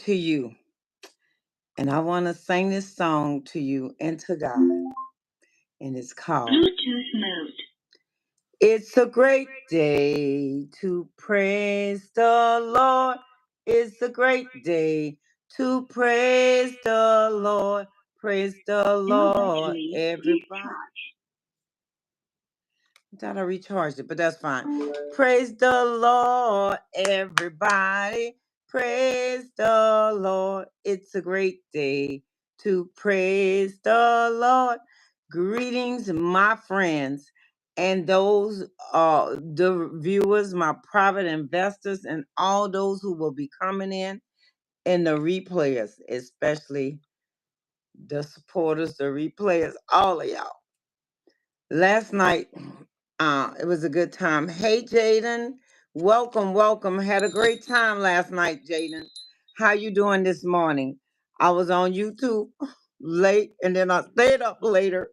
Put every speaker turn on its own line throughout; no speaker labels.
to you. And I want to sing this song to you and to God. And it's called Bluetooth mode. It's a great day to praise the Lord. It's a great day to praise the Lord. Praise the Lord, everybody. I thought I recharged it, but that's fine. Praise the Lord, everybody. Praise the Lord. It's a great day to praise the Lord. Greetings, my friends, and those the viewers, my private investors, and all those who will be coming in, and the replayers, especially the supporters, the replayers, all of y'all. Last night, it was a good time. Hey, Jaden, welcome, welcome. Had a great time last night, Jaden. How you doing this morning? I was on YouTube late, and then I stayed up later,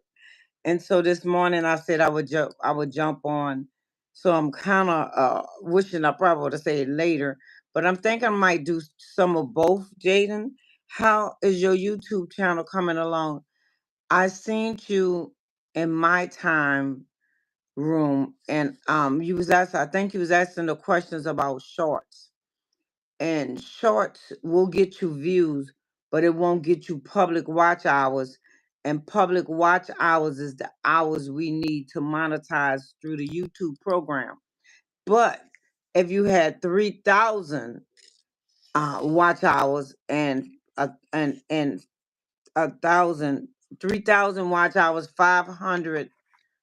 and so this morning I said I would jump. I would jump on. So I'm kind of wishing I probably would have said later, but I'm thinking I might do some of both. Jaden, how is your YouTube channel coming along? I seen you in my time room, and you was asking, I think you was asking the questions about shorts, and shorts will get you views, but it won't get you public watch hours, and public watch hours is the hours we need to monetize through the YouTube program. But if you had 3,000 watch hours and and 1,000, 3,000 watch hours, 500,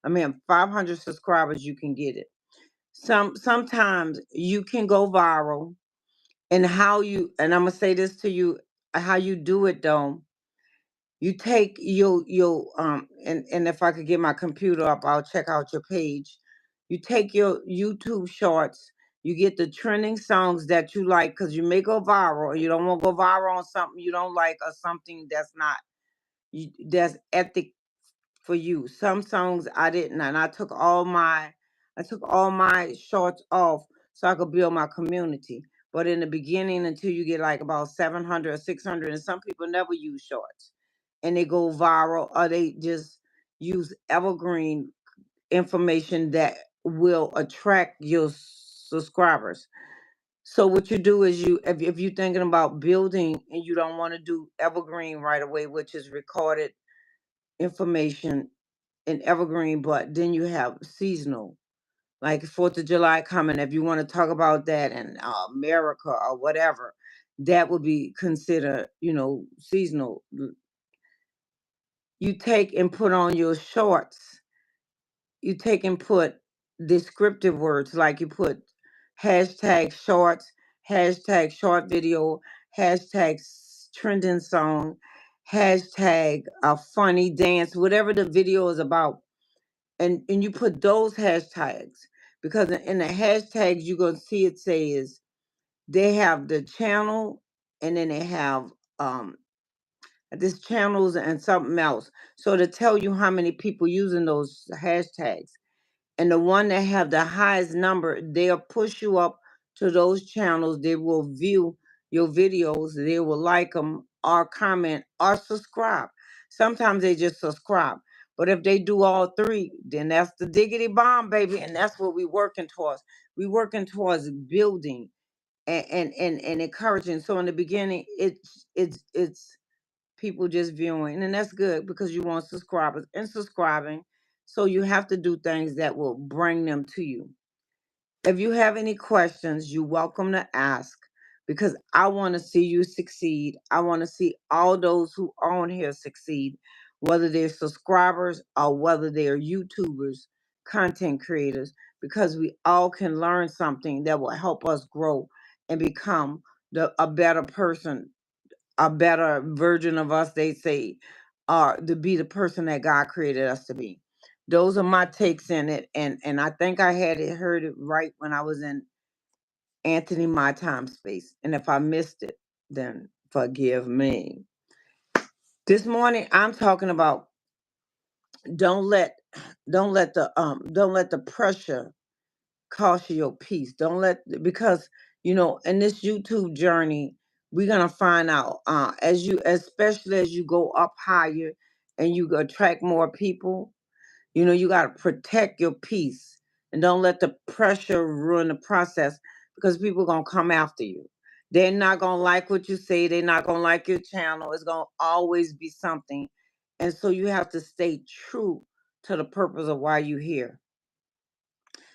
I mean 500 subscribers, you can get it. Sometimes you can go viral, and how you, and I'm gonna say this to you, how you do it though. You take your and if I could get my computer up, I'll check out your page. You take your YouTube shorts, you get the trending songs that you like, because you may go viral. You don't want to go viral on something you don't like, or something that's not that's ethic for you. Some songs I didn't, and I took all my shorts off so I could build my community. But in the beginning, until you get like about 700 or 600, and some people never use shorts, and they go viral, or they just use evergreen information that will attract your subscribers. So what you do is, if you're thinking about building and you don't want to do evergreen right away, which is recorded information in evergreen, but then you have seasonal, like 4th of July coming. If you want to talk about that in America or whatever, that would be considered, seasonal. You take and put on your shorts. You take and put descriptive words, like you put hashtag shorts, hashtag short video, hashtag trending song, hashtag a funny dance, whatever the video is about, and you put those hashtags, because in the hashtags you're gonna see it says they have the channel, and then they have this channels and something else, so to tell you how many people using those hashtags. And the one that have the highest number, they'll push you up to those channels. They will view your videos, they will like them or comment or subscribe. Sometimes they just subscribe, but if they do all three, then that's the diggity bomb, baby, and that's what we working towards. We working towards building and encouraging. So in the beginning, it's people just viewing, and that's good because you want subscribers and subscribing. So you have to do things that will bring them to you. If you have any questions, you're welcome to ask, because I want to see you succeed. I want to see all those who are on here succeed, whether they're subscribers or whether they're YouTubers, content creators, because we all can learn something that will help us grow and become a better person, a better version of us, they say, to be the person that God created us to be. Those are my takes in it, and I think I had it heard it right when I was in Anthony My Time Space. And if I missed it, then forgive me. This morning I'm talking about, don't let don't let the pressure cost you your peace. Don't let, because in this YouTube journey, We're gonna find out especially as you go up higher and you attract more people. You know, you got to protect your peace and don't let the pressure ruin the process, because people going to come after you. They're not going to like what you say. They're not going to like your channel. It's going to always be something. And so you have to stay true to the purpose of why you're here.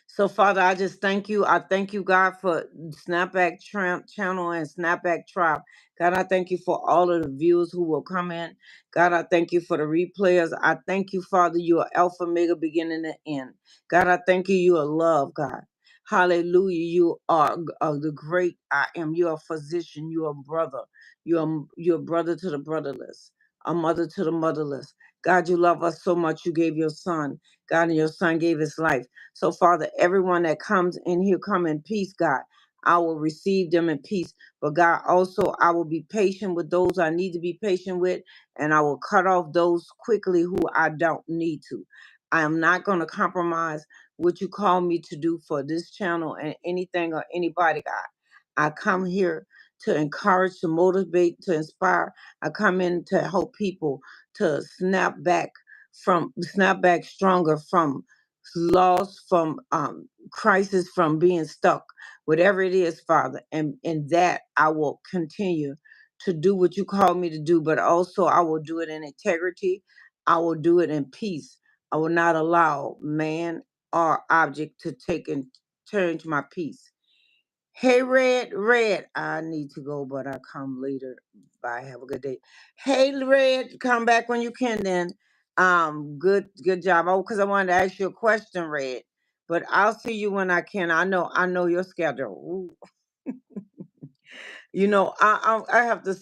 So, Father, I just thank you. I thank you, God, for Snapback Channel and Snapback Tribe. God, I thank you for all of the viewers who will come in. God, I thank you for the replayers. I thank you, Father, you are Alpha, Omega, beginning and end. God, I thank you, you are love, God. Hallelujah. You are the great I am. You are a physician. You are a brother. You're a brother to the brotherless, a mother to the motherless. God, you love us so much. You gave your son. God, and your son gave his life. So, Father, everyone that comes in here, come in peace, God. I will receive them in peace. But God, also, I will be patient with those I need to be patient with, and I will cut off those quickly who I don't need to. I am not going to compromise what you call me to do for this channel and anything or anybody, God. I come here to encourage, to motivate, to inspire. I come in to help people to snap back stronger from loss, from crisis, from being stuck, whatever it is, Father. And in that, I will continue to do what you call me to do, but also I will do it in integrity. I will do it in peace. I will not allow man or object to take and change my peace. Hey, Red, I need to go, but I'll come later. Bye. Have a good day. Hey, Red, come back when you can then. Good job. Oh, because I wanted to ask you a question, Red. But I'll see you when I can. I know your schedule. Ooh. You know, I have to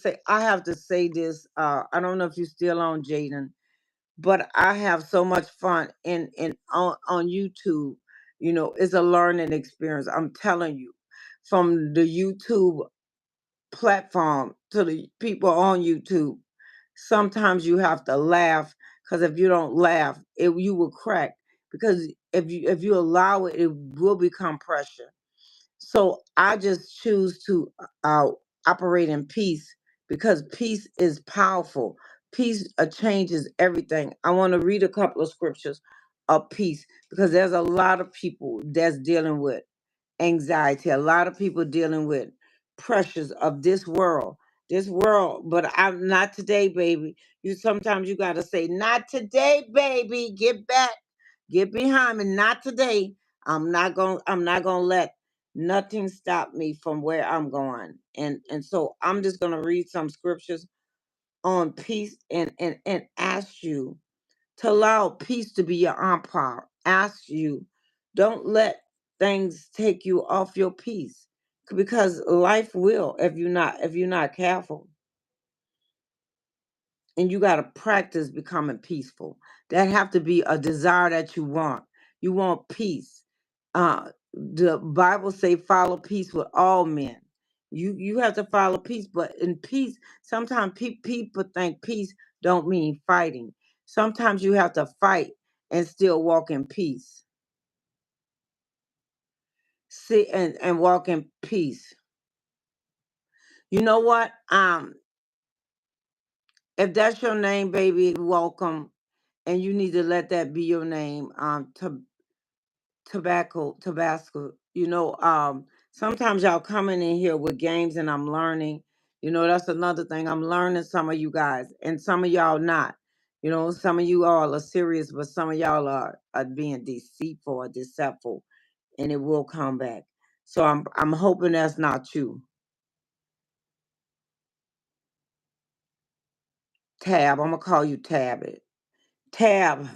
say this. I don't know if you're still on, Jaden, but I have so much fun in on YouTube. You know, it's a learning experience. I'm telling you, from the YouTube platform to the people on YouTube, sometimes you have to laugh, because if you don't laugh, you will crack. Because if you allow it, it will become pressure. So I just choose to uh, operate in peace, because peace is powerful. Peace changes everything. I want to read a couple of scriptures of peace, because there's a lot of people that's dealing with anxiety. A lot of people dealing with pressures of this world. But I'm not today, baby. Sometimes you got to say, not today, baby. Get back, get behind me. Not today. I'm not gonna let nothing stop me from where I'm going. And so I'm just gonna read some scriptures on peace, and ask you to allow peace to be your umpire. Ask you, don't let things take you off your peace, because life will, if you're not careful. And you got to practice becoming peaceful. That have to be a desire that you want. You want peace. The Bible say follow peace with all men. You have to follow peace, but in peace, sometimes people think peace don't mean fighting. Sometimes you have to fight and still walk in peace. See, and walk in peace. You know what? If that's your name, baby, welcome, and you need to let that be your name. Tabasco. Sometimes y'all coming in here with games, and I'm learning. That's another thing. I'm learning some of you guys, and some of y'all not. Some of you all are serious, but some of y'all are being deceitful or deceptive, and it will come back. So I'm hoping that's not you. Tab, I'm gonna call you Tab. Tab,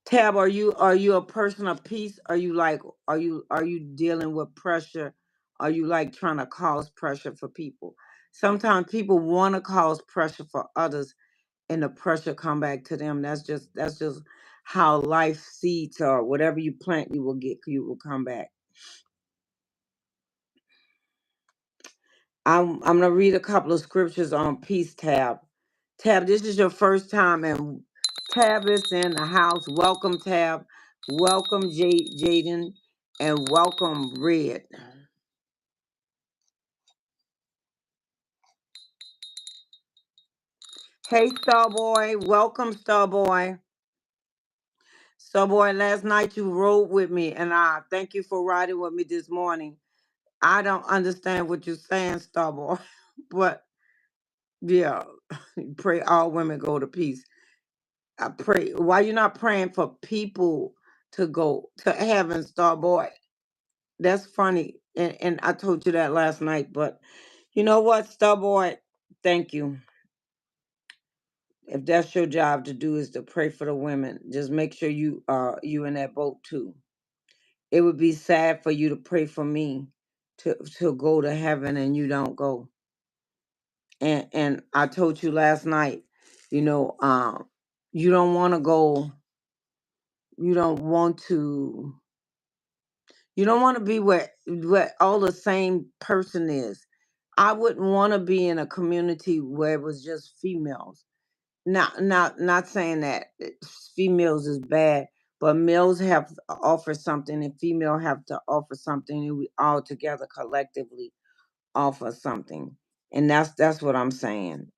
Tab, are you a person of peace? Are you dealing with pressure? Are you like trying to cause pressure for people? Sometimes people want to cause pressure for others, and the pressure come back to them. That's just how life seeds, or whatever you plant, you will come back. I'm gonna read a couple of scriptures on peace, Tab. Tab, this is your first time, and Tab is in the house. Welcome, Tab. Welcome, Jaden, and welcome, Red. Hey, Starboy. Welcome, Starboy. Starboy, last night you rode with me, and I thank you for riding with me this morning. I don't understand what you're saying, Starboy, but yeah, pray all women go to peace. I pray. Why you not praying for people to go to heaven, Starboy? That's funny. And I told you that last night, but you know what, Starboy? Thank you. If that's your job to do is to pray for the women, just make sure you in that boat too. It would be sad for you to pray for me to go to heaven and you don't go. And I told you last night, you know, you don't want to go, you don't want to you don't want to be where all the same person is. I wouldn't want to be in a community where it was just females. Not saying that females is bad, but males have to offer something and female have to offer something, and we all together collectively offer something. And that's what I'm saying.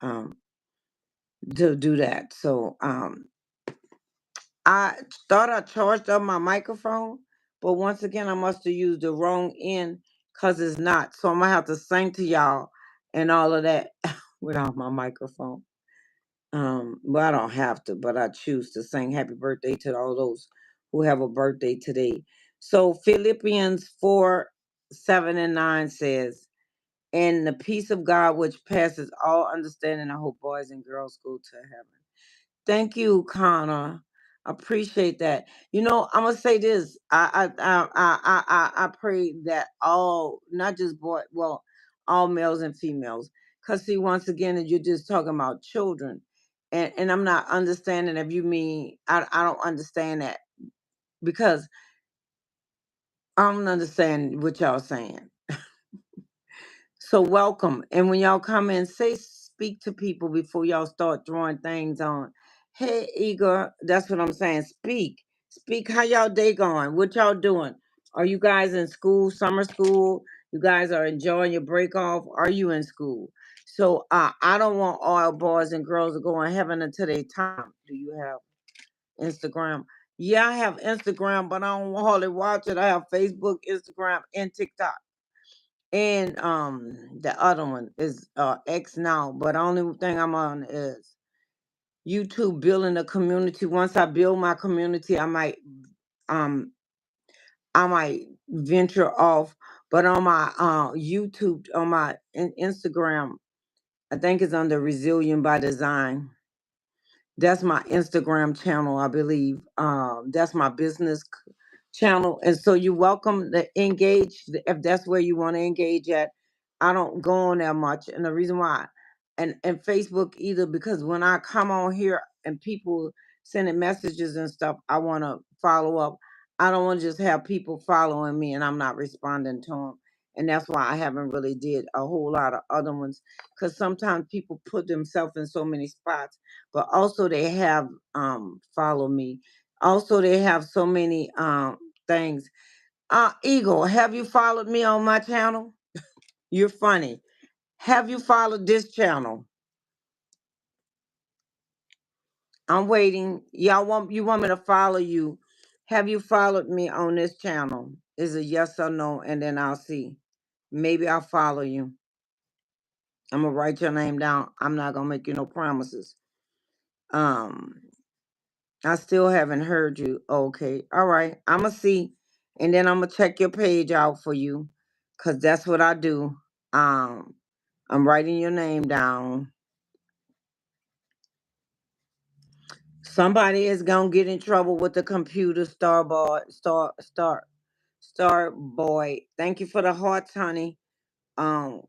To do that. So I thought I charged up my microphone, but once again I must have used the wrong end because it's not. So I'm gonna have to sing to y'all and all of that without my microphone. Well, I don't have to, but I choose to sing happy birthday to all those who have a birthday today. So Philippians 4:7 and 9 says, and the peace of God which passes all understanding, I hope boys and girls go to heaven. Thank you, Connor. Appreciate that. You know, I'm gonna say this. I pray that all, not just boy, well, all males and females. Cause see, once again, you're just talking about children, and I'm not understanding if you mean I don't understand that because I don't understand what y'all saying. So welcome. And when y'all come in, speak to people before y'all start throwing things on. Hey Igor, that's what I'm saying. Speak. Speak. How y'all day going? What y'all doing? Are you guys in school, summer school? You guys are enjoying your break off? Are you in school? So I don't want all boys and girls to go in heaven until they time. Do you have Instagram? Yeah, I have Instagram, but I don't hardly watch it. I have Facebook, Instagram, and TikTok. And the other one is X now, but the only thing I'm on is YouTube, building a community. Once I build my community, um I might venture off. But on my YouTube, on my Instagram, I think it's under Resilient by Design. That's my Instagram channel, I believe. That's my business channel, and so you're welcome to engage if that's where you want to engage at. I don't go on there much, and the reason why, and Facebook either, because when I come on here and people sending messages and stuff, I want to follow up. I don't want to just have people following me and I'm not responding to them, and that's why I haven't really did a whole lot of other ones because sometimes people put themselves in so many spots, but also they have follow me. Also, they have so many things. Eagle, have you followed me on my channel? You're funny. Have you followed this channel? I'm waiting. You want me to follow you? Have you followed me on this channel? Is it yes or no? And then I'll see. Maybe I'll follow you. I'm gonna write your name down. I'm not gonna make you no promises. Um, I still haven't heard you. Okay. All right. I'm going to see. And then I'm going to check your page out for you because that's what I do. Um, I'm writing your name down. Somebody is going to get in trouble with the computer, Star Boy. Thank you for the hearts, honey. Um,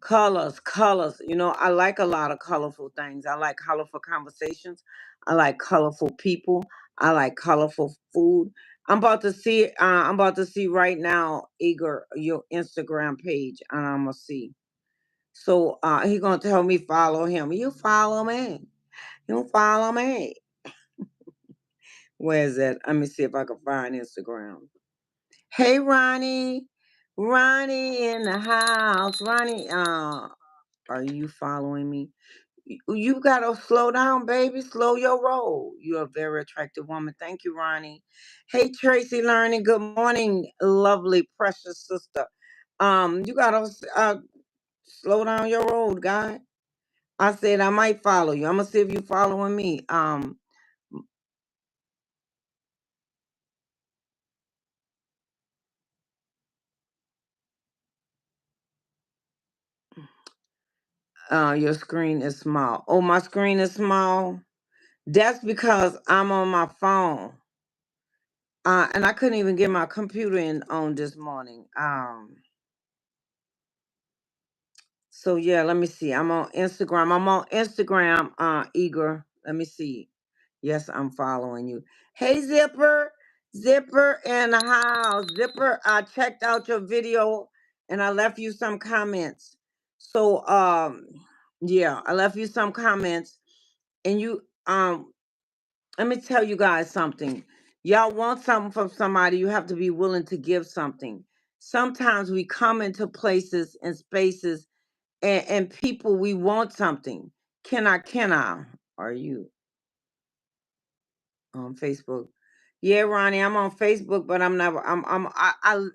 colors. You know, I like a lot of colorful things. I like colorful conversations. I like colorful people. I like colorful food. I'm about to see right now, Igor, your Instagram page, and I'm gonna see. So he gonna tell me follow him. You follow me. You follow me. Where is that? Let me see if I can find Instagram. Hey Ronnie. Ronnie in the house. Ronnie, are you following me? You gotta slow down, baby. Slow your roll. You're a very attractive woman. Thank you, Ronnie. Hey, Tracy Learning. Good morning, lovely, precious sister. You gotta slow down your road, guy. I said I might follow you. I'm gonna see if you following me. Your screen is small. Oh, my screen is small. That's because I'm on my phone. And I couldn't even get my computer in on this morning. So yeah, let me see. I'm on Instagram. Igor. Let me see. Yes, I'm following you. Hey, Zipper. Zipper in the house. Zipper, I checked out your video and I left you some comments. So yeah, I left you some comments and you let me tell you guys something. Y'all want something from somebody, you have to be willing to give something. Sometimes we come into places and spaces and people, we want something. Can I? Are you on Facebook? Yeah, Ronnie, I'm on Facebook, but I'm never. Let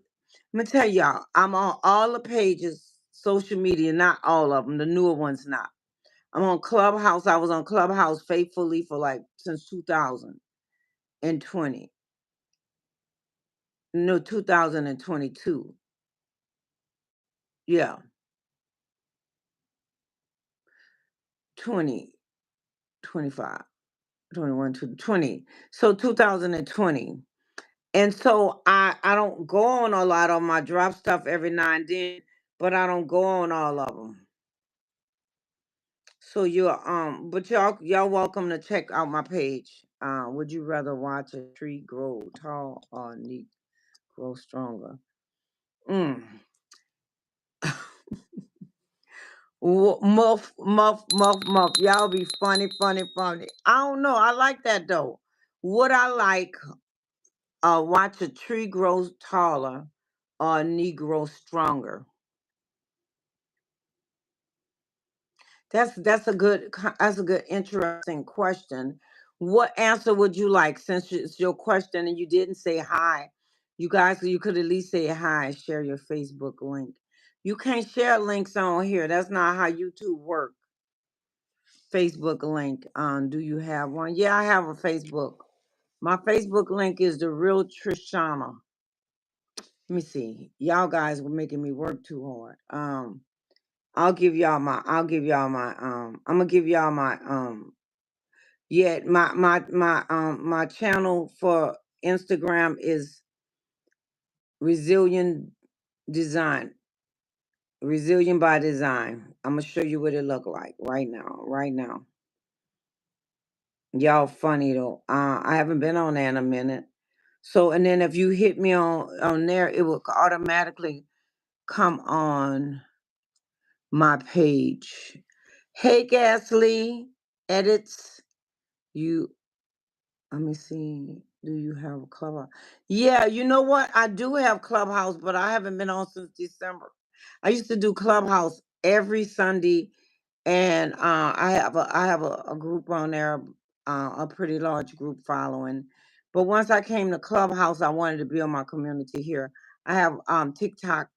me tell y'all, I'm on all the pages, social media, not all of them. The newer ones, not. I'm on Clubhouse. I was on Clubhouse faithfully for like since 2020. No, 2022. Yeah, 20, 25, 21 to 20. So 2020. And so I don't go on a lot of them. I drop stuff every now and then, but I don't go on all of them. So you're but y'all welcome to check out my page. Would you rather watch a tree grow tall or need grow stronger? Mm. Muff. Y'all be funny. I don't know. I like that though. Would I like watch a tree grow taller or a knee grow stronger? That's a good interesting question. What answer would you like since it's your question and you didn't say hi? You guys, you could at least say hi, share your Facebook link. You can't share links on here. That's not how YouTube works. Facebook link. Do you have one? Yeah, I have a Facebook. My Facebook link is the real Trishana. Let me see. Y'all guys were making me work too hard. I'm gonna give y'all my yeah, my channel for Instagram is Resilient Design. Resilient by Design. I'm gonna show you what it look like right now. Right now. Y'all funny though. I haven't been on there in a minute. So and then if you hit me on there, it will automatically come on my page. Hey Gasly, edits. You let me see. Do you have a clubhouse? Yeah, you know what? I do have clubhouse, but I haven't been on since December. I used to do clubhouse every Sunday, and I have a group on there, a pretty large group following. But once I came to Clubhouse, I wanted to build my community here. I have TikTok,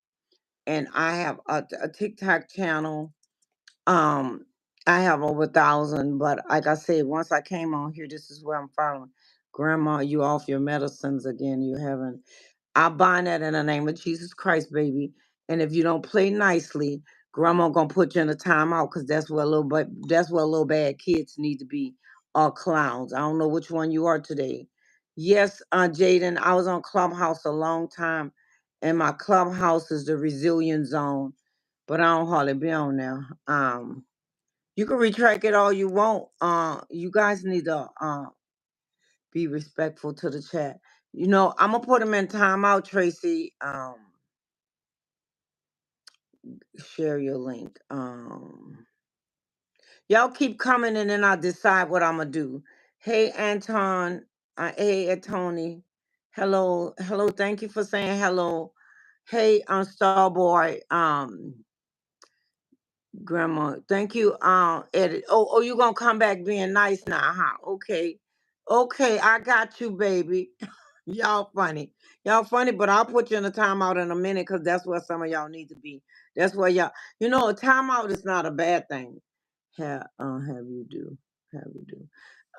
and I have a TikTok channel. um, I have over 1,000, but like I said, once I came on here, this is where I'm following. Grandma, you off your medicines again. You haven't. I bind that in the name of Jesus Christ, baby. And if you don't play nicely, Grandma gonna put you in a timeout because that's where little bad kids need to be. All clowns. I don't know which one you are today. Yes, Jaden, I was on Clubhouse a long time, and my Clubhouse is the Resilient Zone, but I don't hardly be on there. You can retract it all you want. You guys need to be respectful to the chat. You know, I'm gonna put them in timeout, Tracy. Share your link. Y'all keep coming and then I'll decide what I'm gonna do. Hey Anton, hey Tony. Hello, thank you for saying hello. Hey, Starboy. Grandma, thank you, Eddie. Oh, you gonna come back being nice now, huh? Okay. Okay, I got you, baby. Y'all funny. Y'all funny, but I'll put you in a timeout in a minute because that's where some of y'all need to be. That's where y'all, a timeout is not a bad thing. Have you do. Have you do.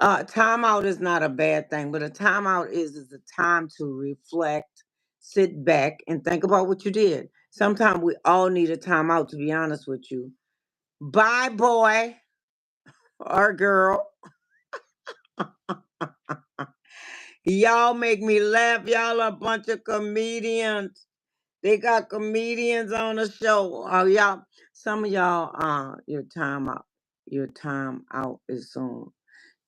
Timeout is not a bad thing, but a timeout is a time to reflect, sit back, and think about what you did. Sometimes we all need a timeout, to be honest with you. Bye, boy or girl. Y'all make me laugh. Y'all a bunch of comedians. They got comedians on the show. Oh, y'all. Some of y'all, your time out is soon.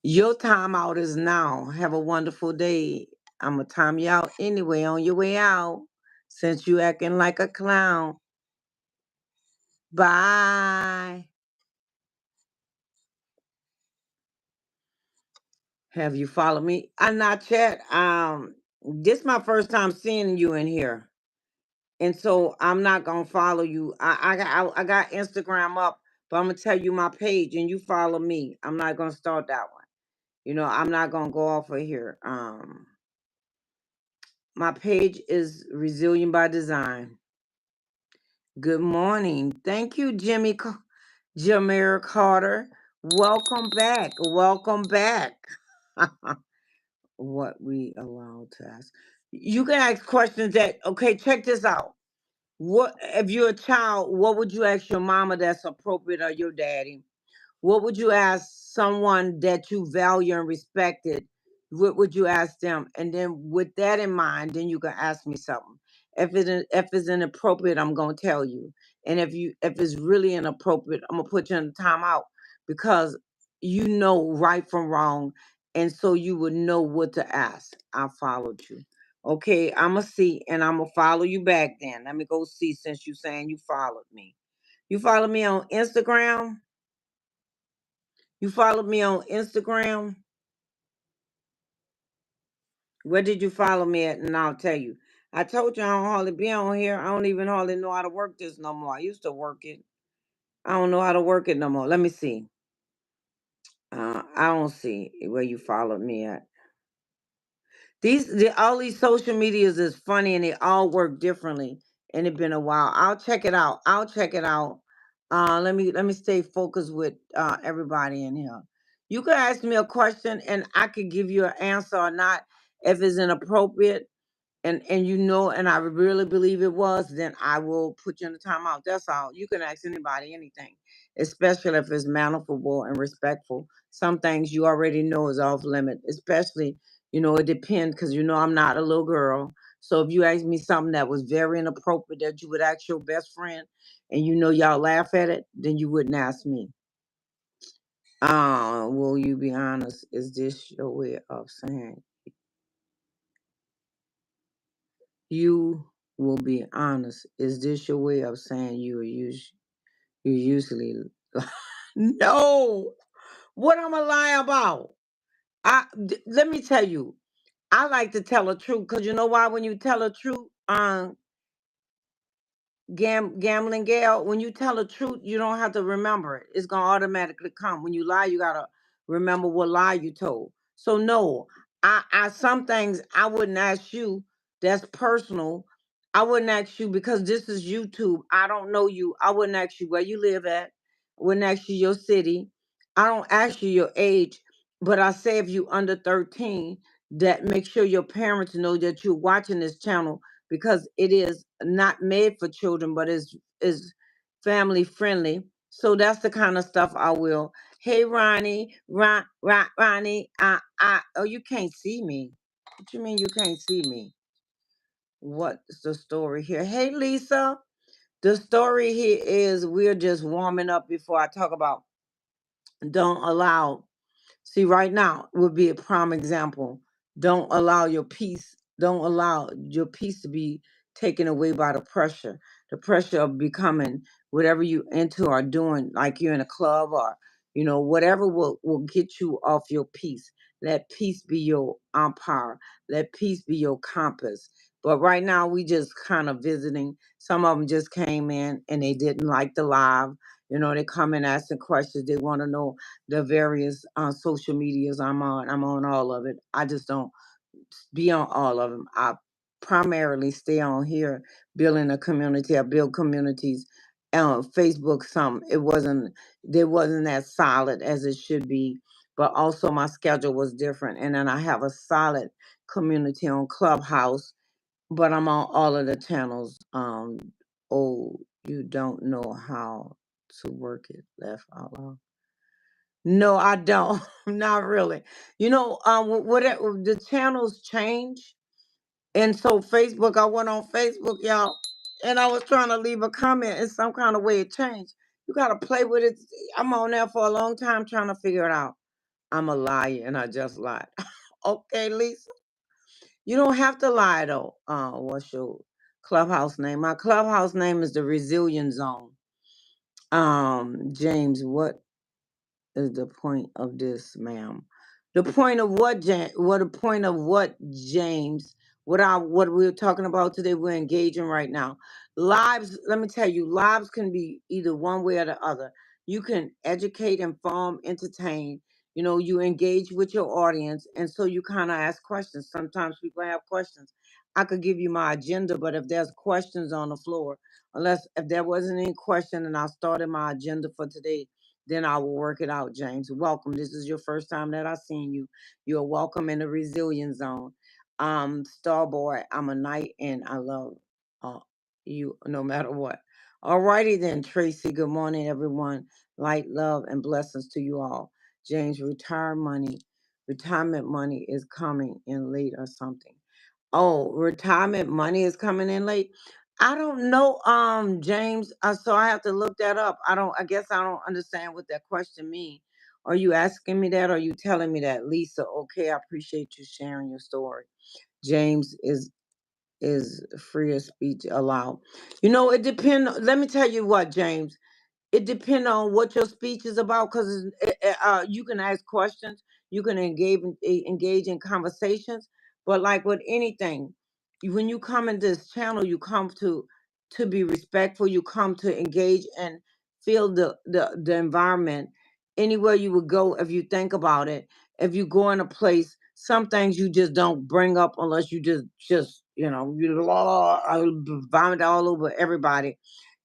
Your time out is now. Have a wonderful day. I'm gonna time you out anyway on your way out. Since you acting like a clown. Bye. Have you followed me? I'm not yet. This my first time seeing you in here. And so I'm not gonna follow you. I got Instagram up, but I'm gonna tell you my page and you follow me. I'm not gonna start that one. I'm not gonna go off of here. My page is Resilient by Design. Good morning. Thank you, Jameer Carter. Welcome back. Welcome back. What we allowed to ask. You can ask questions that, okay, check this out. What if you're a child, what would you ask your mama that's appropriate or your daddy? What would you ask someone that you value and respected? What would you ask them? And then with that in mind, then you can ask me something. If it's inappropriate, I'm gonna tell you. And if it's really inappropriate, I'm gonna put you in a timeout because you know right from wrong, and so you would know what to ask. I followed you. Okay, I'ma see and I'm gonna follow you back then. Let me go see since you saying you followed me. You follow me on Instagram? You followed me on Instagram? Where did you follow me at? And I'll tell you. I told you I don't hardly be on here. I don't even hardly know how to work this no more. I used to work it. I don't know how to work it no more. Let me see. I don't see where you followed me at. All these social medias is funny and they all work differently. And it's been a while. I'll check it out. I'll check it out. Let me stay focused with everybody in here. You could ask me a question and I could give you an answer or not. If it's inappropriate, and and I really believe it was, then I will put you in the timeout. That's all. You can ask anybody anything, especially if it's manageable and respectful. Some things you already know is off limit, especially, it depends because I'm not a little girl. So if you ask me something that was very inappropriate that you would ask your best friend and y'all laugh at it, then you wouldn't ask me. Will you be honest? Is this your way of saying you will be honest? Is this your way of saying you usually no? What I'm a lie about? Let me tell you. I like to tell the truth because you know why? When you tell the truth, gambling gal, when you tell the truth, you don't have to remember it. It's gonna automatically come. When you lie, you gotta remember what lie you told. So no, I some things I wouldn't ask you. That's personal. I wouldn't ask you because this is YouTube. I don't know you. I wouldn't ask you where you live at. Wouldn't ask you your city. I don't ask you your age. But I say if you under 13, that make sure your parents know that you're watching this channel because it is not made for children, but is family friendly. So that's the kind of stuff I will. Hey Ronnie, Ronnie, oh you can't see me. What you mean you can't see me? What's the story here? Hey Lisa, the story here is we're just warming up before I talk about don't allow. See, right now would be a prime example. Don't allow your peace to be taken away by the pressure of becoming whatever you into or doing, like you're in a club or, whatever will get you off your peace. Let peace be your umpire. Let peace be your compass. But right now we just kind of visiting. Some of them just came in and they didn't like the live. You know, they come and asking questions. They want to know the various social medias I'm on. I'm on all of it. I just don't be on all of them. I primarily stay on here building a community. I build communities. Facebook, there wasn't as solid as it should be, but also my schedule was different. And then I have a solid community on Clubhouse, but I'm on all of the channels. Oh, you don't know how to work it. Left out loud. No, I don't. Not really. You know, whatever the channels change, and so Facebook, I went on Facebook, y'all, and I was trying to leave a comment in some kind of way it changed. You gotta play with it. I'm on there for a long time trying to figure it out. I'm a liar and I just lied. Okay, Lisa. You don't have to lie though. What's your clubhouse name? My clubhouse name is the Resilient Zone. James, what is the point of this, ma'am? The point of what, What the point of what, James? What we're talking about today? We're engaging right now. Lives. Let me tell you, lives can be either one way or the other. You can educate, inform, entertain. You know, you engage with your audience, and so you kind of ask questions. Sometimes people have questions. I could give you my agenda, but if there's questions on the floor, unless if there wasn't any question, and I started my agenda for today, then I will work it out, James. Welcome. This is your first time that I've seen you. You're welcome in the Resilient Zone. Starboy, I'm a knight and I love uh, you no matter what. All righty then, Tracy. Good morning, everyone. Light, love, and blessings to you all. James, retirement money is coming in late or something. Oh, retirement money is coming in late. I don't know, James. So I have to look that up. I guess I don't understand what that question means. Are you asking me that? Or are you telling me that, Lisa? Okay, I appreciate you sharing your story. James is free of speech allowed. You know, it depends. Let me tell you what, James, it depends on what your speech is about, because you can ask questions, you can engage in conversations, but like with anything, when you come in this channel, you come to be respectful, you come to engage and feel the environment. Anywhere you would go, if you think about it, if you go in a place, some things you just don't bring up unless you just you vomit all over everybody.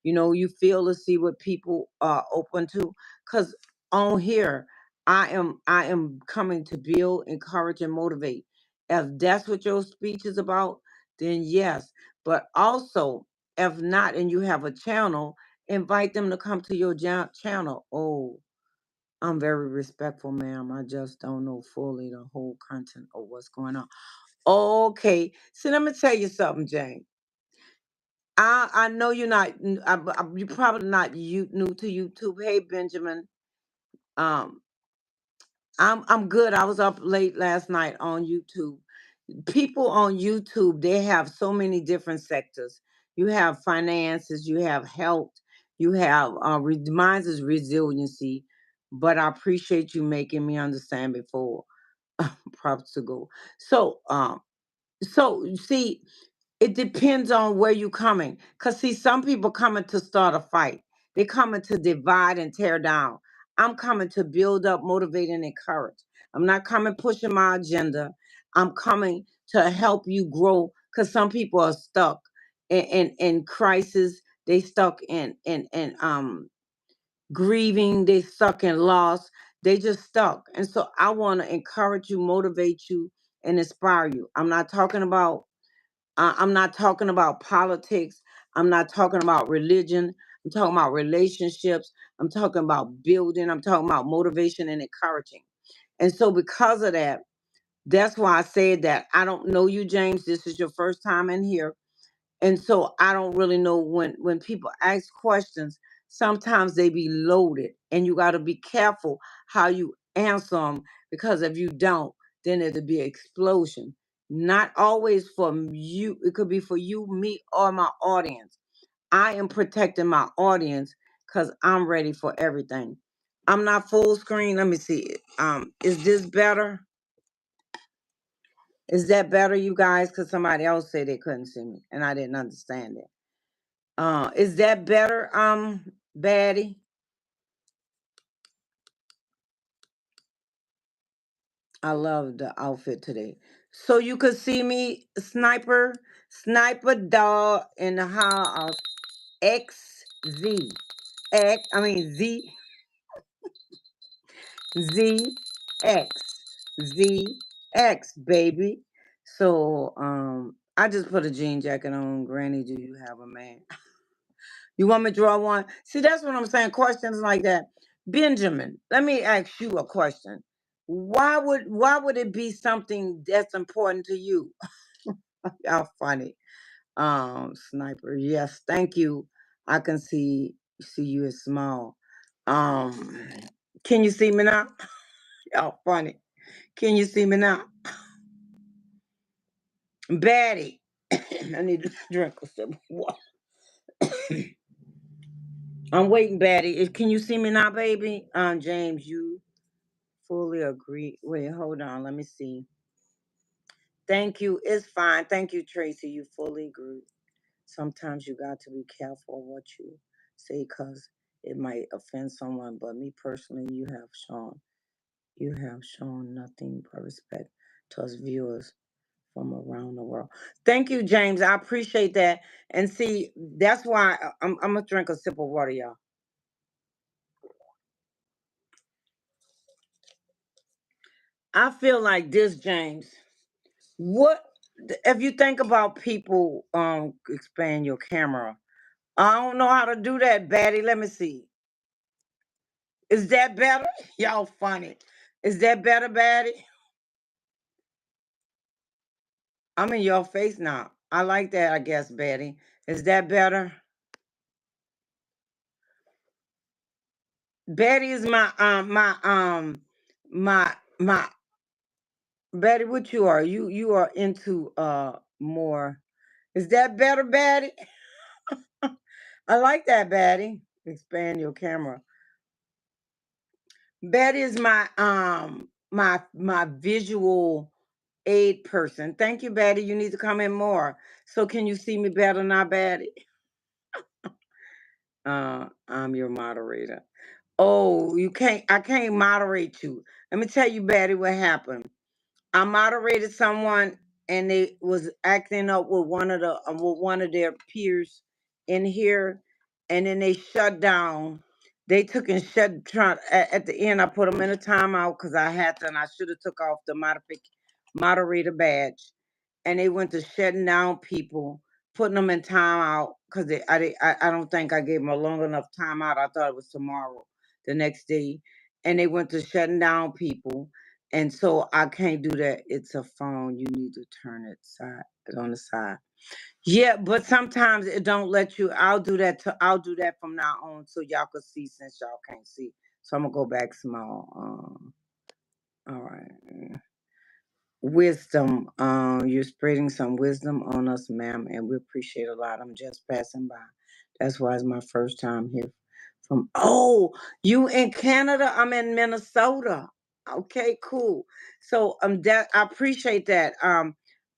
You know, you feel to see what people are open to, because on here I am coming to build, encourage, and motivate. If that's what your speech is about, then yes. But also, if not, and you have a channel, invite them to come to your channel. Oh, I'm very respectful, ma'am. I just don't know fully the whole content of what's going on. Okay, so let me tell you something, Jane. I know you're not. You're probably not new to YouTube. Hey, Benjamin. Um, I'm good. I was up late last night on YouTube. People on YouTube, they have so many different sectors. You have finances, you have health, you have mine's is resiliency. But I appreciate you making me understand before. Props to go. So you see, it depends on where you coming. Cause see, some people coming to start a fight. They coming to divide and tear down. I'm coming to build up, motivate, and encourage. I'm not coming pushing my agenda. I'm coming to help you grow. Cause some people are stuck in crisis. They stuck in grieving. They stuck in loss. They just stuck. And so I want to encourage you, motivate you, and inspire you. I'm not talking about politics. I'm not talking about religion. I'm talking about relationships. I'm talking about building. I'm talking about motivation and encouraging. And so, because of that, that's why I said that. I don't know you, James. This is your first time in here. And so I don't really know when people ask questions, sometimes they be loaded and you got to be careful how you answer them, because if you don't, then it'll be an explosion. Not always for you. It could be for you, me, or my audience. I am protecting my audience because I'm ready for everything. I'm not full screen. Let me see. Is this better? Is that better, you guys? Because somebody else said they couldn't see me and I didn't understand it. Is that better, Batty? I love the outfit today. So you could see me, sniper dog in the house. XZ. I mean ZX, baby. So I just put a jean jacket on. Granny, do you have a man? You want me to draw one? See, that's what I'm saying. Questions like that. Benjamin, let me ask you a question. Why would it be something that's important to you? Y'all funny. Sniper. Yes, thank you. I can see you as small. Um, can you see me now? Y'all funny. Can you see me now? Batty. I need to drink a sip of water. I'm waiting, Batty. Can you see me now, baby? James, you fully agree. Wait, hold on. Let me see. Thank you. It's fine. Thank you, Tracy. You fully agree. Sometimes you got to be careful what you say because it might offend someone. But me personally, you have shown nothing but respect to us viewers from around the world. Thank you, James. I appreciate that. And see, that's why I'm gonna drink a sip of water, y'all. I feel like this, James. What if you think about people expand your camera? I don't know how to do that, Batty. Let me see. Is that better? Y'all funny. Is that better, Batty? I'm in your face now. I like that, I guess, Betty. Is that better? Betty is my Betty, what you are? You are into more. Is that better, Betty? I like that, Betty. Expand your camera. Betty is my visual aid person. Thank you, Betty. You need to come in more. So can you see me better now, Betty? I'm your moderator. Oh, I can't moderate you. Let me tell you, Betty, what happened. I moderated someone and they was acting up with one of their peers in here, and then they shut down. They took and shut trying at the end. I put them in a timeout because I had to, and I should have took off the moderator badge, and they went to shutting down people, putting them in timeout because I don't think I gave them a long enough timeout. I thought it was tomorrow, the next day, and they went to shutting down people, and so I can't do that. It's a phone. You need to turn it on the side. Yeah, but sometimes it don't let you. I'll do that from now on so y'all can see since y'all can't see. So I'm gonna go back small. All right. Wisdom. You're spreading some wisdom on us, ma'am, and we appreciate a lot. I'm just passing by. That's why it's my first time here. Oh, you in Canada? I'm in Minnesota. Okay, cool. So that I appreciate that.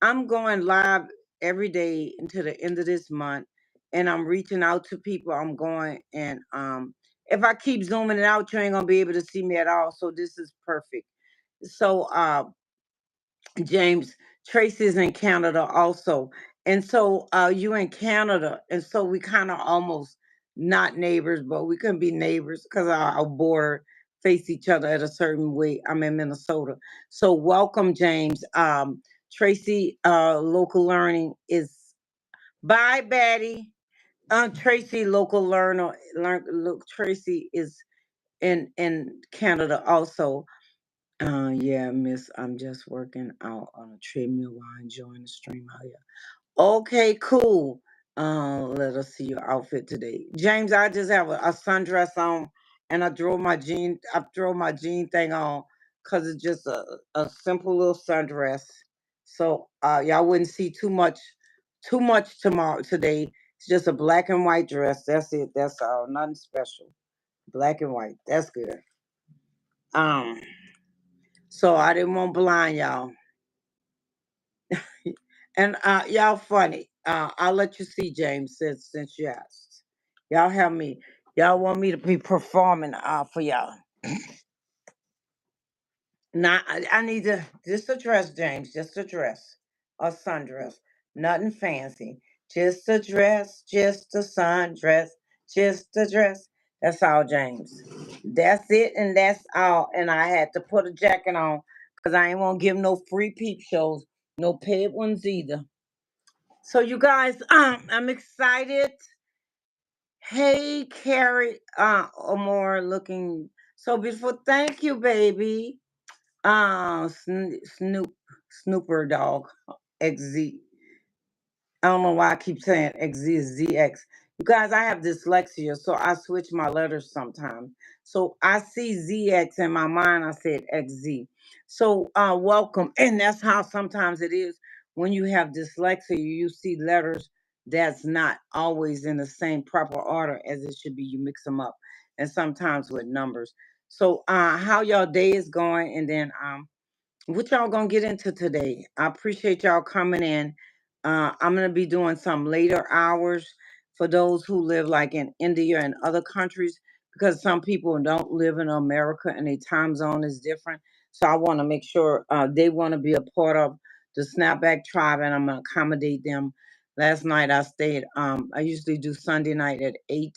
I'm going live every day until the end of this month, and I'm reaching out to people. I'm going and if I keep zooming it out, you ain't gonna be able to see me at all. So this is perfect. So James, Tracy's in Canada also. And so you in Canada. And so we kind of almost not neighbors, but we couldn't be neighbors because our border face each other at a certain way. I'm in Minnesota. So welcome, James. Tracy, local learning is bye, Betty. Tracy, local look, Tracy is in Canada also. Yeah, miss, I'm just working out on a treadmill while enjoying the stream out here. Okay, cool. Let us see your outfit today. James, I just have a sundress on and I throw my jean thing on because it's just a simple little sundress. So y'all wouldn't see too much today. It's just a black and white dress. That's it. That's all. Nothing special. Black and white. That's good. Um, so I didn't want to blind y'all. And y'all funny. I'll let you see James since you asked. Y'all have me. Y'all want me to be performing for y'all. Not, I need to just a dress, James. Just a dress, a sundress. Nothing fancy. Just a dress, just a sundress, just a dress. That's all, James. That's it, and that's all. And I had to put a jacket on because I ain't want to give no free peep shows, no paid ones either. So you guys, I'm excited. Hey, Carrie, Amor, looking so beautiful. Thank you, baby. Snooper dog, XZ. I don't know why I keep saying XZ is ZX. You guys, I have dyslexia, so I switch my letters sometimes. So I see ZX in my mind, I said XZ. So welcome. And that's how sometimes it is when you have dyslexia, you see letters that's not always in the same proper order as it should be. You mix them up. And sometimes with numbers. So how y'all day is going, and then what y'all gonna get into today? I appreciate y'all coming in. I'm gonna be doing some later hours for those who live like in India and other countries because some people don't live in America and their time zone is different. So I want to make sure they want to be a part of the Snapback tribe, and I'm gonna accommodate them. Last night I stayed. I usually do Sunday night at 8,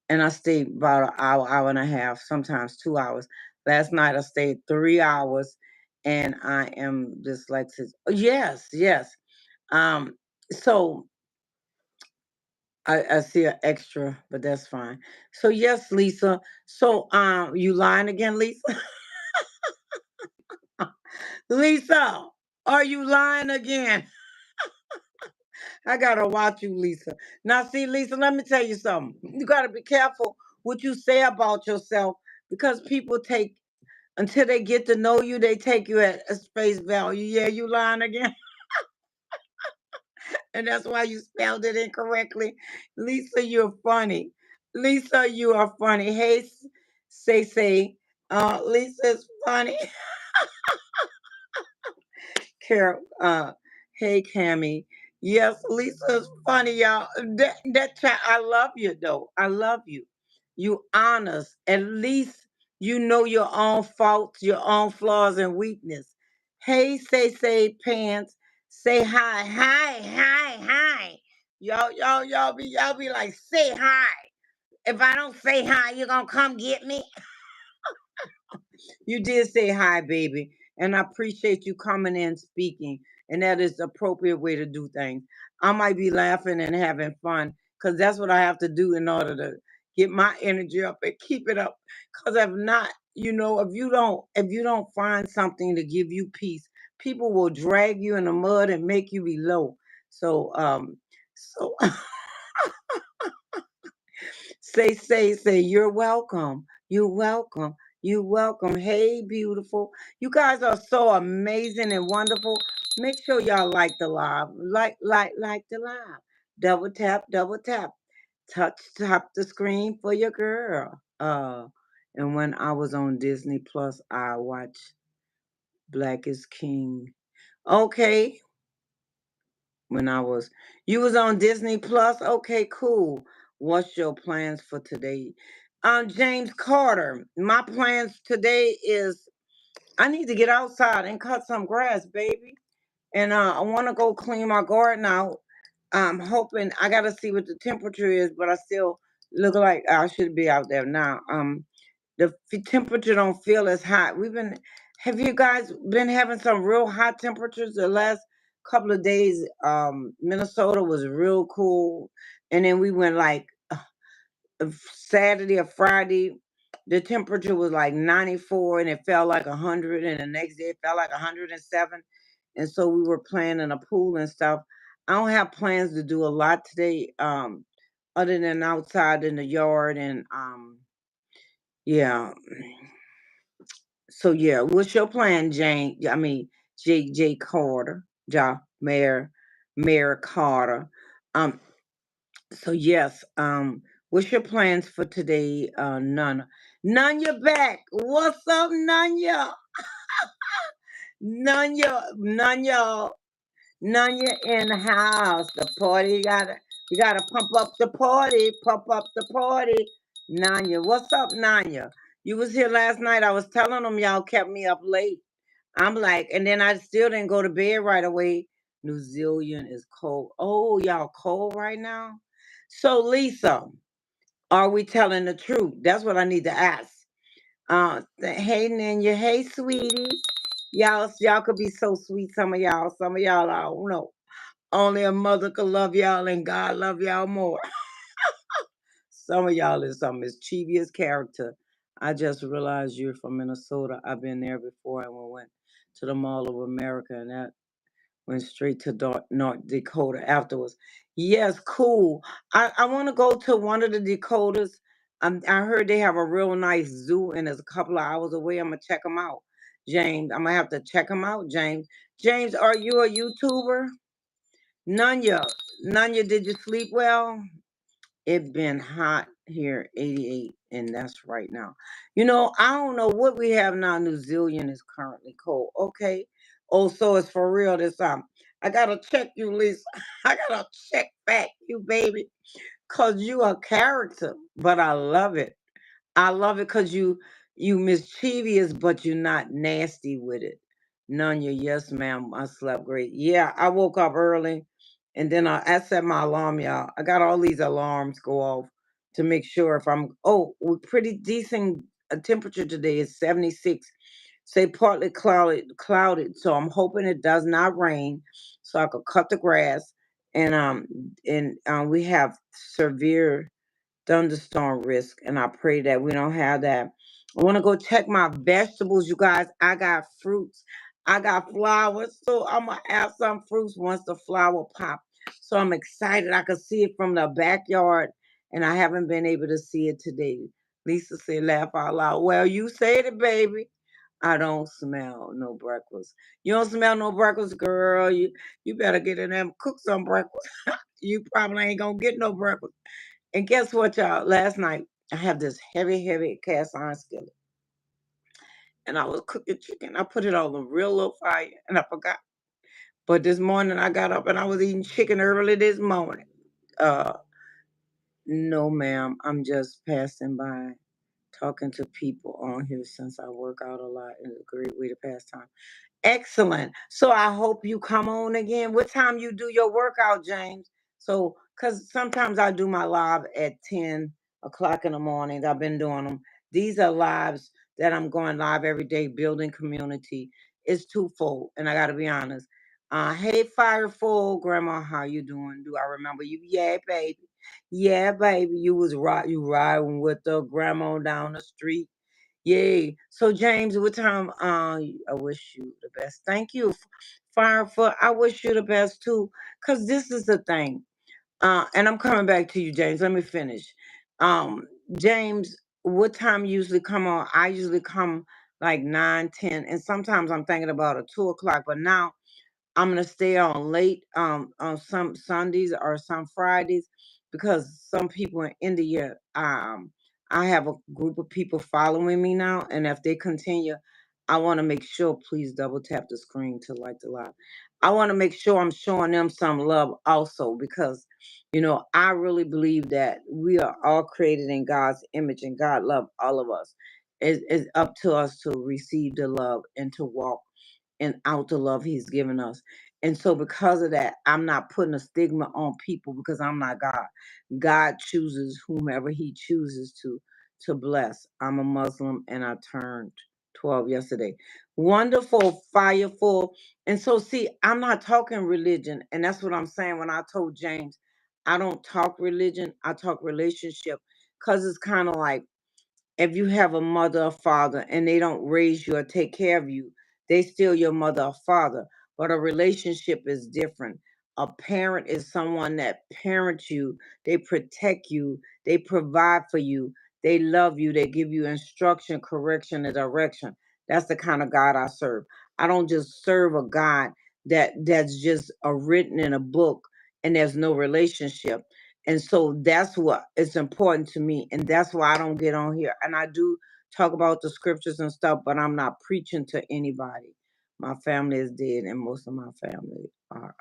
and I stayed about an hour, hour and a half, sometimes 2 hours. Last night I stayed 3 hours, and I am dyslexic. Yes, yes. Um, so I see an extra, but that's fine. So yes, Lisa. So you lying again, Lisa? Lisa, are you lying again? I gotta watch you, Lisa. Now, see, Lisa, let me tell you something. You gotta be careful what you say about yourself because people take until they get to know you, they take you at a face value. Yeah, you lying again. And that's why you spelled it incorrectly. Lisa, you're funny. Lisa, you are funny. Hey, say, Lisa's funny. Carol, hey, Cammy. Yes, Lisa's funny, y'all. That chat, I love you, though. I love you. You honest. At least you know your own faults, your own flaws and weakness. Hey, say, pants. Say hi. Y'all be like, say hi. If I don't say hi, you gonna come get me? You did say hi, baby, and I appreciate you coming in speaking. And that is the appropriate way to do things. I might be laughing and having fun because that's what I have to do in order to get my energy up and keep it up. Because if not, if you don't find something to give you peace, people will drag you in the mud and make you be low. So say, you're welcome. You're welcome. You're welcome. Hey, beautiful. You guys are so amazing and wonderful. Make sure y'all like the live. Like the live. Double tap, double tap. Tap the screen for your girl. And when I was on Disney Plus, I watched Black is King. Okay, when I was you was on Disney Plus. Okay, cool. What's your plans for today? James Carter. My plans today is I need to get outside and cut some grass, baby. And I want to go clean my garden out. I'm hoping I gotta see what the temperature is, but I still look like I should be out there now. The temperature don't feel as hot. Have you guys been having some real hot temperatures the last couple of days? Minnesota was real cool, and then we went like Saturday or Friday. The temperature was like 94, and it felt like 100, and the next day it felt like 107. And so we were playing in a pool and stuff. I don't have plans to do a lot today, other than outside in the yard and yeah. So yeah, what's your plan, Jane? I mean, J Carter, Mayor Carter. Um, so yes, what's your plans for today, Nana? Nanya back. What's up, Nanya? Nanya, Nanya in the house. The party gotta we gotta pump up the party, pump up the party. Nanya, what's up, Nanya? You was here last night. I was telling them y'all kept me up late. I'm like, and then I still didn't go to bed right away. New Zealand is cold. Oh, y'all cold right now? So, Lisa, are we telling the truth? That's what I need to ask. Hey, Nanya. Hey, sweetie. Y'all could be so sweet. Some of y'all, I don't know. Only a mother could love y'all and God love y'all more. Some of y'all is some mischievous character. I just realized you're from Minnesota. I've been there before and we went to the Mall of America and that went straight to North Dakota afterwards. Yes, cool. I want to go to one of the Dakotas. I heard they have a real nice zoo and it's a couple of hours away. I'm going to check them out. James, I'm going to have to check them out, James. James, are you a YouTuber? Nanya, Nanya, did you sleep well? It been hot here, 88, and that's right now. I don't know what we have now. New Zealand is currently cold. Okay. Oh, so it's for real this time. I gotta check you, Lisa. I gotta check back you, baby. Cause you a character. But I love it. I love it because you mischievous, but you're not nasty with it. None you, yes, ma'am. I slept great. Yeah, I woke up early and then I set my alarm, y'all. I got all these alarms go off to make sure if I'm we're pretty decent temperature today is 76. Say partly clouded. So I'm hoping it does not rain so I could cut the grass. And we have severe thunderstorm risk, and I pray that we don't have that. I want to go check my vegetables, you guys. I got fruits, I got flowers, so I'm gonna have some fruits once the flower pop. So I'm excited. I can see it from the backyard, and I haven't been able to see it today. Lisa said, "Laugh out loud." Well, you said it, baby. I don't smell no breakfast. You don't smell no breakfast, girl. You better get in there and cook some breakfast. You probably ain't gonna get no breakfast. And guess what, y'all? Last night I have this heavy, heavy cast iron skillet, and I was cooking chicken. I put it on a real low fire, and I forgot. But this morning I got up and I was eating chicken early this morning. Uh, no, ma'am. I'm just passing by, talking to people on here since I work out a lot. It's a great way to pass time. Excellent. So I hope you come on again. What time you do your workout, James? So, because sometimes I do my live at 10 o'clock in the mornings. I've been doing them. These are lives that I'm going live every day, building community. It's twofold, and I got to be honest. Hey, Fireful, Grandma, how you doing? Do I remember you? Yeah, baby. Yeah, baby. You riding with the grandma down the street. Yay. So James, what time I wish you the best. Thank you. Firefoot, I wish you the best too. Cause this is the thing. And I'm coming back to you, James. Let me finish. Um, James, what time you usually come on? I usually come like 9, 10, and sometimes I'm thinking about a 2 o'clock, but now I'm gonna stay on late on some Sundays or some Fridays because some people in India I have a group of people following me now, and if they continue, I want to make sure, please double tap the screen to like the live. I want to make sure I'm showing them some love also because I really believe that we are all created in God's image and God loved all of us. It's up to us to receive the love and to walk and out the love he's given us. And so because of that, I'm not putting a stigma on people because I'm not God. God chooses whomever he chooses to bless. I'm a Muslim and I turned 12 yesterday. Wonderful, fireful. And so see, I'm not talking religion. And that's what I'm saying when I told James, I don't talk religion, I talk relationship. Because it's kind of like if you have a mother or father and they don't raise you or take care of you, they still your mother or father. But a relationship is different. A parent is someone that parents you, they protect you, they provide for you, they love you, they give you instruction, correction, and direction. That's the kind of God I serve. I don't just serve a God that's just written in a book and there's no relationship. And so that's what is important to me. And that's why I don't get on here. And I do talk about the scriptures and stuff, but I'm not preaching to anybody. My family is dead, and most of my family are.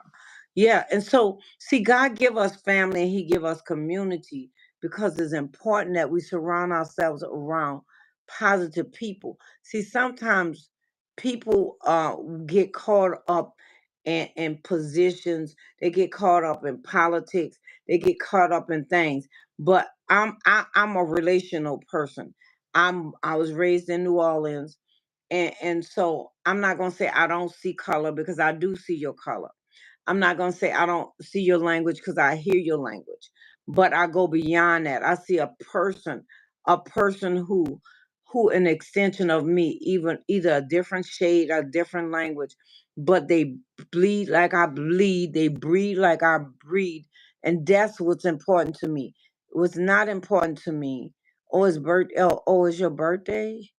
Yeah. And so, see, God give us family and He give us community because it's important that we surround ourselves around positive people. See, sometimes people get caught up in positions, they get caught up in politics, they get caught up in things. But I'm a relational person. I was raised in New Orleans, and so I'm not gonna say I don't see color, because I do see your color. I'm not gonna say I don't see your language, because I hear your language. But I go beyond that. I see a person who an extension of me, even either a different shade, a different language, but they bleed like I bleed, they breathe like I breathe, and that's what's important to me. What's not important to me, it's your birthday?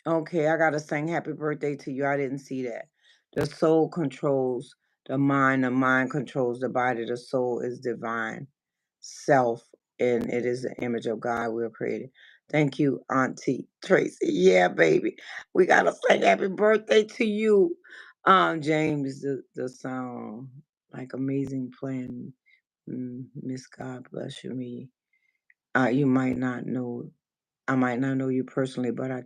Okay, I gotta sing happy birthday to you. I didn't see that. The soul controls the mind controls the body. The soul is divine self, and it is the image of God we're created. Thank you, Auntie Tracy. Yeah, baby. We gotta sing happy birthday to you. James, the song, like amazing plan. Miss God bless you, me. You might not know, I might not know you personally, but I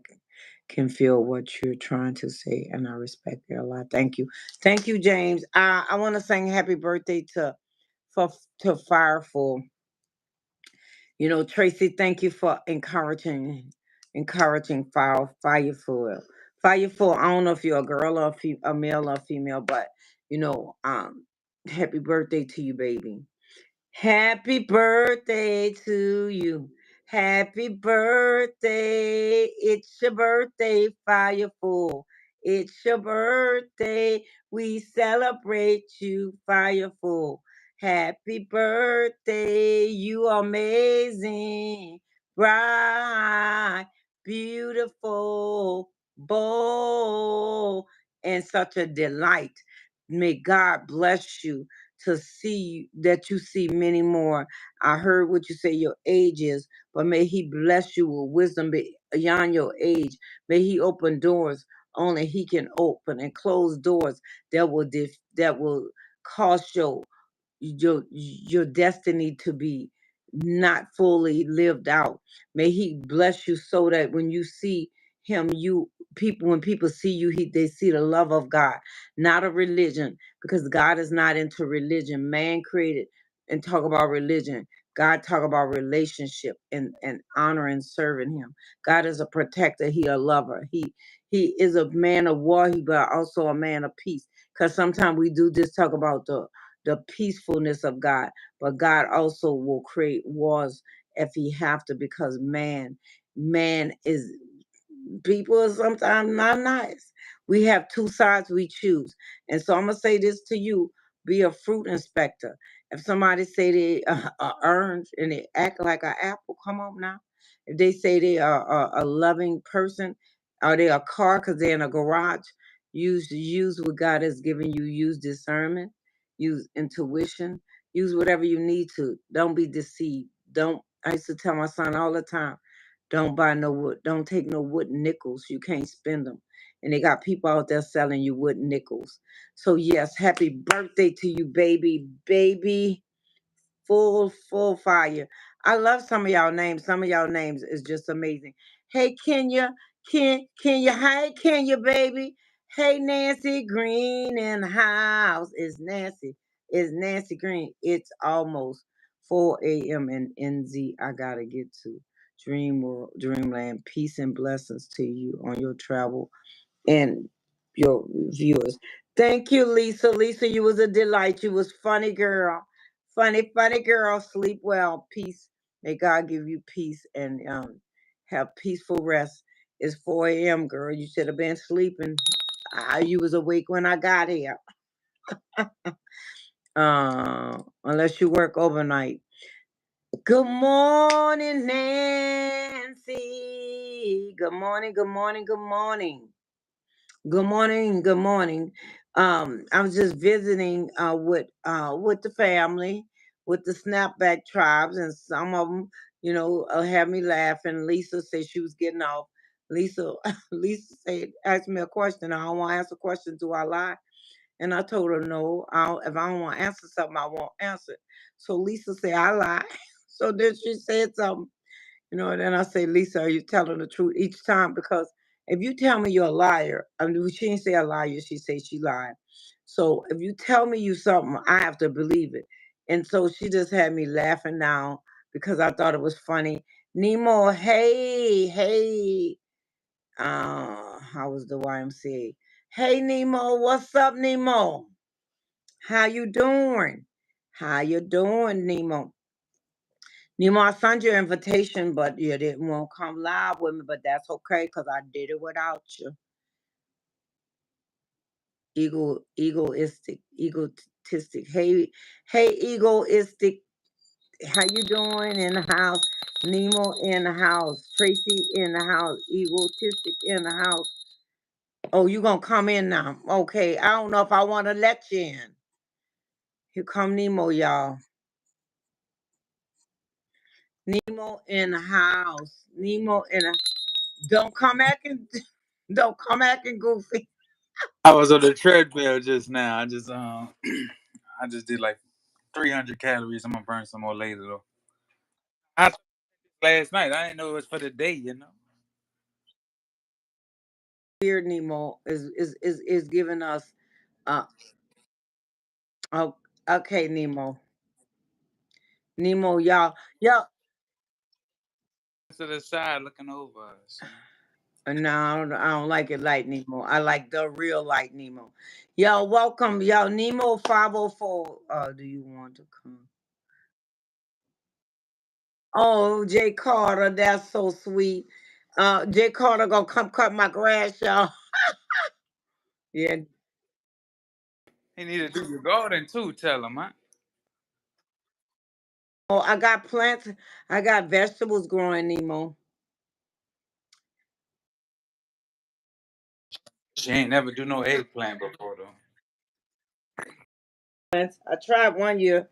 can feel what you're trying to say, and I respect it a lot. Thank you, James. I want to sing happy birthday for to Fireful. You know, Tracy, thank you for encouraging Fireful. Fireful. I don't know if you're a girl or a male or female, but you know, happy birthday to you, baby. Happy birthday to you. Happy birthday. It's your birthday, Fireful. It's your birthday. We celebrate you, Fireful. Happy birthday. You are amazing, bright, beautiful, bold, and such a delight. May God bless you to see that you see many more. I heard what you say your age is, but may he bless you with wisdom beyond your age. May he open doors only he can open, and close doors that will cause your destiny to be not fully lived out. May he bless you so that when you see him, when people see you, they see the love of God, not a religion, because God is not into religion. Man created and talk about religion. God talk about relationship and honor and serving him. God is a protector. He a lover. He is a man of war, but also a man of peace. Because sometimes we do just talk about the peacefulness of God, but God also will create wars if he have to, because man is people are sometimes not nice. We have two sides we choose. And so I'm gonna say this to you: be a fruit inspector. If somebody say they are orange and they act like an apple, come on now. If they say they are a loving person, are they a car because they're in a garage? Use what God has given you. Use discernment, use intuition, use whatever you need to. Don't be deceived. Don't I used to tell my son all the time, don't buy no wood. Don't take no wooden nickels. You can't spend them. And they got people out there selling you wooden nickels. So yes, happy birthday to you, baby. Full fire. I love some of y'all names. Some of y'all names is just amazing. Hey Kenya, Kenya, hi Kenya, baby. Hey Nancy Green in the house. It's Nancy Green. It's almost 4 a.m. in NZ. I gotta get to Dream World, Dreamland. Peace and blessings to you on your travel and your viewers. Thank you, Lisa. Lisa, you was a delight. You was funny girl. Funny girl. Sleep well. Peace. May God give you peace and have peaceful rest. It's 4 a.m., girl. You should have been sleeping. You was awake when I got here. Unless you work overnight. Good morning, Nancy. Good morning, good morning, good morning. Good morning. Good morning. I was just visiting with the family, with the snapback tribes, and some of them, had me laughing. Lisa said she was getting off. Lisa, Lisa said, asked me a question. I don't want to answer questions. Do I lie? And I told her no. If I don't want to answer something, I won't answer it. So Lisa said I lie. So then she said something. You know, and then I say, Lisa, are you telling the truth each time? Because if you tell me you're a liar, I mean, she didn't say a liar, she said she lied. So if you tell me you something, I have to believe it. And so she just had me laughing now because I thought it was funny. Nemo, hey, hey. How was the YMCA? Hey Nemo, what's up, Nemo? How you doing? How you doing, Nemo? Nemo, I sent you an invitation, but you didn't want to come live with me, but that's okay because I did it without you. Egotistic. Hey, hey, egoistic. How you doing in the house? Nemo in the house. Tracy in the house. Egotistic in the house. Oh, you gonna come in now? Okay. I don't know if I want to let you in. Here come Nemo, y'all. Nemo in the house. Nemo in the. Don't come acting. Don't come acting goofy.
I was on the treadmill just now. I just I just did like 300 calories. I'm gonna burn some more later though. I last night. I didn't know it was for the day.
Weird Nemo is giving us. Uh. Oh. Okay, Nemo. Nemo, y'all.
To the side, looking over us.
No, I don't like it like Nemo. I like the real like Nemo. Y'all, welcome, y'all. Nemo 504. Do you want to come? Oh, Jay Carter, that's so sweet. Jay Carter gonna come cut my grass, y'all. Yeah.
He need to do your garden too. Tell him, huh?
Oh, I got plants. I got vegetables growing, Nemo.
She ain't never do no eggplant before though.
Plants. I tried one year.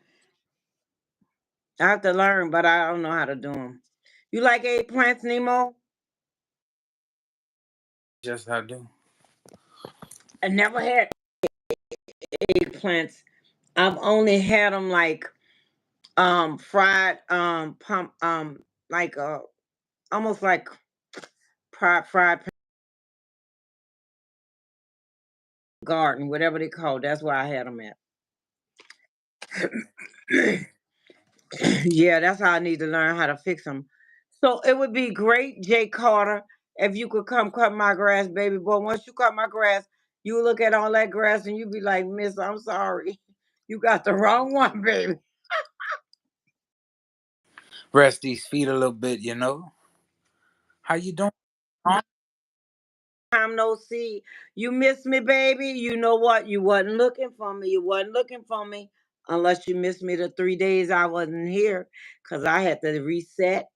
I have to learn, but I don't know how to do them. You like eggplants, Nemo?
Just I do.
I never had eggplants. I've only had them like fried pump like almost like fried garden, whatever they call. That's where I had them at. Yeah, that's how I need to learn how to fix them. So it would be great, Jay Carter, if you could come cut my grass, baby boy. Once you cut my grass, you look at all that grass and you be like, Miss, I'm sorry. You got the wrong one, baby.
Rest these feet a little bit. How you doing? Huh?
Time no see. You miss me, baby. You know what? You wasn't looking for me. You wasn't looking for me unless you missed me the 3 days I wasn't here because I had to reset,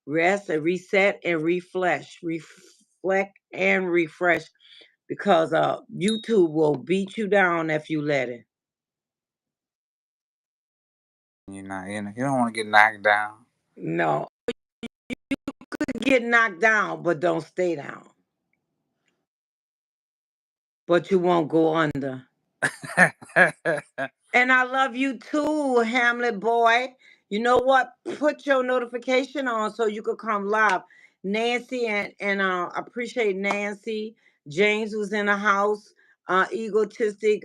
rest, and reset and reflect and refresh because YouTube will beat you down if you let it.
You're not in it. You don't want to get knocked down.
No, you get knocked down, but don't stay down. But you won't go under. And I love you too, Hamlet boy. You know what? Put your notification on so you could come live. Nancy and appreciate Nancy. James was in the house. Egotistic.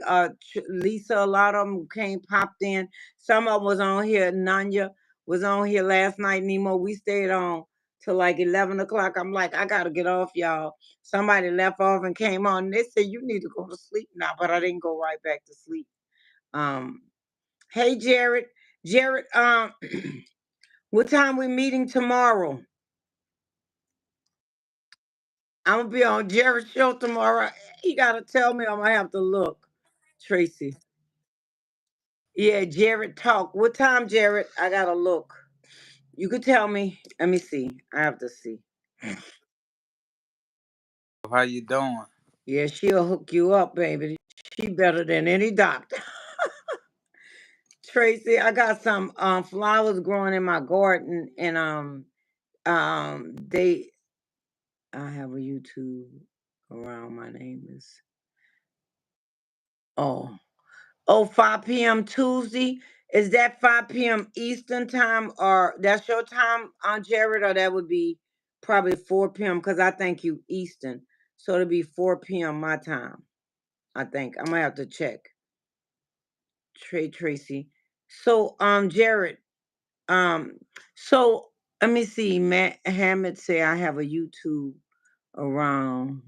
Lisa. A lot of them came popped in. Some of them was on here. Nanya was on here last night. Nemo. We stayed on till like 11 o'clock. I'm like, I gotta get off, y'all. Somebody left off and came on. They said you need to go to sleep now, but I didn't go right back to sleep. Um, hey Jared, Jared, what time we meeting tomorrow? I'm gonna be on Jared's show tomorrow. You gotta tell me. I'm gonna have to look. Tracy, yeah, Jared talk. What time, Jared? I gotta look. You could tell me. Let me see. I have to see.
How you doing?
Yeah, she'll hook you up, baby. She better than any doctor. Tracy, I got some flowers growing in my garden, and they I have a YouTube around. My name is oh 5 p.m. Tuesday. Is that 5 p.m. Eastern time, or that's your time, Jared, or that would be probably 4 p.m. because I think you Eastern, so it'll be 4 p.m. my time. I think I might have to check. Trey Tracy. So Jared, um so let me see. Matt Hammett say I have a YouTube around.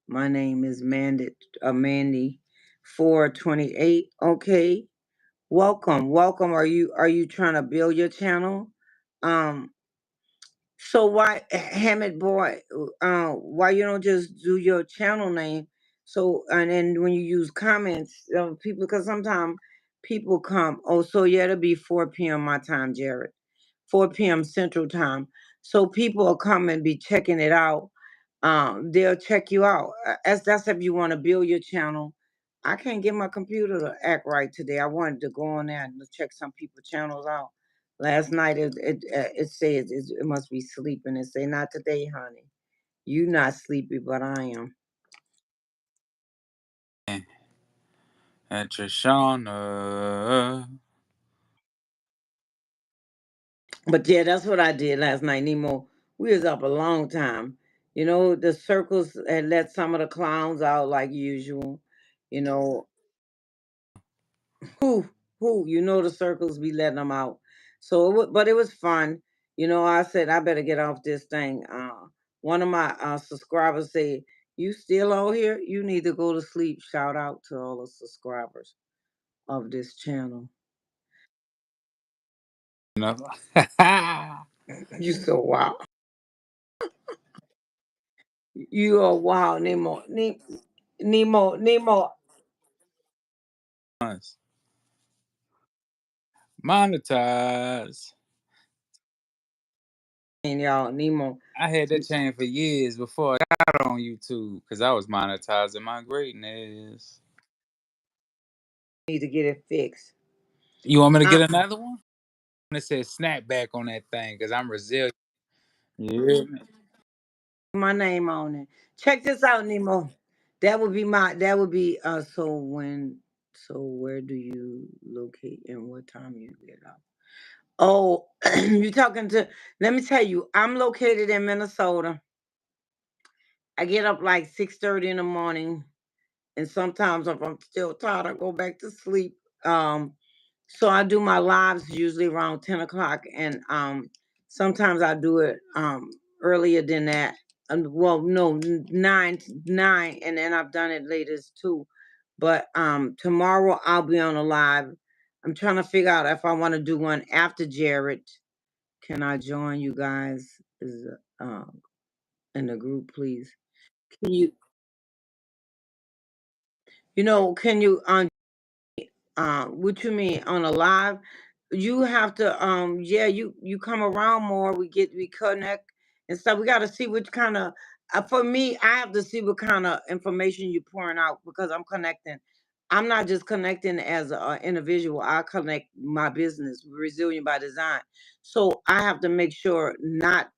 My name is Mandy 428. Okay. Welcome, welcome. Are you trying to build your channel? Um, so why Hammett boy, why you don't just do your channel name? So and then when you use comments, people because sometimes people come. Oh, so yeah, it'll be 4 p.m. my time, Jared. 4 p.m. Central Time. So people will come and be checking it out. They'll check you out. As that's if you want to build your channel. I can't get my computer to act right today. I wanted to go on there and check some people's channels out. Last night it says it must be sleeping. It say not today, honey. You not sleepy, but I am.
And Trishana.
But yeah, that's what I did last night, Nemo. We was up a long time. The circles had let some of the clowns out like usual. You know, who, the circles be letting them out. So, but it was fun. I said I better get off this thing. One of my subscribers said, "You still out here? You need to go to sleep." Shout out to all the subscribers of this channel.
No.
You so wild. You are wild, Nemo. Nemo.
Monetize.
And y'all, Nemo
I had that chain for years before I got on YouTube because I was monetizing my greatness.
need to get it fixed.
You want me to get another one? It says snapback on that thing because I'm resilient. Yeah.
My name on it. Check this out, Nemo. So where do you locate and what time you get up? Oh, you talking to let me tell you, I'm located in Minnesota. I get up like 6:30 in the morning, and sometimes if I'm still tired, I go back to sleep. So I do my lives usually around 10 o'clock, and sometimes I do it earlier than that. Well, no, nine, and then I've done it later too. But tomorrow I'll be on a live. I'm trying to figure out if I want to do one after Jared. Can I join you guys in the group, please? Can can you what you mean on a live? You have to yeah, you come around more, we connect and stuff. We gotta see which kind of for me, I have to see what kind of information you're pouring out because I'm connecting. I'm not just connecting as an individual. I connect my business, Resilient by Design. So I have to make sure not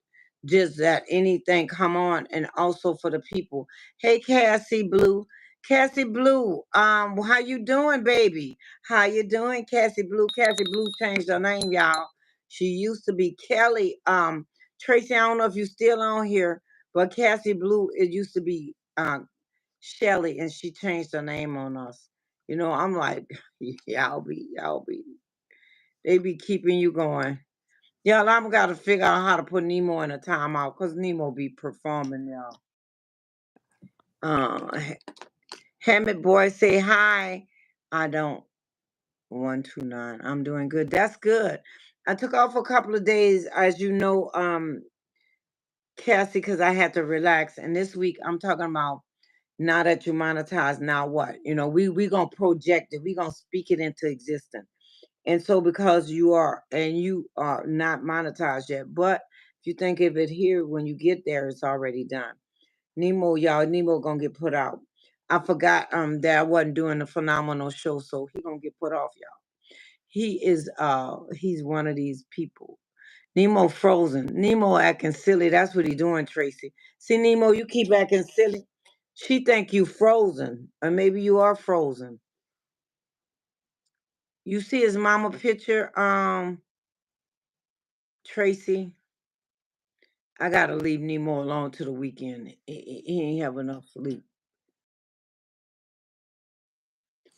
just that anything come on and also for the people. Hey Cassie Blue. Cassie Blue, how you doing, baby? How you doing, Cassie Blue? Cassie Blue changed her name, y'all. She used to be Kelly. Tracy, I don't know if you still on here, but Cassie Blue, it used to be Shelly, and she changed her name on us. I'm like, y'all be, they be keeping you going. Y'all, I'm gotta figure out how to put Nemo in a timeout because Nemo be performing, y'all. Hammett boy, say hi. I don't. 129. I'm doing good. That's good. I took off a couple of days, as you know, Cassie, because I had to relax. And this week I'm talking about now that you monetize, now what? We gonna project it, we gonna speak it into existence. And so because you are not monetized yet, but if you think of it here, when you get there, it's already done. Nemo, y'all, Nemo gonna get put out. I forgot that I wasn't doing the phenomenal show, so he gonna get put off, y'all. He's one of these people. Nemo frozen. Nemo acting silly. That's what he doing, Tracy. See, Nemo, you keep acting silly. She think you frozen. Or maybe you are frozen. You see his mama picture, Tracy? I gotta leave Nemo alone to the weekend. He ain't have enough sleep.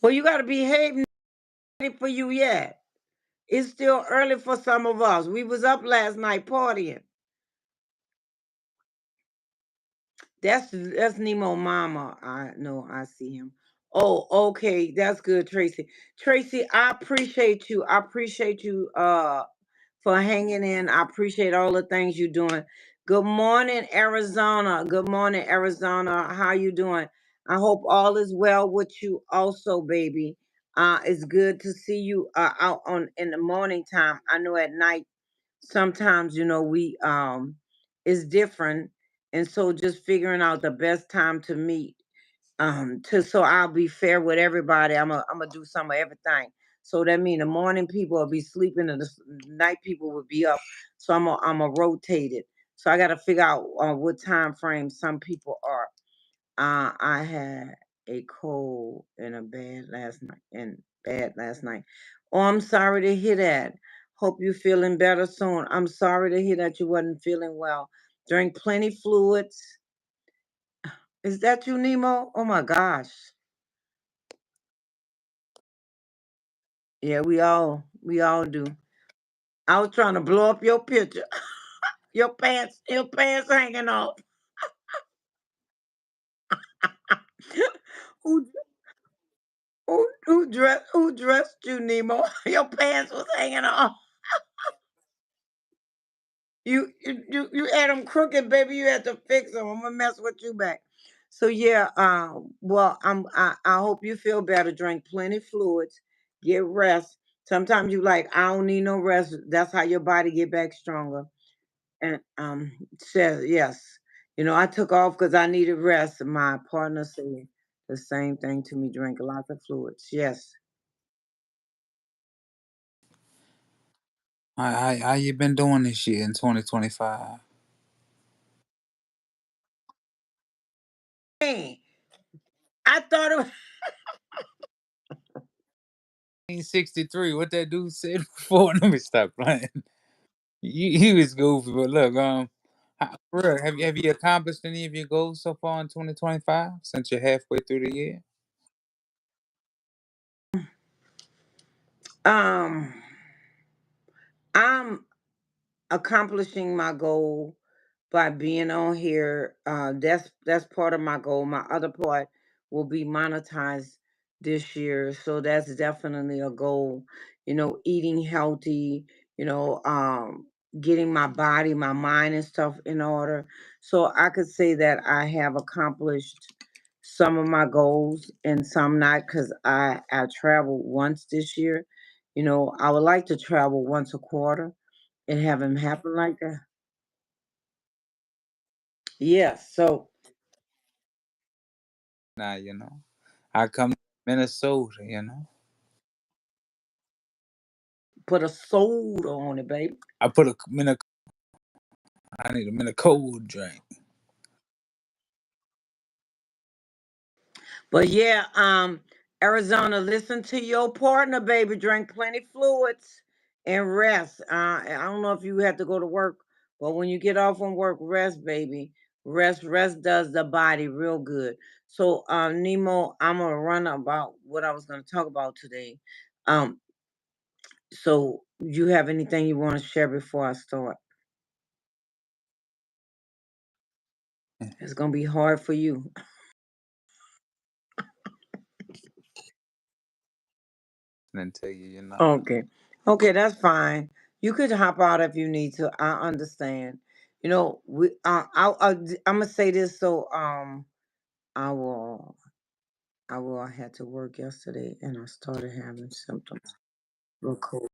Well, you gotta behave. Not ready for you yet. It's still early for some of us. We was up last night partying. That's Nemo mama. I know I see him. Oh, okay. That's good, Tracy. Tracy, I appreciate you. I appreciate you for hanging in. I appreciate all the things you're doing. Good morning, Arizona. Good morning, Arizona. How you doing? I hope all is well with you also, baby. It's good to see you out on in the morning time. I know at night sometimes we it's different, and so just figuring out the best time to meet, to so I'll be fair with everybody. I'm gonna do some of everything. So that means the morning people will be sleeping and the night people will be up. So I'm a rotate it. So I got to figure out what time frame some people are. I had a cold and a bad last night. Oh, I'm sorry to hear that. Hope you're feeling better soon. I'm sorry to hear that you wasn't feeling well. Drink plenty fluids. Is that you, Nemo? Oh my gosh. Yeah, we all do. I was trying to blow up your picture. Your pants hanging off. who who dressed you, Nemo? Your pants was hanging off. You had them crooked, baby. You had to fix them. I'm gonna mess with you back. So yeah, well, I hope you feel better. Drink plenty fluids, get rest. Sometimes you like, I don't need no rest. That's how your body get back stronger. And says yes. I took off because I needed rest. My partner said the same thing to me. Drink lots of fluids. Yes.
How you been doing this year in 2025?
Hey, I thought it was
1963. What that dude said before? Let me stop playing. He was goofy, but look, for real, have you accomplished any of your goals so far in 2025 since you're halfway through the year?
um I'm accomplishing my goal by being on here. That's part of my goal. My other part will be monetized this year, so that's definitely a goal. Eating healthy. You know, um, getting my body, my mind, and stuff in order. So I could say that I have accomplished some of my goals and some not, because I traveled once this year. I would like to travel once a quarter and have them happen like that. Yeah, so
Now, I come to Minnesota,
put a soda on it, baby.
I put a Minnesota. I need a Minnesota drink.
But yeah, Arizona, listen to your partner, baby. Drink plenty fluids and rest. I don't know if you have to go to work, but when you get off from work, rest, baby. Rest does the body real good. So, Nemo, I'm gonna run about what I was gonna talk about today. Um, so you have anything you want to share before I start? It's gonna be hard for you.
And tell you.
Okay. Okay, that's fine. You could hop out if you need to. I understand. We I'm gonna say this, so I will I had to work yesterday and I started having symptoms. Real cold.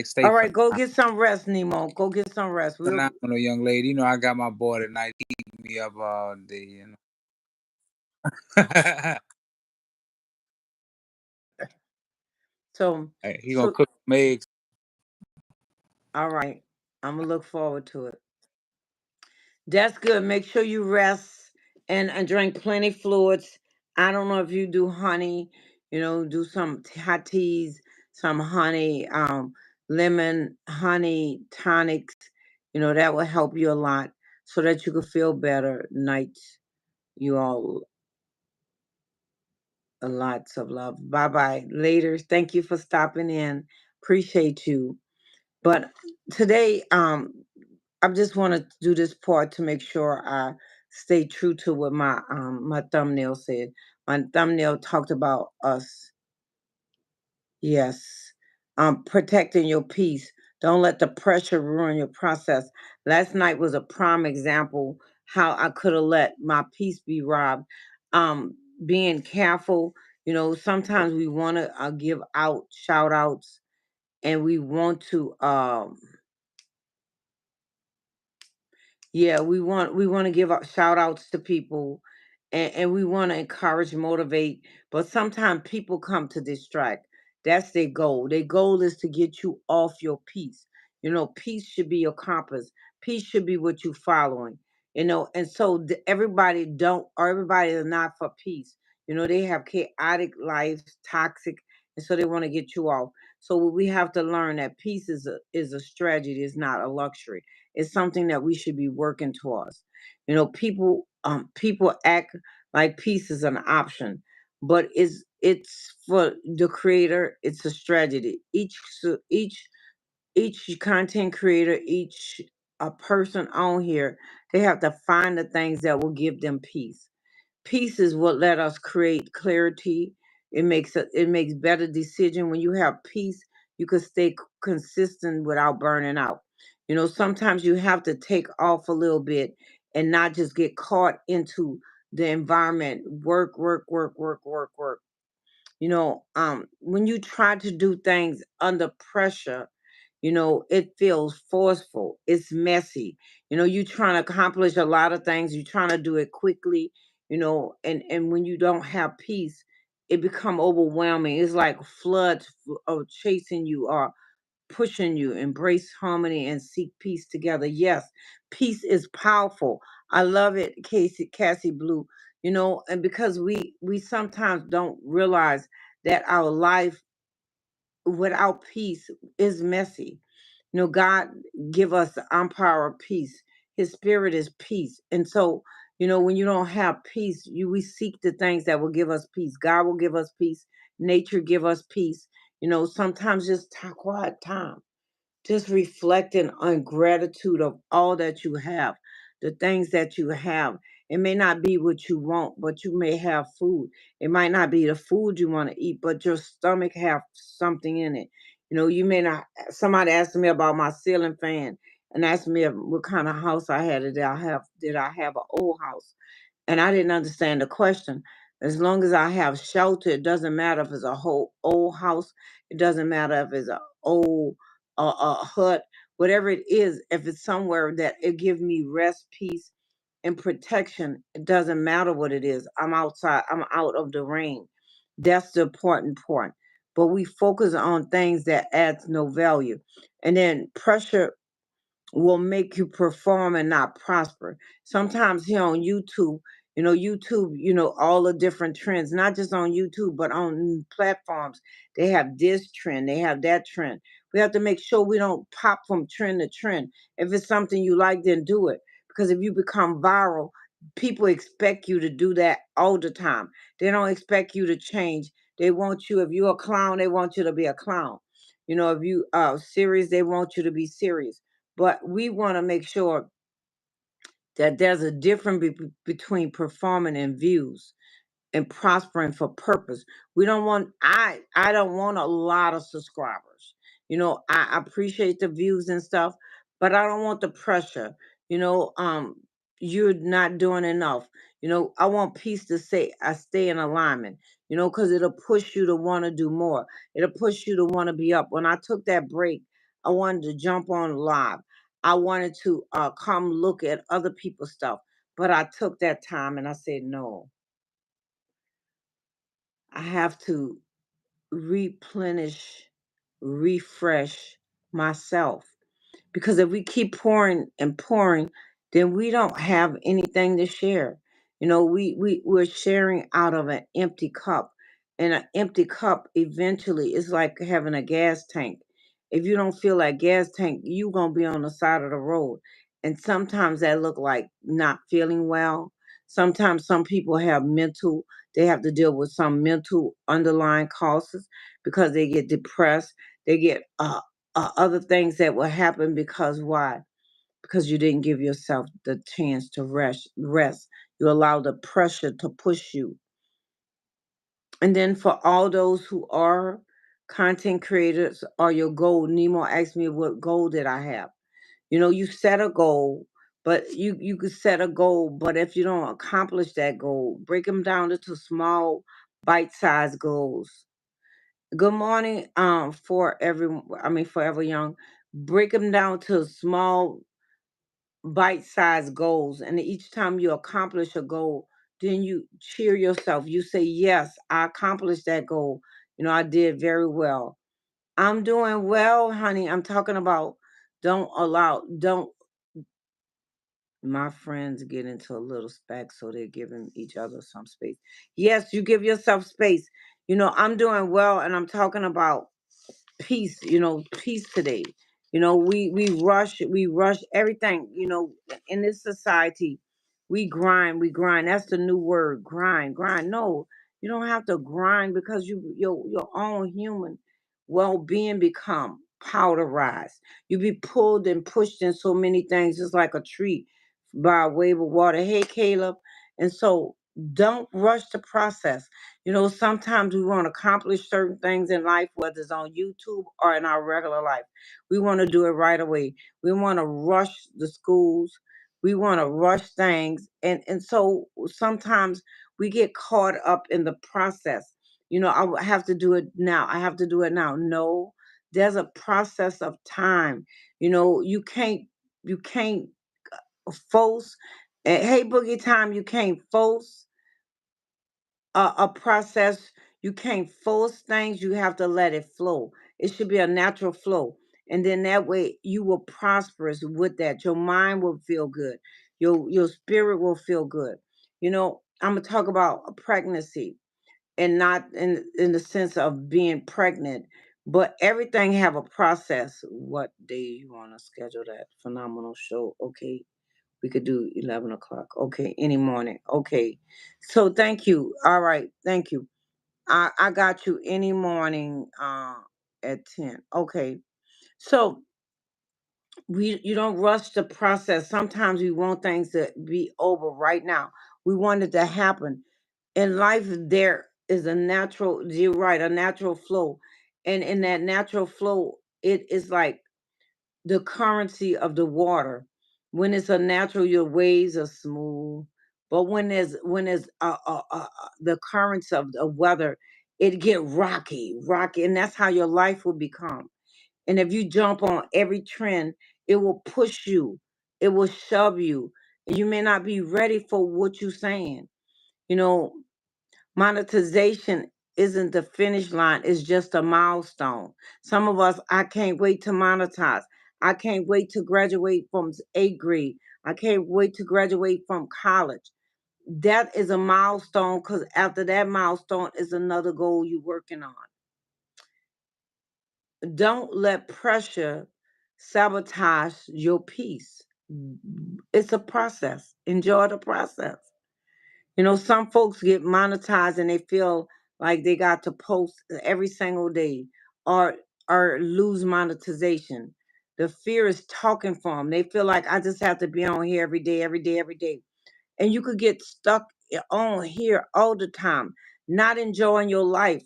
Stay
All right, go get some rest, Nemo. Go get some rest.
phenomenal, young lady. I got my boy tonight. He keep me up all day.
So
Hey, he gonna
so
cook some eggs.
all right. I'm gonna look forward to it. That's good. Make sure you rest and drink plenty fluids. I don't know if you do honey, do some hot teas, some honey, lemon honey tonics. That will help you a lot so that you can feel better nights. You all lots of love. Bye bye. Later. Thank you for stopping in. Appreciate you. But today, I just want to do this part to make sure I stay true to what my thumbnail said. My thumbnail talked about us. Yes. Protecting your peace. Don't let the pressure ruin your process. Last night was a prime example how I could have let my peace be robbed. Being careful. Sometimes we want to give out shout outs, and we want to yeah, we want to give out shout outs to people, and we want to encourage, motivate, but sometimes people come to distract. That's their goal. Their goal is to get you off your peace. Peace should be your compass. Peace should be what you following. And so everybody is not for peace. They have chaotic lives, toxic, and so they want to get you off. So we have to learn that peace is a strategy, it's not a luxury. It's something that we should be working towards. People act like peace is an option, but it's for the creator. It's a strategy. Each content creator, each a person on here, they have to find the things that will give them peace. Peace is what let us create clarity. It makes better decision. When you have peace, you can stay consistent without burning out. Sometimes you have to take off a little bit and not just get caught into the environment. Work, work, work, work, work, work. When you try to do things under pressure, it feels forceful. It's messy. You trying to accomplish a lot of things. You're trying to do it quickly, and when you don't have peace, it become overwhelming. It's like floods of chasing you or pushing you. Embrace harmony and seek peace together. Yes, peace is powerful. I love it, Cassie Blue. And because we sometimes don't realize that our life without peace is messy. God give us the empire of peace. His spirit is peace. And so, when you don't have peace, we seek the things that will give us peace. God will give us peace. Nature give us peace. Sometimes just quiet time, just reflecting on gratitude of all that you have, the things that you have. It may not be what you want, but you may have food. It might not be the food you want to eat, but your stomach have something in it. You may not. Somebody asked me about my ceiling fan and asked me what kind of house I had. Did I have an old house? And I didn't understand the question. As long as I have shelter, it doesn't matter if it's a whole old house. It doesn't matter if it's a old hut, whatever it is. If it's somewhere that it gives me rest, peace, and protection, it doesn't matter what it is. I'm outside. I'm out of the rain. That's the important part. But we focus on things that adds no value, and then pressure will make you perform and not prosper. Sometimes here on YouTube, all the different trends, not just on YouTube, but on platforms. They have this trend, they have that trend. We have to make sure we don't pop from trend to trend. If it's something you like, then do it. Because if you become viral, people expect you to do that all the time. They don't expect you to change. They want you, if you're a clown, they want you to be a clown. If you are serious, they want you to be serious. But we want to make sure that there's a difference between performing and views and prospering for purpose. We don't want I don't want a lot of subscribers. I appreciate the views and stuff, but I don't want the pressure. You know, um you're not doing enough. I want peace to say I stay in alignment, because it'll push you to want to do more. It'll push you to want to be up. When I took that break, I wanted to jump on live. I wanted to come look at other people's stuff. But I took that time and I said, no, I have to replenish, refresh myself. Because if we keep pouring and pouring, then we don't have anything to share. We're sharing out of an empty cup. And an empty cup eventually is like having a gas tank. If you don't feel like gas tank, you gonna be on the side of the road. And sometimes that look like not feeling well. Sometimes some people have mental, they have to deal with some mental underlying causes because they get depressed. They get other things that will happen because why? Because you didn't give yourself the chance to rest. You allow the pressure to push you. And then for all those who are content creators or your goal, Nemo asked me what goal did I have. You set a goal, but you could set a goal, but if you don't accomplish that goal, break them down into small, bite-sized goals. Good morning, Forever Young. Break them down to small bite-sized goals, and each time you accomplish a goal, then you cheer yourself. You say, yes, I accomplished that goal. I did very well. I'm doing well, honey. I'm talking about don't my friends get into a little spat, so they're giving each other some space. Yes, you give yourself space. I'm doing well, and I'm talking about peace, peace today. We rush everything, in this society. We grind. That's the new word, grind. No, you don't have to grind because your own human well-being become powderized. You be pulled and pushed in so many things, just like a tree by a wave of water. Hey, Caleb. And so don't rush the process. Sometimes we want to accomplish certain things in life, whether it's on YouTube or in our regular life. We want to do it right away. We want to rush the schools. We want to rush things. And so sometimes we get caught up in the process. Have to do it now. I have to do it now. No, there's a process of time. You can't force. Hey, Boogie Time, you can't force a process. You can't force things. You have to let it flow. It should be a natural flow. And then that way you will prosperous with that. Your mind will feel good. Your spirit will feel good. I'm gonna talk about a pregnancy and not in the sense of being pregnant, but everything have a process. What day you want to schedule that phenomenal show? Okay, we could do 11 o'clock. Okay, any morning. Okay. So thank you. All right. Thank you. I got you any morning at 10. Okay. So you don't rush the process. Sometimes we want things to be over right now. We want it to happen. In life, there is a natural, you're right, a natural flow. And in that natural flow, it is like the currency of the water. When it's a natural, your waves are smooth. But when there's the currents of the weather, it get rocky, and that's how your life will become. And if you jump on every trend, it will push you, it will shove you. You may not be ready for what you're saying. You know, Monetization isn't the finish line, it's just a milestone. Some of us, I can't wait to monetize. I can't wait to graduate from eighth grade. I can't wait to graduate from college. That is a milestone because after that milestone is another goal you're working on. Don't let pressure sabotage your peace. It's a process. Enjoy the process. Some folks get monetized and they feel like they got to post every single day or lose monetization. The fear is talking for them. They feel like I just have to be on here every day, every day, every day. And you could get stuck on here all the time, not enjoying your life.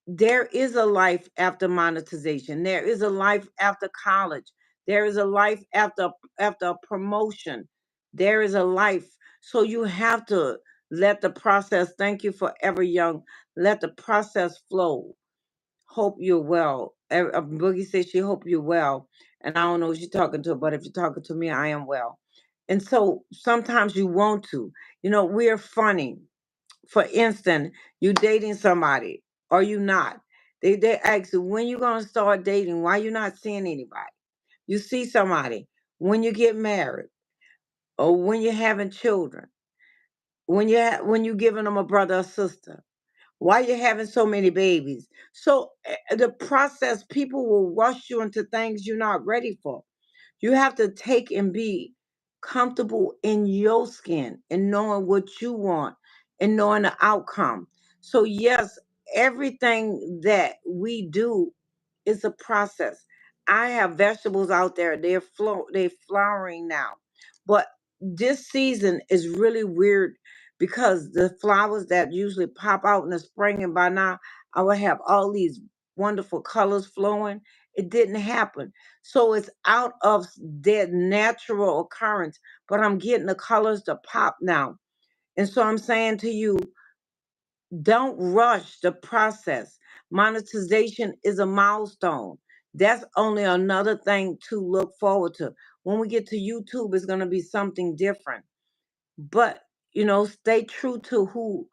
There is a life after monetization. There is a life after college. There is a life after a promotion. There is a life. So you have to let the process. Thank you, Forever Young. Let the process flow. Hope you're well. Boogie says she hope you're well, and I don't know who she's talking to, but if you're talking to me, I am well. And so sometimes you want to. We're funny. For instance, you dating somebody or you not. They ask you when you gonna start dating, why you not seeing anybody? You see somebody when you get married or when you're having children, when you giving them a brother or sister, Why you having so many babies? So the process, people will rush you into things you're not ready for. You have to take and be comfortable in your skin and knowing what you want and knowing the outcome. So yes, everything that we do is a process. I have vegetables out there. They're flowering now. But this season is really weird because the flowers that usually pop out in the spring, and by now I will have all these wonderful colors flowing. It didn't happen. So it's out of their natural occurrence, but I'm getting the colors to pop now. And so I'm saying to you, don't rush the process. Monetization is a milestone. That's only another thing to look forward to. When we get to YouTube, it's going to be something different. But, stay true to who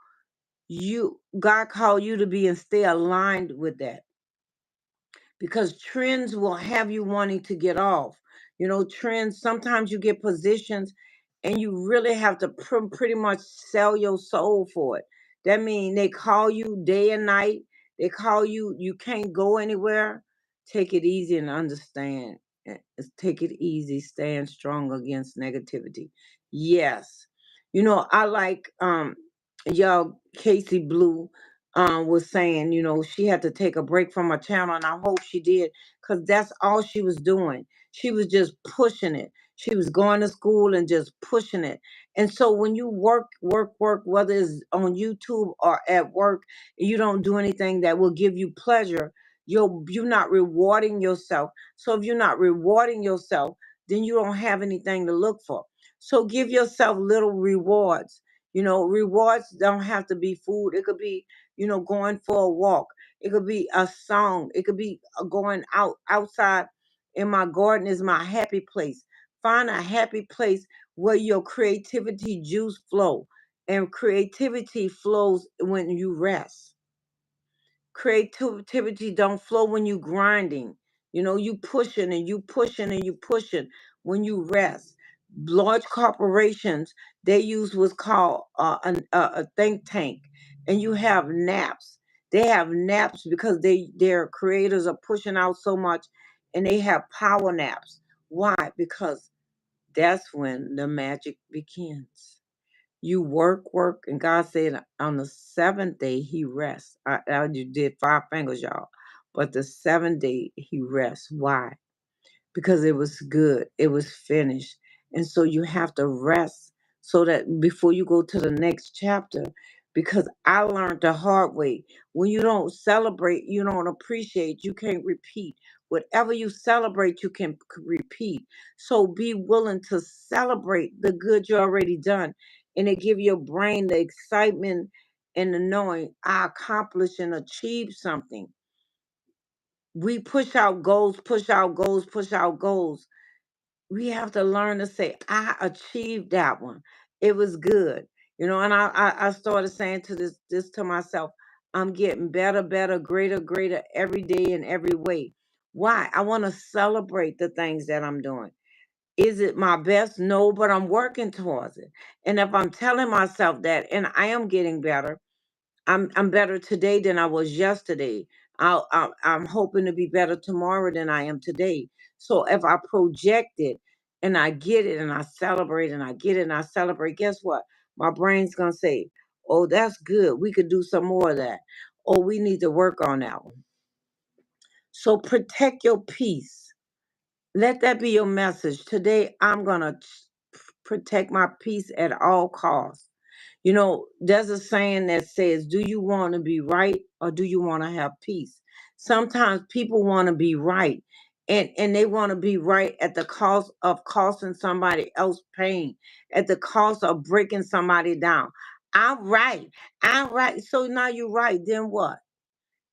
God called you to be and stay aligned with that, because trends will have you wanting to get off. Trends, sometimes you get positions and you really have to pretty much sell your soul for it. That means they call you day and night. They call you, you can't go anywhere. Take it easy and understand. Take it easy, stand strong against negativity. Yes. I like y'all, Casey Blue was saying, she had to take a break from her channel, and I hope she did, because that's all she was doing. She was just pushing it. She was going to school and just pushing it. And so when you work, whether it's on YouTube or at work, you don't do anything that will give you pleasure, you're not rewarding yourself. So if you're not rewarding yourself, then you don't have anything to look for. So give yourself little rewards. Rewards don't have to be food. It could be, going for a walk. It could be a song. It could be going outside. In my garden is my happy place. Find a happy place where your creativity juice flow. And creativity flows when you rest. Creativity don't flow when you grinding. You pushing and you pushing and you pushing when you rest. Large corporations, they use what's called a think tank, and you have naps. They have naps because their creators are pushing out so much, and they have power naps. Why? Because that's when the magic begins. You work, and God said on the seventh day he rests. I just did five fingers, y'all. But the seventh day he rests. Why? Because it was good. It was finished. And so you have to rest so that before you go to the next chapter, because I learned the hard way. When you don't celebrate, you don't appreciate, you can't repeat. Whatever you celebrate, you can repeat. So be willing to celebrate the good you already done. And it give your brain the excitement and the knowing I accomplished and achieved something. We push out goals, push out goals, push out goals. We have to learn to say, I achieved that one. It was good. And I started saying to this to myself, I'm getting better, greater every day in every way. Why? I want to celebrate the things that I'm doing. Is it my best? No, but I'm working towards it. And if I'm telling myself that and I am getting better, I'm better today than I was yesterday. I'm hoping to be better tomorrow than I am today. So if I project it and I get it and I celebrate and I get it and I celebrate, guess what? My brain's gonna say, "Oh, that's good. We could do some more of that. Oh, we need to work on that one." So protect your peace. Let that be your message today. I'm gonna protect my peace at all costs. There's a saying that says, do you want to be right or do you want to have peace? Sometimes people want to be right, and they want to be right at the cost of costing somebody else pain, at the cost of breaking somebody down. I'm right. I'm right. So now you're right. Then what?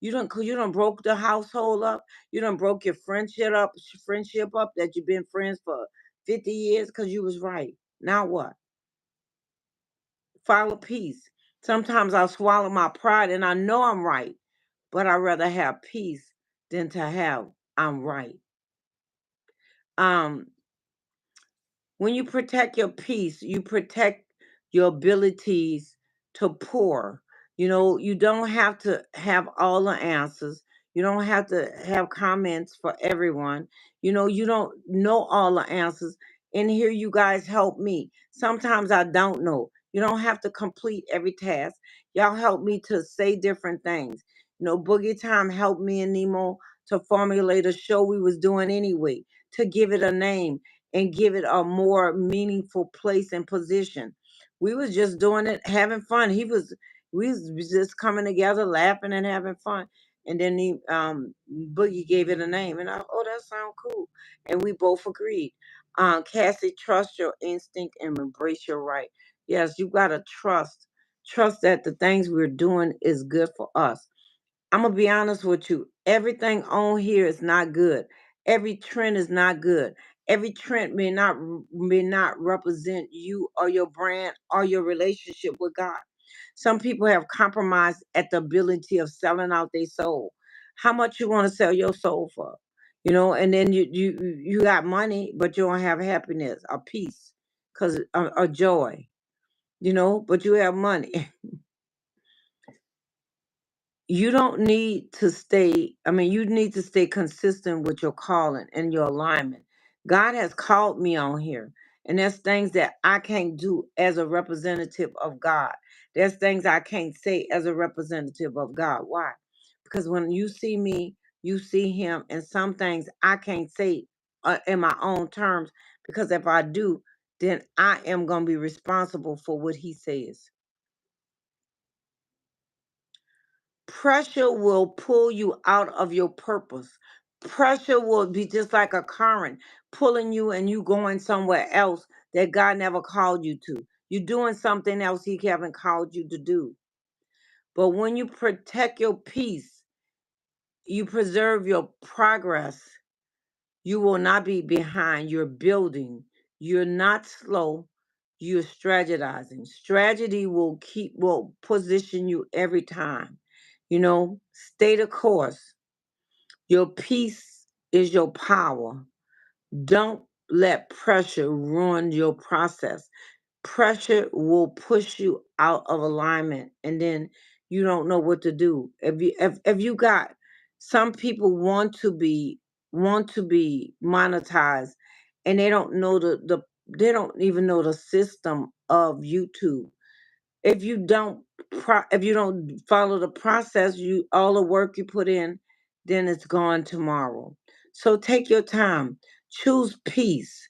You don't broke the household up. You don't broke your friendship up that you've been friends for 50 years because you was right. Now what? Follow peace. Sometimes I swallow my pride and I know I'm right, but I'd rather have peace than to have I'm right. Um, when you protect your peace, you protect your abilities to pour. You don't have to have all the answers. You don't have to have comments for everyone. You don't know all the answers. And here you guys help me. Sometimes I don't know. You don't have to complete every task. Y'all help me to say different things. Boogie Time helped me and Nemo to formulate a show we was doing anyway, to give it a name and give it a more meaningful place and position. We was just doing it, having fun. We was just coming together, laughing and having fun. And then Boogie gave it a name, and that sounds cool. And we both agreed. Cassie, trust your instinct and embrace your right. Yes, you gotta trust that the things we're doing is good for us. I'm gonna be honest with you. Everything on here is not good. Every trend is not good. Every trend may not represent you or your brand or your relationship with God. Some people have compromised at the ability of selling out their soul. How much you want to sell your soul for? And then you got money, but you don't have happiness or peace, cause or joy. But you have money. You don't need to stay, you need to stay consistent with your calling and your alignment. God has called me on here, and there's things that I can't do as a representative of God. There's things I can't say as a representative of God. Why? Because when you see me, you see him, and some things I can't say in my own terms, because if I do, then I am going to be responsible for what he says. Pressure will pull you out of your purpose. Pressure will be just like a current pulling you and you going somewhere else that God never called you to. You're doing something else He haven't called you to do. But when you protect your peace, you preserve your progress. You will not be behind. You're building. You're not slow. You're strategizing. Strategy will position you every time. Stay the course. Your peace is your power. Don't let pressure ruin your process. Pressure will push you out of alignment, and then you don't know what to do. If you got, some people want to be monetized, and they don't know they don't even know the system of YouTube. If you don't follow the process, you all the work you put in, then it's gone tomorrow. So take your time. Choose peace.